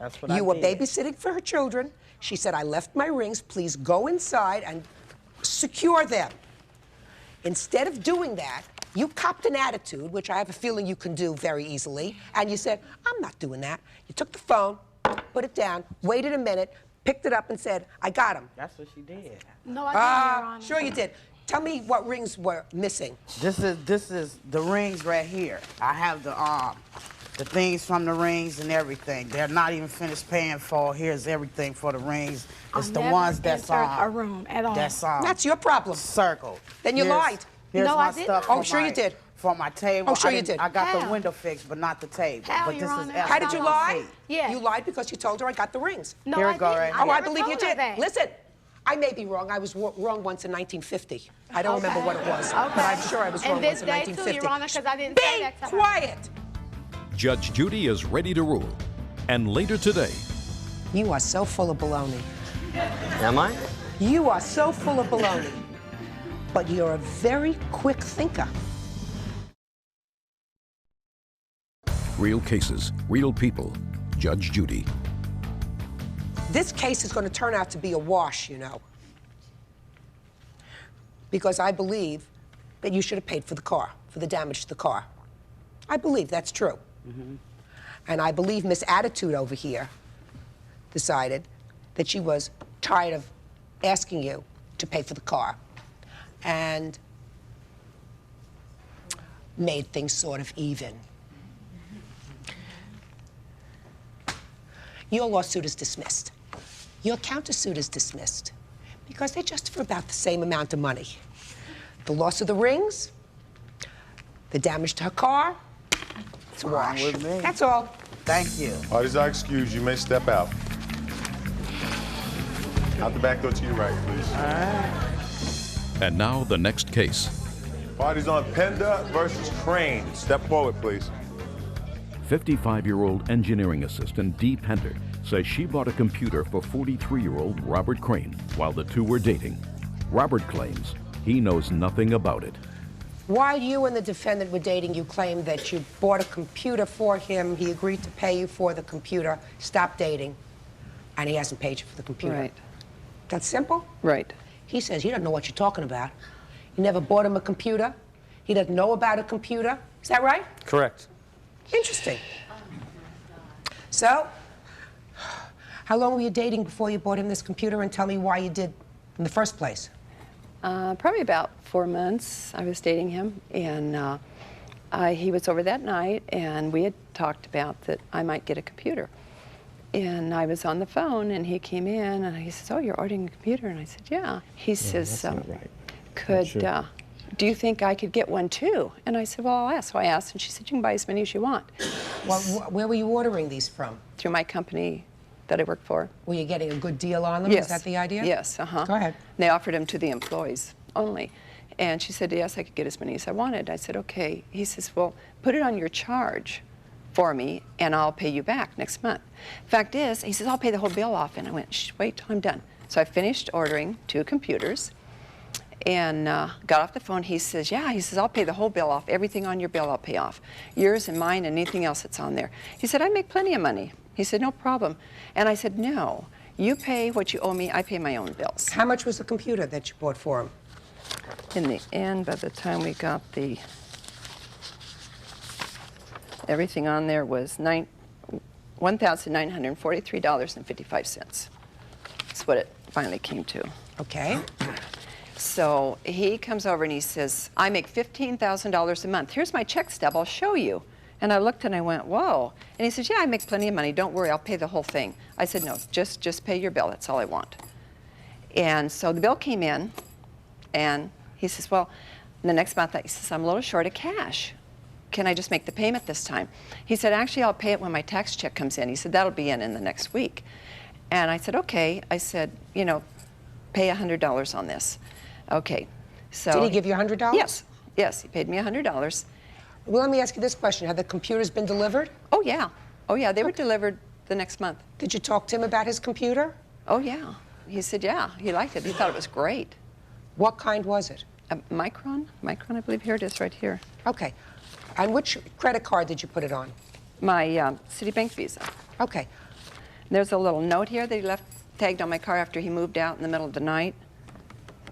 That's what You I were did. babysitting for her children. She said, I left my rings. Please go inside and secure them. Instead of doing that, you copped an attitude, which I have a feeling you can do very easily, and you said, I'm not doing that. You took the phone, put it down, waited a minute, picked it up and said, I got him. That's what she did. No, I didn't, Your Honor. Sure you did. Tell me what rings were missing. This is the rings right here. I have the things from the rings and everything. They're not even finished paying for. Here's everything for the rings. It's the ones that's on. A room at all. That's on. That's your problem. Circled. Then you lied. Here's No, my I didn't. stuff. Oh, for sure you my- did. For my table. Oh, sure you didn't- did. I got How? the window fixed, but not the table. How, but Your this Honor? is How did you lie? Yeah. You lied because you told her I got the rings. No, Here I we go, didn't. right I Oh, I never believe you told her did. that. Listen, I may be wrong. I was wrong once in 1950. I don't remember what it was, but Okay. I'm sure I was wrong And once this in day too, 1950. Your Honor, because I didn't say Be that to her. quiet. Judge Judy is ready to rule. And later today, You are so full of baloney. Am I? You are so full of baloney. But you're a very quick thinker. real cases, real people. Judge Judy. This case is going to turn out to be a wash, you know. Because I believe that you should have paid for the car, for the damage to the car. I believe that's true. And I believe Miss Attitude over here decided that she was tired of asking you to pay for the car and made things sort of even. Your lawsuit is dismissed. Your countersuit is dismissed because they're just for about the same amount of money. The loss of the rings, the damage to her car, it's a wash. with me. That's all. Thank you. Parties are excused. You may step out. Out the back door to your right, please. And now the next case. Parties on Penda versus Crane. Step forward, please. 55-year-old engineering assistant Dee Pender says she bought a computer for 43-year-old Robert Crane while the two were dating. Robert claims he knows nothing about it. While you and the defendant were dating, you claimed that you bought a computer for him, he agreed to pay you for the computer, stopped dating, and he hasn't paid you for the computer. Right. That's simple? Right. He says he doesn't know what you're talking about. You never bought him a computer. He doesn't know about a computer. Is that right? Correct. Interesting. So, how long were you dating before you bought him this computer, and tell me why you did in the first place? Probably about 4 months I was dating him, and he was over that night, and we had talked about that I might get a computer. And I was on the phone, and he came in, and he says, "Oh, you're ordering a computer?" And I said, "Yeah." He says, "Do you think I could get one too?" And I said, "Well, I'll ask." So I asked, and she said, "You can buy as many as you want." Well, where were you ordering these from? Through my company that I work for. Were you getting a good deal on them? Yes. Is that the idea? Yes, uh-huh. Go ahead. They offered them to the employees only. And she said, yes, I could get as many as I wanted. I said, okay. He says, well, put it on your charge for me, and I'll pay you back next month. Fact is, he says, I'll pay the whole bill off. And I went, shh, wait till I'm done. So I finished ordering 2 computers and got off the phone. He says, yeah, he says, I'll pay the whole bill off. Everything on your bill I'll pay off. Yours and mine and anything else that's on there. He said, I make plenty of money. He said, no problem. And I said, no, you pay what you owe me, I pay my own bills. How much was the computer that you bought for him? In the end, by the time we got everything on there was $1,943.55. That's what it finally came to. Okay. So he comes over and he says, I make $15,000 a month. Here's my check stub, I'll show you. And I looked and I went, whoa. And he says, yeah, I make plenty of money. Don't worry, I'll pay the whole thing. I said, no, just pay your bill. That's all I want. And so the bill came in, and he says, well, the next month, he says, I'm a little short of cash. Can I just make the payment this time? He said, actually, I'll pay it when my tax check comes in. He said, that'll be in the next week. And I said, okay. I said, you know, pay $100 on this. Okay. So Did he give you $100? Yes. Yes, he paid me $100. Well, let me ask you this question. Have the computers been delivered? Oh, yeah. Oh, yeah, they were delivered the next month. Did you talk to him about his computer? Oh, yeah. He said, yeah, he liked it. He thought it was great. What kind was it? A Micron? Micron, I believe. Here it is right here. Okay. And which credit card did you put it on? My Citibank Visa. Okay. There's a little note here that he left tagged on my car after he moved out in the middle of the night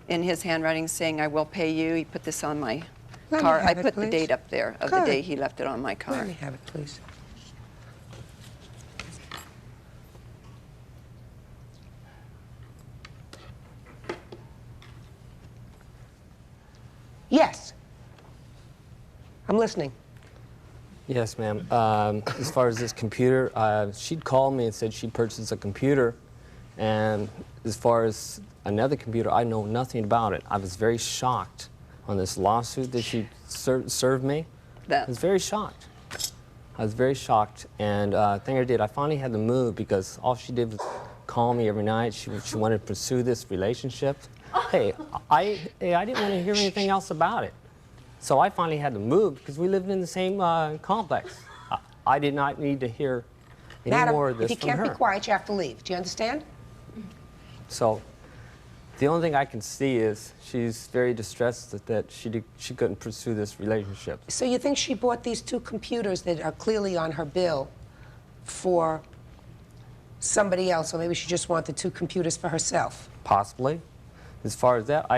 in his handwriting saying, I will pay you. He put this on my car. I put the date up there of the day he left it on my car. Let me have it, please. Yes. I'm listening. Yes, ma'am. As far as this computer, she'd called me and said she purchased a computer, and as far as another computer, I know nothing about it. I was very shocked on this lawsuit that she served me. I was very shocked. I was very shocked, and the thing I did, I finally had to move because all she did was call me every night. She wanted to pursue this relationship. Hey, I didn't want to hear anything else about it. So I finally had to move because we lived in the same complex. I did not need to hear any more of this if you from her. can't be quiet, you have to leave. Do you understand? So the only thing I can see is she's very distressed that she couldn't pursue this relationship. So you think she bought these 2 computers that are clearly on her bill for somebody else, or maybe she just wanted 2 computers for herself? Possibly. As far as that,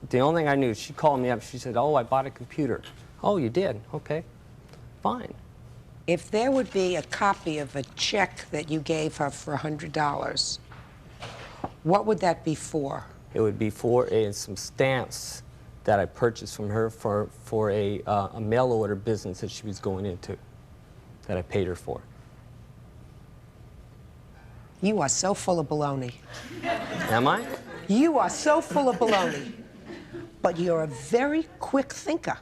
the only thing I knew, she called me up, she said, oh, I bought a computer. Oh, you did? Okay, fine. If there would be a copy of a check that you gave her for $100, what would that be for? It would be for some stamps that I purchased from her for a mail order business that she was going into, that I paid her for. You are so full of baloney. Am I? You are so full of baloney. But you're a very quick thinker.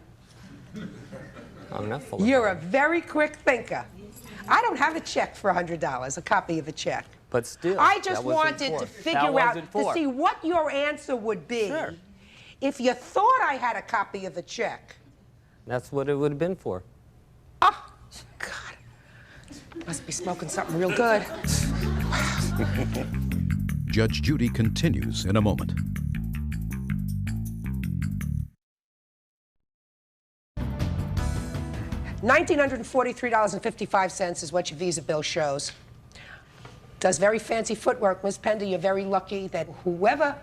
I'm not full of You're a very quick thinker. I don't have a check for $100, a copy of a check. But still, I just that wasn't wanted for. to figure That out, wasn't to for. see what your answer would be Sure. if you thought I had a copy of the check. That's what it would have been for. Oh, God. Must be smoking something real good. Judge Judy continues in a moment. $1,943.55 is what your Visa bill shows. Does very fancy footwork. Ms. Pender, you're very lucky that whoever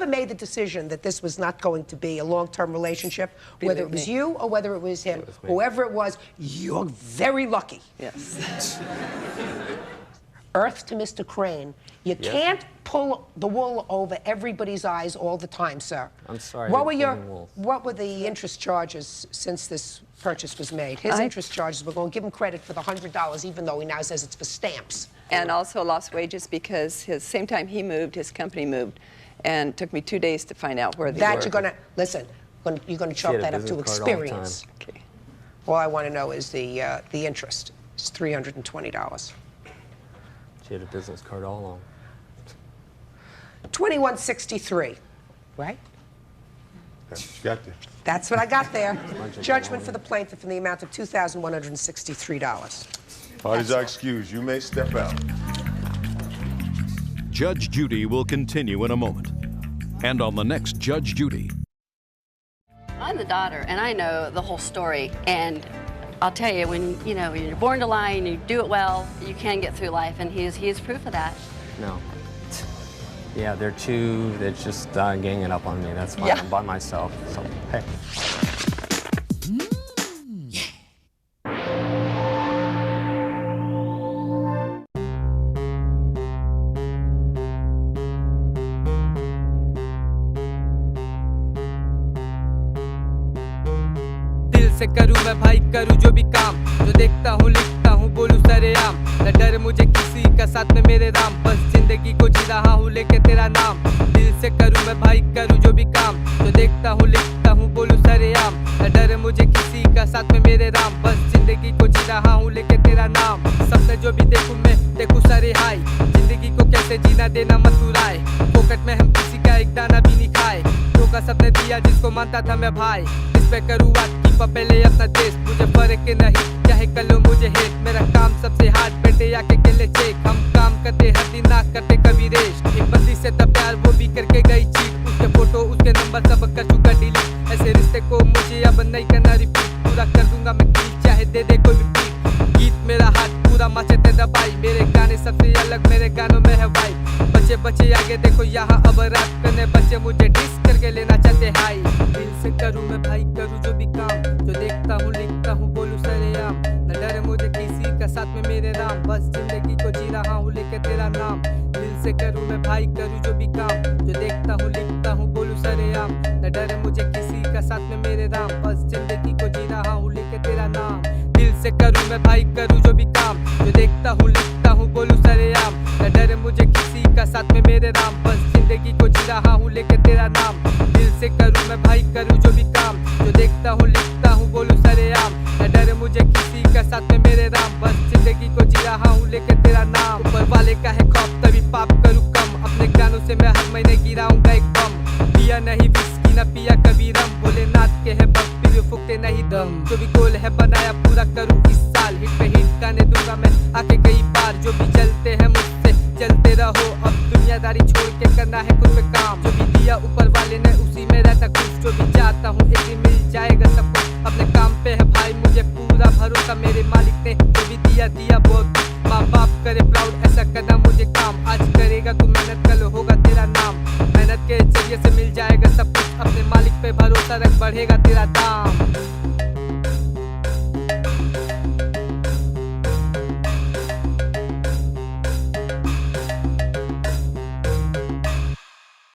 made the decision that this was not going to be a long-term relationship, whether it was you or whether it was him, whoever it was, you're very lucky. Yes. Earth to Mr. Crane. You Yes. can't pull the wool over everybody's eyes all the time, sir. I'm sorry. What were the interest charges since this purchase was made? His interest charges, we're going to give him credit for the $100, even though he now says it's for stamps. And also lost wages because same time he moved, his company moved. And it took me 2 days to find out where they were. You're going to, listen, you're going to chalk that up to experience. Okay. All I want to know is the interest. It's $320. She had a business card all along. $21.63, right? She got there. That's what I got there. Judgment for the plaintiff in the amount of $2,163. Parties are excused. You may step out. Judge Judy will continue in a moment. And on the next Judge Judy. I'm the daughter, and I know the whole story. And I'll tell you, when you're born to lie and you do it well, you can get through life, and he is proof of that. No. Yeah, they're just ganging up on me. That's why I'm by myself. So, hey. से करूँ मैं भाई करूँ जो भी काम जो देखता हूँ लिखता हूँ बोलूँ सरेआम न डर मुझे किसी का साथ में मेरे राम बस जिंदगी को जी रहा हूँ लेके तेरा नाम दिल से करूँ मैं भाई करूँ जो भी काम जो देखता हूँ लिखता हूँ बोलूँ सरेआम न डर मुझे किसी का साथ में मेरे राम बस जिंदगी को जी रहा हूँ लेके तेरा नाम सपने जो भी देखूँ मैं देखूँ सारे हाय जिंदगी को कैसे जीना देना मत बुराए फोकट में हम किसी का एक दाना भी नहीं खाए धोखा सबने दिया जिसको मानता था मैं भाई इस पे करूँ की पहले अपना देश मुझे फर्क नहीं चाहे कलो मुझे हेट मेरा काम सबसे हार्ड बेटे आके केले चेक हम काम करते हर दिन ना करते कभी रेश एक बंदी से था प्यार वो भी करके गई चीट उसके फोटो उसके नंबर सब कर चुका डिलीट ऐसे रिश्ते को मुझे अब नहीं करना रिपीट पूरा कर दूंगा मैं चाहे दे दे कोई भी गीत मेरा हाथ पूरा मचते दबाई मेरे गाने सबसे अलग मेरे गानों में है वाइब बच्चे बच्चे आगे देखो यहाँ अब रैप करने बच्चे मुझे डिस करके लेना चाहते हाई दिल से करूँ मैं भाई करूँ जो भी काम जो देखता हूँ लिखता हूँ बोलूँ सरेआम न डरे मुझे किसी का साथ में मेरे राम बस जिंदगी को जी रहा हूँ लेके तेरा नाम दिल से करूँ मैं भाई करूँ जो भी काम जो देखता हूँ लिखता हूँ बोलूँ सरेआम न डरे मुझे किसी का साथ में मेरे राम बस जिंदगी को जी रहा हूँ लेके तेरा नाम दिल से करूँ करूँ मैं भाई करूँ जो भी काम, जो देखता हूँ लिखता हूँ बोलूँ सरेआम, न डर मुझे किसी का साथ में मेरे राम, बस जिंदगी को जी रहा हूँ लेके तेरा नाम, ऊपर वाले का है खौफ तभी पाप करूँ कम, अपने गानों से मैं हर महीने गिराऊंगा एक बम, पिया नहीं विस्की न पिया कभी रम, भोलेनाथ के है भक्त फिर फूकते नहीं दम, जो भी गोल है बनाया पूरा करूँ इस साल, हिट पे हिट गाने दूंगा मैं आके कई बार, जो भी चलते हैं मुझसे चलते रहो, अब दुनियादारी छोड़ के करना है खुद पे काम, जो भी दिया ऊपर वाले ने उसी में रहता खुश, जो भी चाहता हूँ एक दिन मिल जाएगा सब कुछ, अपने काम पे है भाई मुझे पूरा भरोसा, मेरे मालिक ने जो भी दिया बहुत, माँ बाप करे प्राउड ऐसा करना मुझे काम, आज करेगा तू मेहनत कल होगा तेरा नाम, मेहनत के जरिए से मिल जाएगा सब कुछ, अपने मालिक पे भरोसा रख बढ़ेगा तेरा दाम।